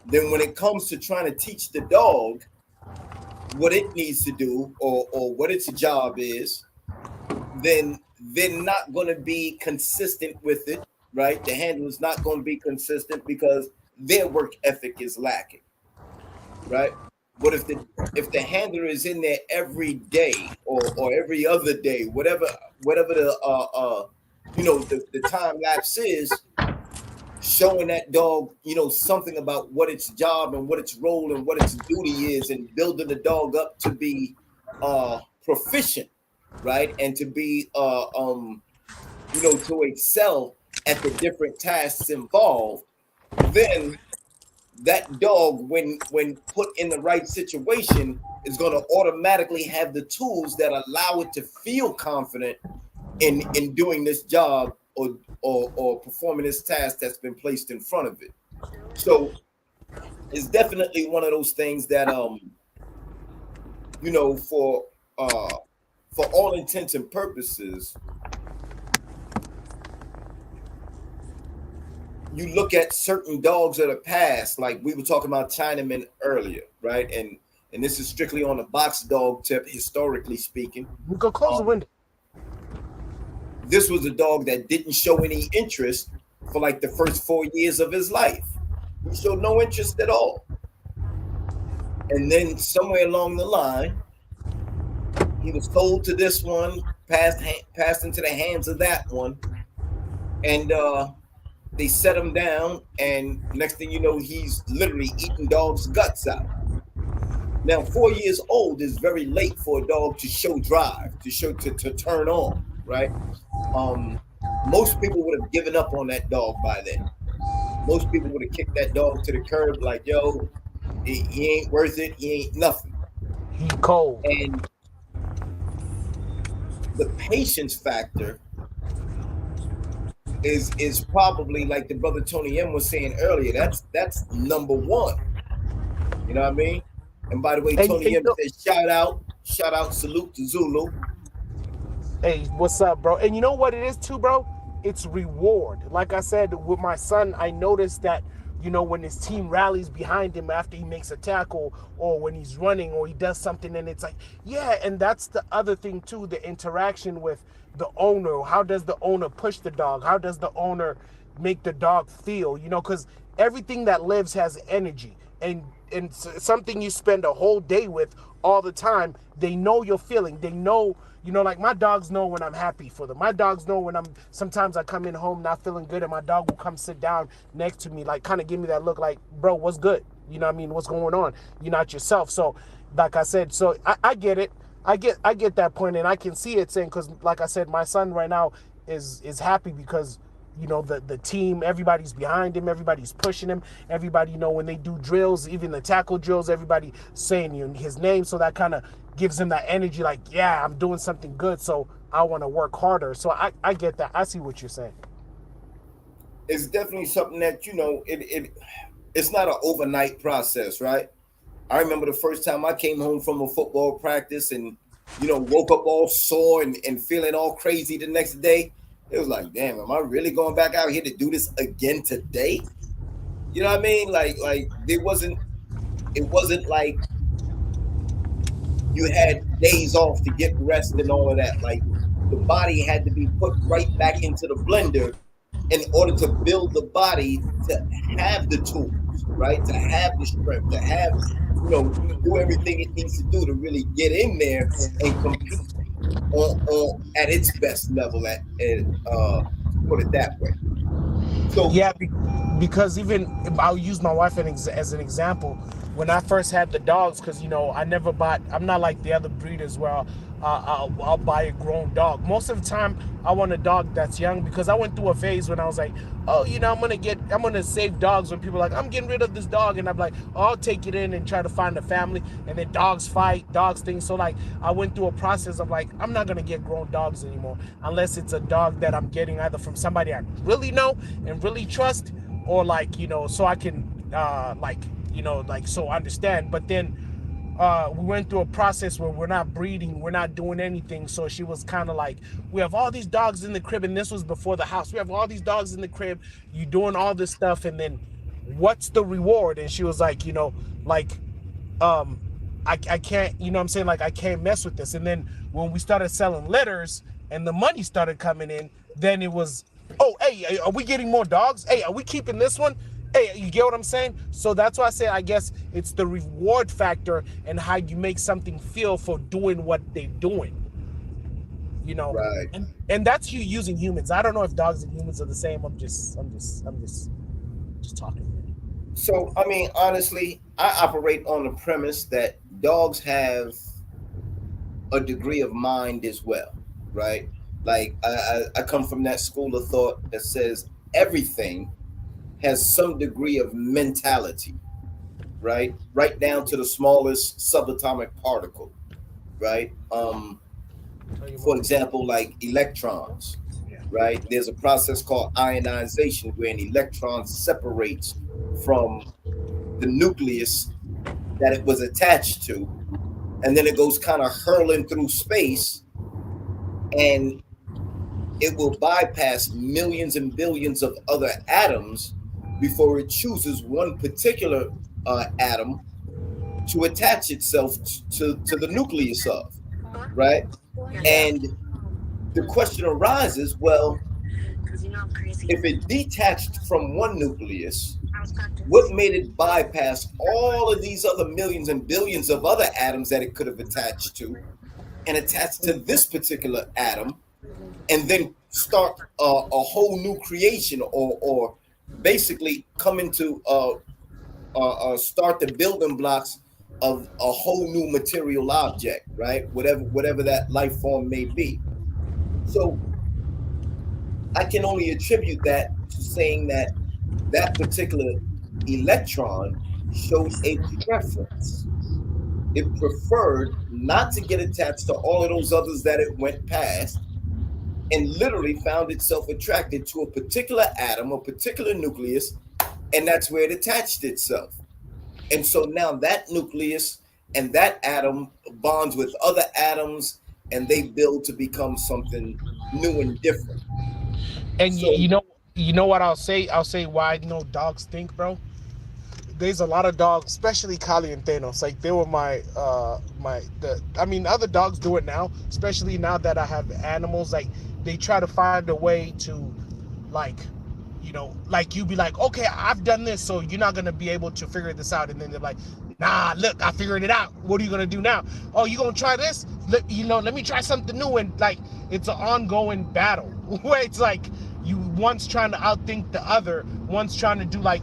then when it comes to trying to teach the dog what it needs to do or what its job is, then they're not going to be consistent with it, right? The handler's not going to be consistent because their work ethic is lacking, right? But if the handler is in there every day or every other day, whatever the the time lapse is, showing that dog, something about what its job and what its role and what its duty is, and building the dog up to be proficient, right? And to be to excel at the different tasks involved, then that dog, when put in the right situation, is going to automatically have the tools that allow it to feel confident in doing this job or performing this task that's been placed in front of it. So it's definitely one of those things that for all intents and purposes, you look at certain dogs of the past, like we were talking about Chinaman earlier, right? And this is strictly on the box dog tip, historically speaking. You go close the window. This was a dog that didn't show any interest for like the first 4 years of his life. He showed no interest at all. And then somewhere along the line, he was told to this one, passed into the hands of that one, and they set him down. And next thing you know, he's literally eating dogs' guts out. Now, 4 years old is very late for a dog to show drive, to turn on, right? Most people would have given up on that dog by then. Most people would have kicked that dog to the curb, like, yo, he ain't worth it. He ain't nothing. He cold. And the patience factor is probably, like the brother Tony M was saying earlier, that's number one. You know what I mean? And by the way, Tony M says, shout out, salute to Zulu. Hey, what's up, bro? And you know what it is too, bro? It's reward. Like I said, with my son, I noticed that, when his team rallies behind him after he makes a tackle or when he's running or he does something, and it's like, yeah. And that's the other thing too, the interaction with the owner. How does the owner push the dog? How does the owner make the dog feel? Because everything that lives has energy. And something you spend a whole day with all the time, they know your feeling. They know, like my dogs know when I'm happy for them. My dogs know when sometimes I come in home not feeling good, and my dog will come sit down next to me, like kind of give me that look like, bro, what's good? You know what I mean? What's going on? You're not yourself. So like I said, so I get it. I get that point, and I can see it saying, because like I said, my son right now is happy because the team, everybody's behind him, everybody's pushing him, everybody, when they do drills, even the tackle drills, everybody saying his name, so that kind of gives him that energy, like, yeah, I'm doing something good. So I want to work harder. So I get that. I see what you're saying. It's definitely something that it's not an overnight process, right? I remember the first time I came home from a football practice and woke up all sore and feeling all crazy the next day. It was like, damn, am I really going back out here to do this again today? You know what I mean? Like it wasn't like you had days off to get rest and all of that. Like the body had to be put right back into the blender in order to build the body to have the tools, right? To have the strength, to have, do everything it needs to do to really get in there and compete on at its best level to put it that way. So Yeah, because even I'll use my wife as an example. When I first had the dogs, because I never bought. I'm not like the other breeders where I'll buy a grown dog. Most of the time, I want a dog that's young because I went through a phase when I was like, oh, I'm gonna save dogs. When people are like, I'm getting rid of this dog, and I'm like, oh, I'll take it in and try to find a family. And then dogs fight, dogs things. So like, I went through a process of like, I'm not gonna get grown dogs anymore unless it's a dog that I'm getting either from somebody I really know and really trust, or like so I can so understand. But then we went through a process where we're not breeding, we're not doing anything. So she was kind of like, we have all these dogs in the crib, and this was before the house. We have all these dogs in the crib, you doing all this stuff, and then what's the reward? And she was like, like um I can't, what I'm saying, like I can't mess with this. And then when we started selling litters and the money started coming in, then it was, oh, hey, are we getting more dogs? Hey, are we keeping this one? Hey, you get what I'm saying? So that's why I say I guess it's the reward factor and how you make something feel for doing what they're doing. right. And that's you using humans. I don't know if dogs and humans are the same. I'm just talking. So I mean, honestly, I operate on the premise that dogs have a degree of mind as well, right? Like I come from that school of thought that says everything has some degree of mentality, right? Right down to the smallest subatomic particle, right? For example, like electrons, right? There's a process called ionization where an electron separates from the nucleus that it was attached to, and then it goes kind of hurling through space, and it will bypass millions and billions of other atoms before it chooses one particular atom to attach itself to the nucleus of, right? Yeah. And the question arises, well, if it detached from one nucleus, what made it bypass all of these other millions and billions of other atoms that it could have attached to and attached to this particular atom, and then start a whole new creation, or basically come into start the building blocks of a whole new material object, right? Whatever that life form may be. So I can only attribute that to saying that that particular electron showed a preference. It preferred not to get attached to all of those others that it went past, and literally found itself attracted to a particular atom, a particular nucleus, and that's where it attached itself. And so now that nucleus and that atom bonds with other atoms, and they build to become something new and different. And So, you know what I'll say? I'll say why dogs think, bro. There's a lot of dogs, especially Kali and Thanos. Like they were I mean, other dogs do it now, especially now that I have animals. Like they try to find a way to, like, like you be like, okay, I've done this, so you're not gonna be able to figure this out. And then they're like, nah, look, I figured it out. What are you gonna do now? Oh, you gonna try this? Let me try something new. And like, it's an ongoing battle where it's like you one's trying to outthink the other, one's trying to do like,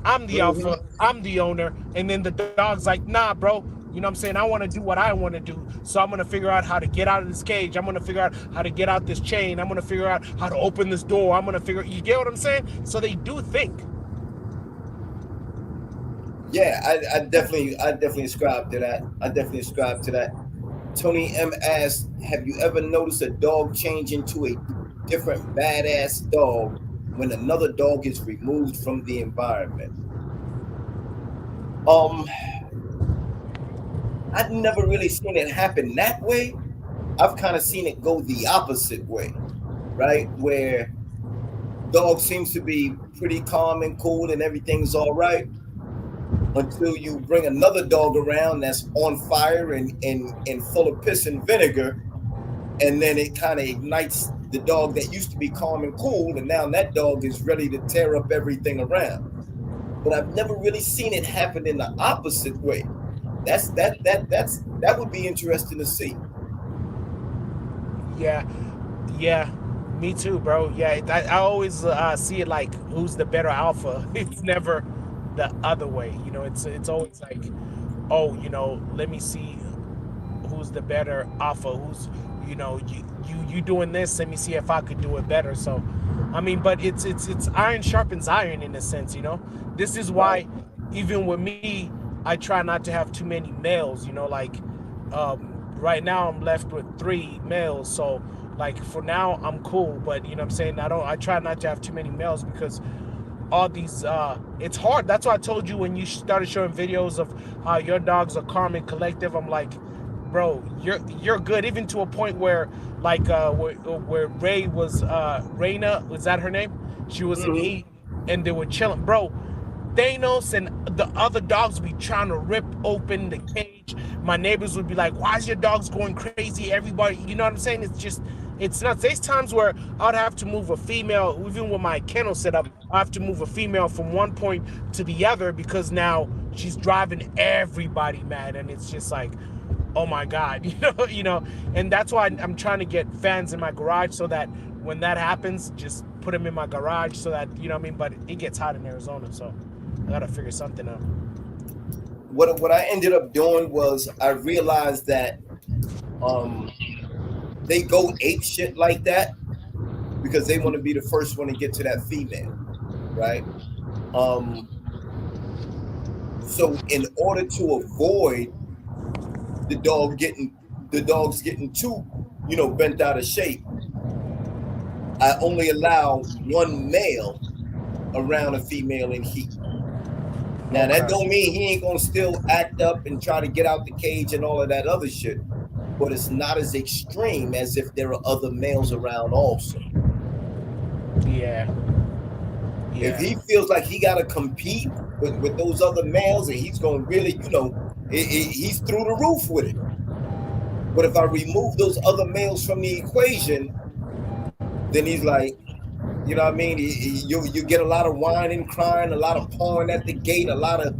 I'm the alpha, I'm the owner, and then the dog's like, nah, bro. You know what I'm saying? I want to do what I want to do. So I'm going to figure out how to get out of this cage. I'm going to figure out how to get out this chain. I'm going to figure out how to open this door. You get what I'm saying? So they do think. yeah, I definitely ascribe to that. I definitely ascribe to that. Tony M asked, "Have you ever noticed a dog change into a different badass dog when another dog is removed from the environment?" Um, I've never really seen it happen that way. I've kind of seen it go the opposite way, right? Where dog seems to be pretty calm and cool and everything's all right until you bring another dog around that's on fire and full of piss and vinegar, and then it kind of ignites the dog that used to be calm and cool, and now that dog is ready to tear up everything around. But I've never really seen it happen in the opposite way. That would be interesting to see. Yeah, yeah, me too, bro. Yeah, I always see it like who's the better alpha. It's never the other way. You know, it's always like, oh, let me see who's the better alpha. Who's, you doing this? Let me see if I could do it better. So, I mean, but it's iron sharpens iron in a sense. This is Right. why even with me, I try not to have too many males. Like right now I'm left with 3 males, so like for now I'm cool, but what I'm saying, I try not to have too many males because all these it's hard. That's why I told you when you started showing videos of how your dogs are calm and collective. I'm like, bro, you're good, even to a point where like where Ray was Raina, was that her name? She was in Hmm. heat and they were chilling, bro. Thanos and the other dogs would be trying to rip open the cage. My neighbors would be like, "Why is your dogs going crazy?" Everybody, you know what I'm saying? It's nuts. There's times where I'd have to move a female, even with my kennel set up. I have to move a female from one point to the other because now she's driving everybody mad, and it's just like, oh my god, and that's why I'm trying to get fans in my garage so that when that happens, just put them in my garage so that what I mean. But it gets hot in Arizona, so I gotta figure something out. What I ended up doing was I realized that um they go ape shit like that because they want to be the first one to get to that female, right? Um, so in order to avoid the dog getting the dogs getting too, bent out of shape, I only allow one male around a female in heat. Now that Okay. don't mean he ain't gonna still act up and try to get out the cage and all of that other shit, but it's not as extreme as if there are other males around also. Yeah. If Yeah. he feels like he got to compete with those other males and he's going to really, he's through the roof with it. But if I remove those other males from the equation, then he's like, you know what I mean? You get a lot of whining, crying, a lot of pawing at the gate, a lot of,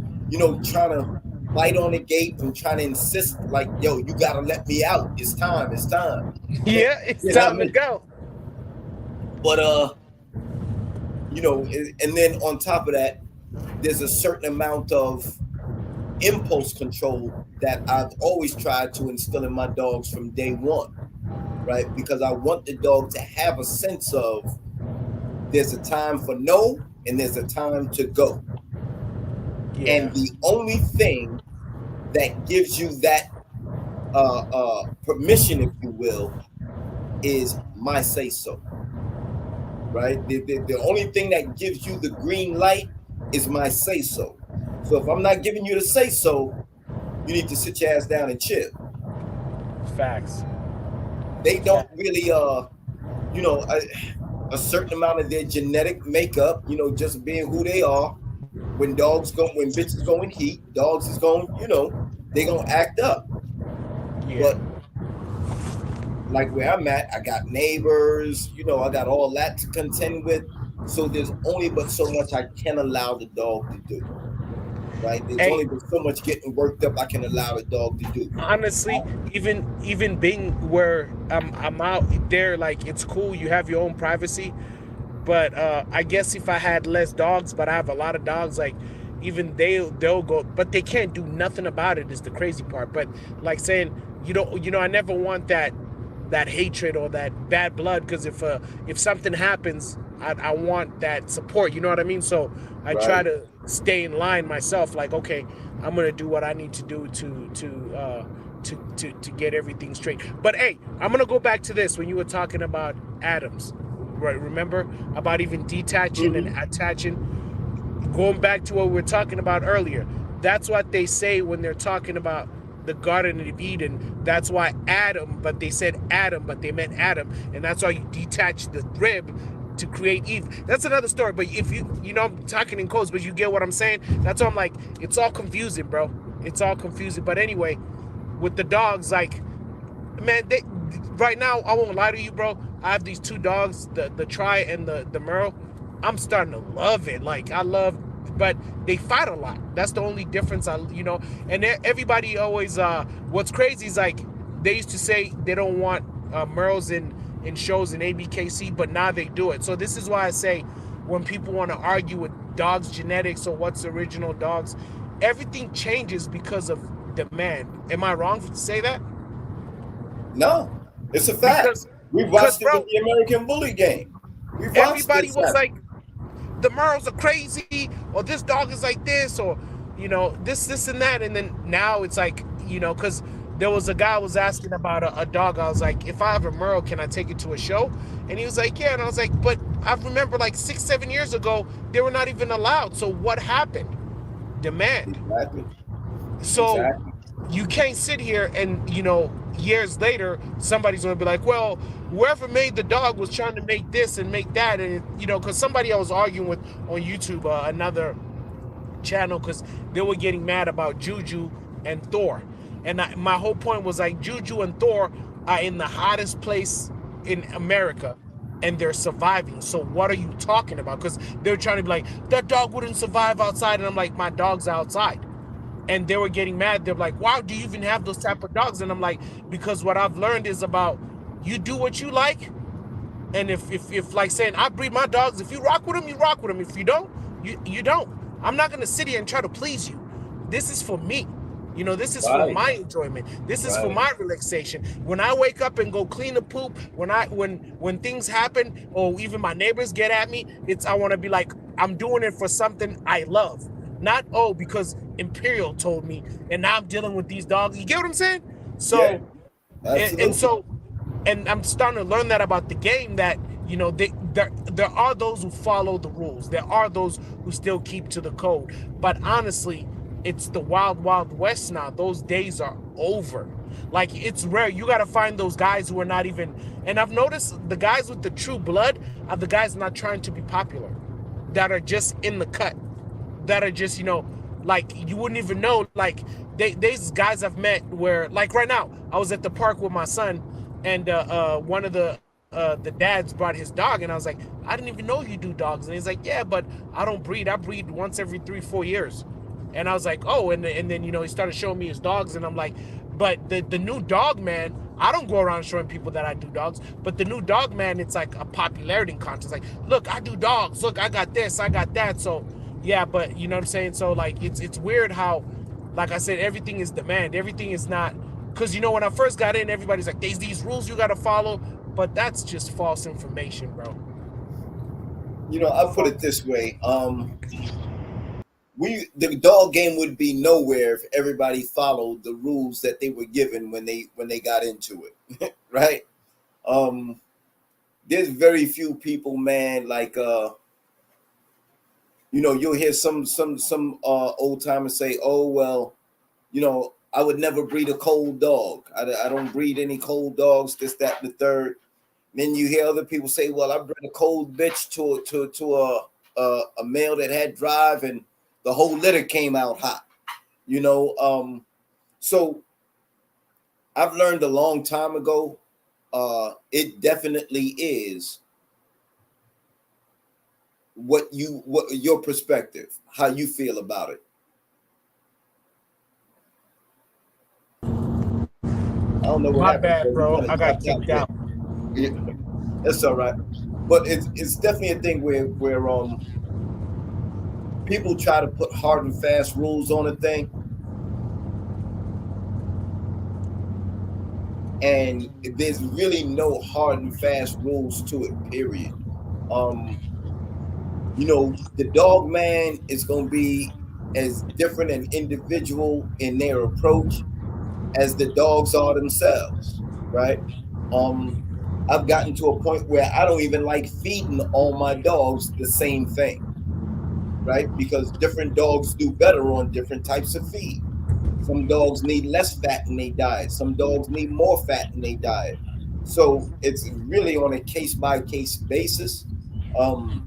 trying to bite on the gate and trying to insist, like, yo, you got to let me out. It's time. It's time. Yeah. It's You know what I time to mean? go. But, and then on top of that, there's a certain amount of impulse control that I've always tried to instill in my dogs from day one, right? Because I want the dog to have a sense of there's a time for no and there's a time to go. Yeah. And the only thing that gives you that permission, if you will, is my say so, right? The only thing that gives you the green light is my say so. So if I'm not giving you the say so, you need to sit your ass down and chill. Facts. They don't Fact. really a certain amount of their genetic makeup, just being who they are. When bitches go in heat, dogs is going, they gonna act up. Yeah. But like where I'm at, I got neighbors, I got all that to contend with. So there's only but so much I can allow the dog to do. Right? There's Hey, only but so much getting worked up I can allow the dog to do. honestly, even being where I'm out there, like it's cool. You have your own privacy, but I guess if I had less dogs, but I have a lot of dogs, like even they'll go, but they can't do nothing about it. Is the crazy part. But like saying you don't, I never want that hatred or that bad blood because if something happens, I want that support. You know what I mean? So I try Right. to stay in line myself. Like, okay, I'm gonna do what I need to do to get everything straight. But hey, I'm gonna go back to this when you were talking about atoms, right? Remember about even detaching and Mm-hmm. attaching. Going back to what we were talking about earlier, that's what they say when they're talking about the Garden of Eden. That's why Adam, but they said Adam, but they meant Adam, and that's why you detach the rib to create Eve. That's another story. But if you know, I'm talking in codes, but you get what I'm saying. That's why I'm like, it's all confusing, bro. It's all confusing. But anyway, with the dogs, like, man, they right now, I won't lie to you, bro. I have these two dogs, the Tri and the Merle. I'm starting to love it. Like, I love, but they fight a lot. That's the only difference. And everybody always. What's crazy is like they used to say they don't want Merles in shows in ABKC, but now they do it. So this is why I say when people want to argue with dogs genetics or what's original dogs, everything changes because of demand. Am I wrong to say that? No, it's a fact. Because We because watched it with bro, the American Bully game. We watched everybody this was happen. like, the Merles are crazy, or this dog is like this, or this and that. And then now it's like, because there was a guy was asking about a dog. I was like, if I have a Merle, can I take it to a show? And he was like, yeah. And I was like, but I remember like 6 7 years ago they were not even allowed. So what happened? Demand. Exactly. So Exactly. you can't sit here and years later somebody's gonna be like, well, whoever made the dog was trying to make this and make that, and because somebody I was arguing with on YouTube, another channel, because they were getting mad about Juju and Thor, and my whole point was like, Juju and Thor are in the hottest place in America and they're surviving. So what are you talking about? Because they're trying to be like, that dog wouldn't survive outside, and I'm like, my dog's outside. And they were getting mad. They're like, why do you even have those type of dogs? And I'm like, because what I've learned is about, you do what you like. And if like saying, I breed my dogs, if you rock with them, you rock with them. If you don't, you don't. I'm not gonna sit here and try to please you. This is for me. This is for Right. my enjoyment. This is for Right. my relaxation. When I wake up and go clean the poop, when things happen, or even my neighbors get at me, I want to be like, I'm doing it for something I love. Not, oh, because Imperial told me, and now I'm dealing with these dogs. You get what I'm saying? Yeah. So, and Absolutely. so, and I'm starting to learn that about the game, that there are those who follow the rules. There are those who still keep to the code. But honestly, it's the wild west now. Those days are over. Like, it's rare. You got to find those guys who are not even. And I've noticed the guys with the true blood are the guys not trying to be popular, that are just in the cut, that are just, like, you wouldn't even know. Like, these guys I've met where, like, right now I was at the park with my son, and one of the dads brought his dog, and I was like, I didn't even know you do dogs. And he's like, yeah, but I don't breed. I breed once every 3 4 years. And I was like, oh. And then he started showing me his dogs, and I'm like, but the new dog man, I don't go around showing people that I do dogs, but the new dog man, it's like a popularity contest. Like, look, I do dogs. Look, I got this, I got that. So yeah, but you know what I'm saying? So like, it's weird how, like I said, everything is demand. Everything is not, because when I first got in, everybody's like, there's these rules you got to follow, but that's just false information, bro. I put it this way. The dog game would be nowhere if everybody followed the rules that they were given when they got into it. Right? Um, there's very few people, man, like you'll hear some old timers say, oh well, I would never breed a cold dog. I don't breed any cold dogs, this, that, and the third. Then you hear other people say, well, I bred a cold bitch to a male that had drive, and the whole litter came out hot. So I've learned a long time ago, it definitely is what your perspective, how you feel about it. I don't know what My happened, bad, bro. You bro. kind I of got tapped out kicked there. out. Yeah, that's all right. But it's definitely a thing where people try to put hard and fast rules on a thing, and there's really no hard and fast rules to it. Period. Um, the dog man is going to be as different an individual in their approach as the dogs are themselves, right? Um, I've gotten to a point where I don't even like feeding all my dogs the same thing, right? Because different dogs do better on different types of feed. Some dogs need less fat in their diet. Some dogs need more fat in their diet. So it's really on a case by case basis. Um,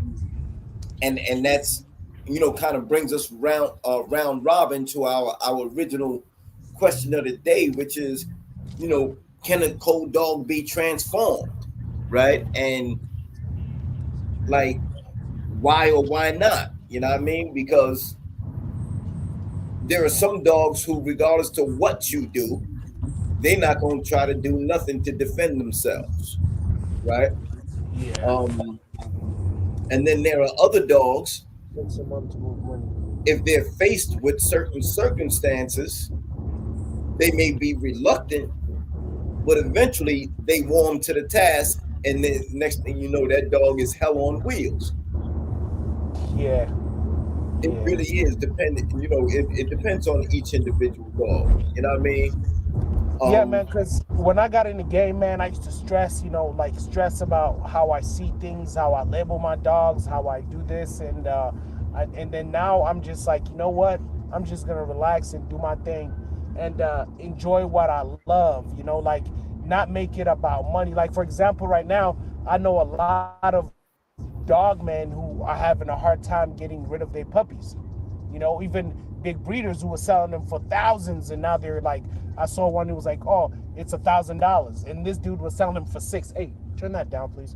and that's kind of brings us round robin to our original question of the day, which is, can a cold dog be transformed, right? And like, why or why not? You know what I mean? Because there are some dogs who, regardless to what you do, they're not going to try to do nothing to defend themselves, right? Yeah. um and then there are other dogs, Get some mom to move money. if they're faced with certain circumstances, they may be reluctant, but eventually they warm to the task, and the next thing you know, that dog is hell on wheels. Yeah. It Yeah. really is dependent. It depends on each individual dog. You know what I mean? Yeah, Um, man, because when I got in the game, man, I used to stress, like stress about how I see things, how I label my dogs, how I do this. And then now I'm just like, you know what? I'm just going to relax and do my thing and enjoy what I love, like not make it about money. Like, for example, right now, I know a lot of dog men who are having a hard time getting rid of their puppies. Even big breeders who were selling them for thousands, and now they're like, I saw one who was like, oh, it's $1,000, and this dude was selling them for six. Hey, turn that down, please.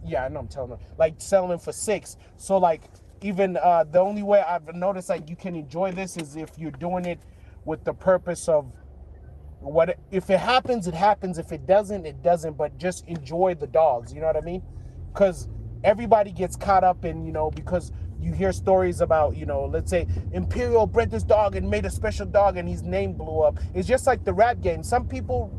Yeah, I know. I'm telling them, like, selling them for six. So like, even the only way I've noticed like you can enjoy this is if you're doing it with the purpose of what, if it happens, it happens. If it doesn't, it doesn't. But just enjoy the dogs. You know what I mean? Because everybody gets caught up in, because you hear stories about, let's say Imperial bred this dog and made a special dog and his name blew up. It's just like the rap game. Some people's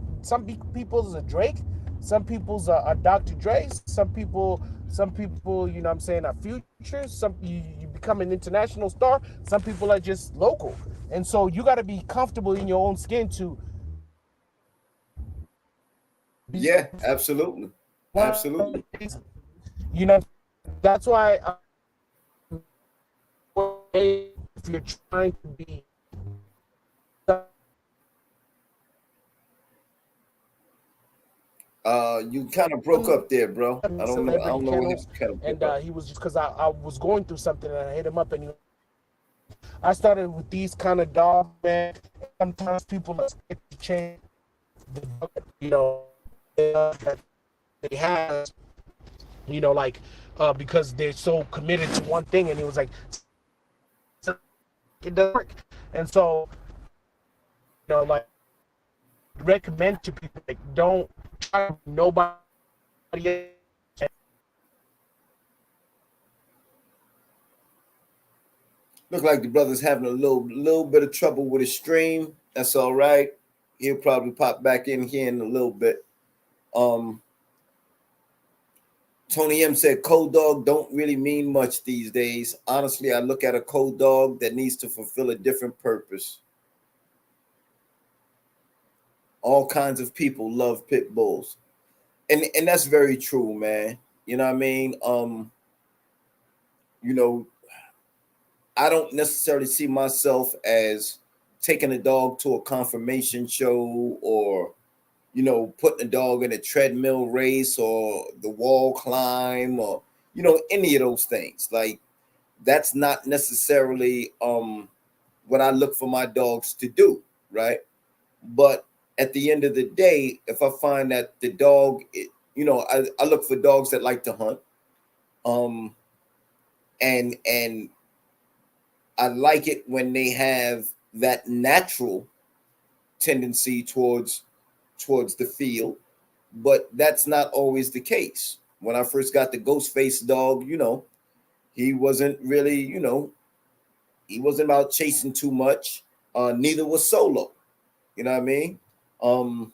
a Drake, some people's a Dr. Dre, some people, I'm saying, are Future. You become an international star. Some people are just local, and so you got to be comfortable in your own skin to be yeah, absolutely, one absolutely. that's why if you're trying to be You kind of broke up there, bro. I don't know. I celebrity don't know what channels, you kind of broke and up. he was just because I was going through something and I hit him up, and I started with these kind of dogs, man. Sometimes people expect to change the dog, that they have, like because they're so committed to one thing, and it was like it doesn't work. And so, like, recommend to people, like, don't try nobody else. Look like the brother's having a little bit of trouble with his stream. That's all right. He'll probably pop back in here in a little bit. Um, Tony M said cold dog don't really mean much these days. Honestly, I look at a cold dog that needs to fulfill a different purpose. All kinds of people love pit bulls. And that's very true, man. You know what I mean? You know, I don't necessarily see myself as taking a dog to a confirmation show, or putting a dog in a treadmill race or the wall climb, or any of those things. Like, that's not necessarily what I look for my dogs to do, right? But at the end of the day, if I find that the dog, I look for dogs that like to hunt, um, and I like it when they have that natural tendency towards the field, but that's not always the case. When I first got the ghost face dog, he wasn't really, he wasn't about chasing too much. Neither was Solo. You know what I mean? Um,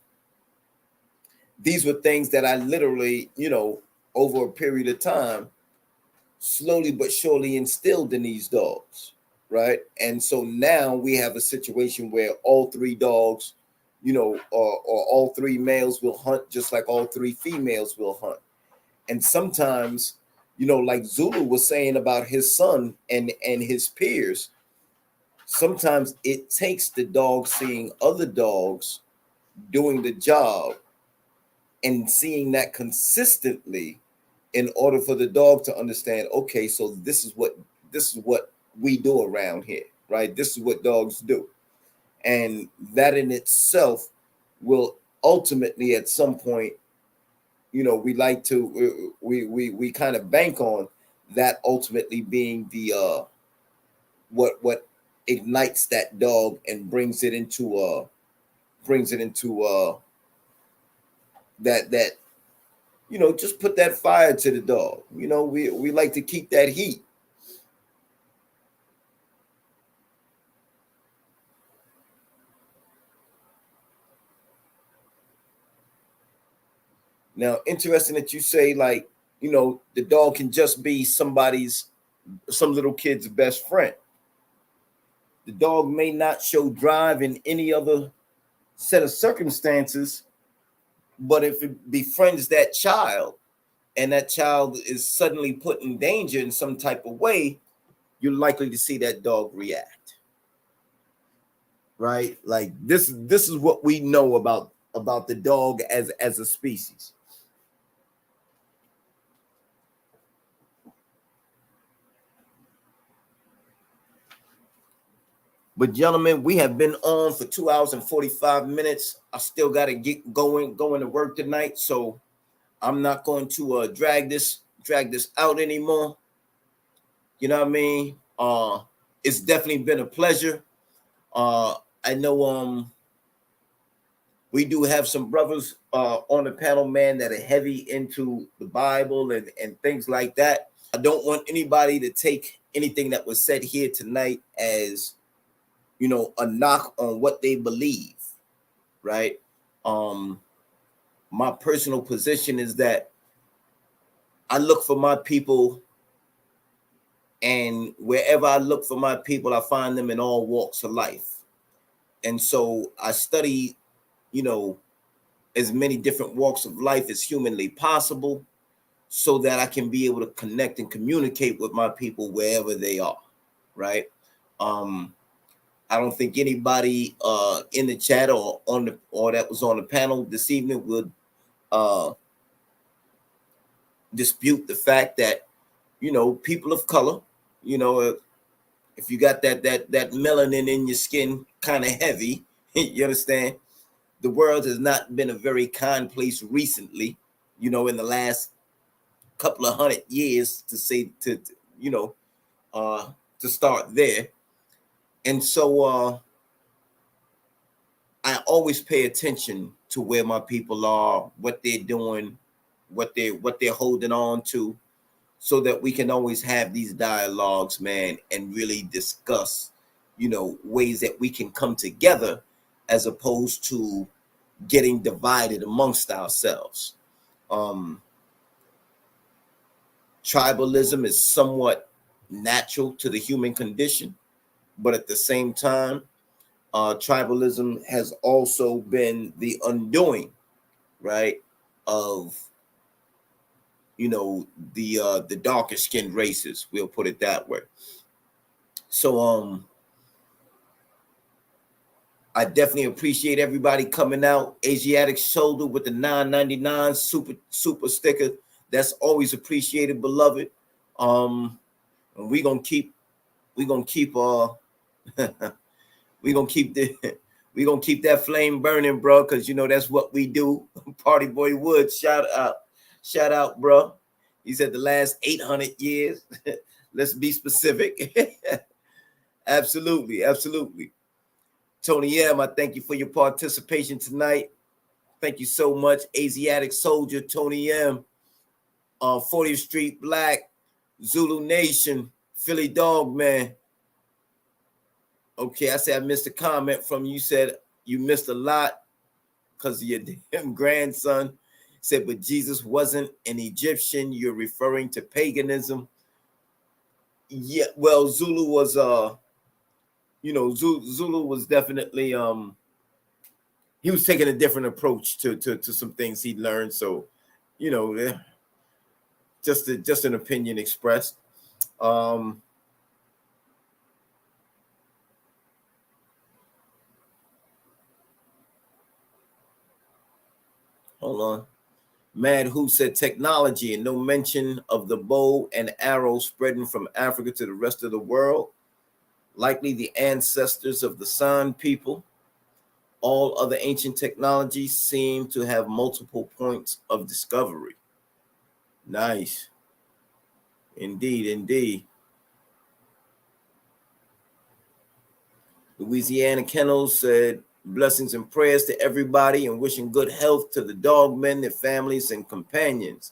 these were things that I literally, over a period of time, slowly but surely instilled in these dogs, right? And so now we have a situation where all three dogs, or all three males will hunt just like all three females will hunt. And sometimes, like Zulu was saying about his son and his peers, sometimes it takes the dog seeing other dogs doing the job and seeing that consistently in order for the dog to understand, okay, so this is what we do around here, right? This is what dogs do. And that in itself will ultimately at some point, we like to we kind of bank on that ultimately being the what ignites that dog and brings it into that just put that fire to the dog. We like to keep that heat. Now, interesting that you say, like, the dog can just be some little kid's best friend. The dog may not show drive in any other set of circumstances, but if it befriends that child and that child is suddenly put in danger in some type of way, you're likely to see that dog react. Right? Like this is what we know about the dog as a species. But gentlemen, we have been on for 2 hours and 45 minutes. I still got to get going to work tonight, so I'm not going to drag this out anymore. You know what I mean? It's definitely been a pleasure. I know we do have some brothers on the panel, man, that are heavy into the Bible and things like that. I don't want anybody to take anything that was said here tonight as a knock on what they believe, right? My personal position is that I look for my people, and wherever I look for my people, I find them in all walks of life. And so I study, as many different walks of life as humanly possible so that I can be able to connect and communicate with my people wherever they are, right? I don't think anybody in the chat or that was on the panel this evening would dispute the fact that people of color, if you got that melanin in your skin kind of heavy, you understand, the world has not been a very kind place recently, in the last couple of 100 years to start there. And so I always pay attention to where my people are, what they're doing, what they're holding on to, so that we can always have these dialogues, man, and really discuss, ways that we can come together as opposed to getting divided amongst ourselves. Tribalism is somewhat natural to the human condition, but at the same time, tribalism has also been the undoing, right, of the darker skinned races. We'll put it that way. So I definitely appreciate everybody coming out. Asiatic Shoulder with the $9.99 super sticker. That's always appreciated, beloved. And we're gonna keep we're gonna keep that flame burning, bro, because that's what we do. Party Boy Woods, shout out, bro. He said the last 800 years. Let's be specific. Absolutely. Tony M, I thank you for your participation tonight. Thank you so much. Asiatic Soldier, Tony M, 40th Street Black, Zulu Nation, Philly Dog Man. Okay, I said I missed a comment from you. You said you missed a lot because of your damn grandson. Said, but Jesus wasn't an Egyptian. You're referring to paganism. Yeah, well, Zulu was Zulu was definitely he was taking a different approach to some things he learned. So, just an opinion expressed. Hold on. Mad Who said technology and no mention of the bow and arrow spreading from Africa to the rest of the world. Likely the ancestors of the San people. All other ancient technologies seem to have multiple points of discovery. Nice. Indeed, indeed. Louisiana Kennels said, blessings and prayers to everybody and wishing good health to the dog men, their families, and companions.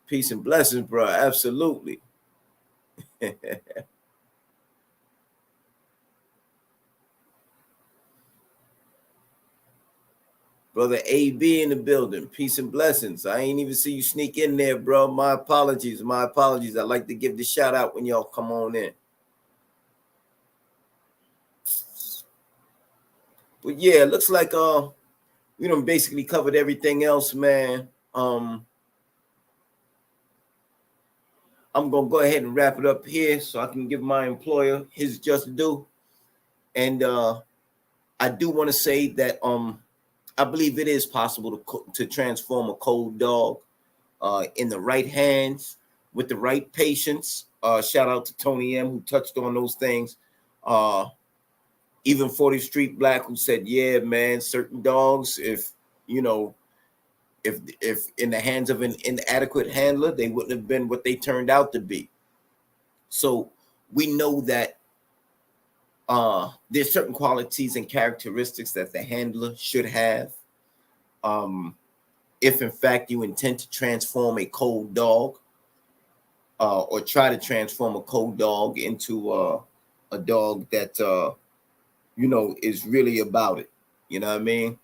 Peace and blessings, bro. Absolutely. Brother AB in the building. Peace and blessings. I ain't even see you sneak in there, bro. My apologies. My apologies. I like to give the shout out when y'all come on in. But yeah, it looks like we done basically covered everything else, man. I'm gonna go ahead and wrap it up here so I can give my employer his just due. And I do want to say that I believe it is possible to transform a cold dog in the right hands with the right patience. Shout out to Tony M who touched on those things. Even 40th Street Black who said, yeah, man, certain dogs, if in the hands of an inadequate handler, they wouldn't have been what they turned out to be. So we know that there's certain qualities and characteristics that the handler should have. If in fact you intend to transform a cold dog or try to transform a cold dog into a dog that is really about it, you know what I mean?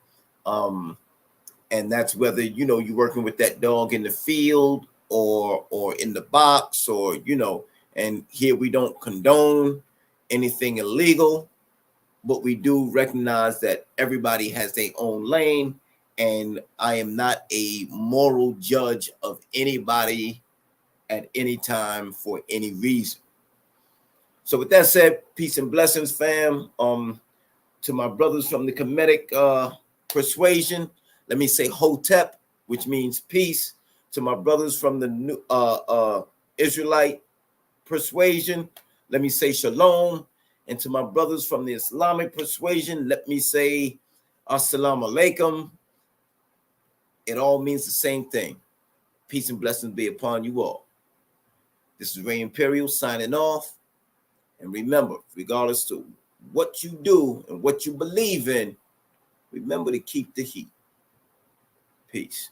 And that's whether you're working with that dog in the field or in the box, or and here we don't condone anything illegal, but we do recognize that everybody has their own lane, and I am not a moral judge of anybody at any time for any reason. So with that said, peace and blessings, fam. To my brothers from the Kemetic persuasion, let me say Hotep, which means peace. To my brothers from the Israelite persuasion, let me say Shalom. And to my brothers from the Islamic persuasion, let me say Assalamu alaikum. It all means the same thing. Peace and blessings be upon you all. This is Ray Imperial signing off. And remember, regardless to what you do and what you believe in, remember to keep the heat. Peace.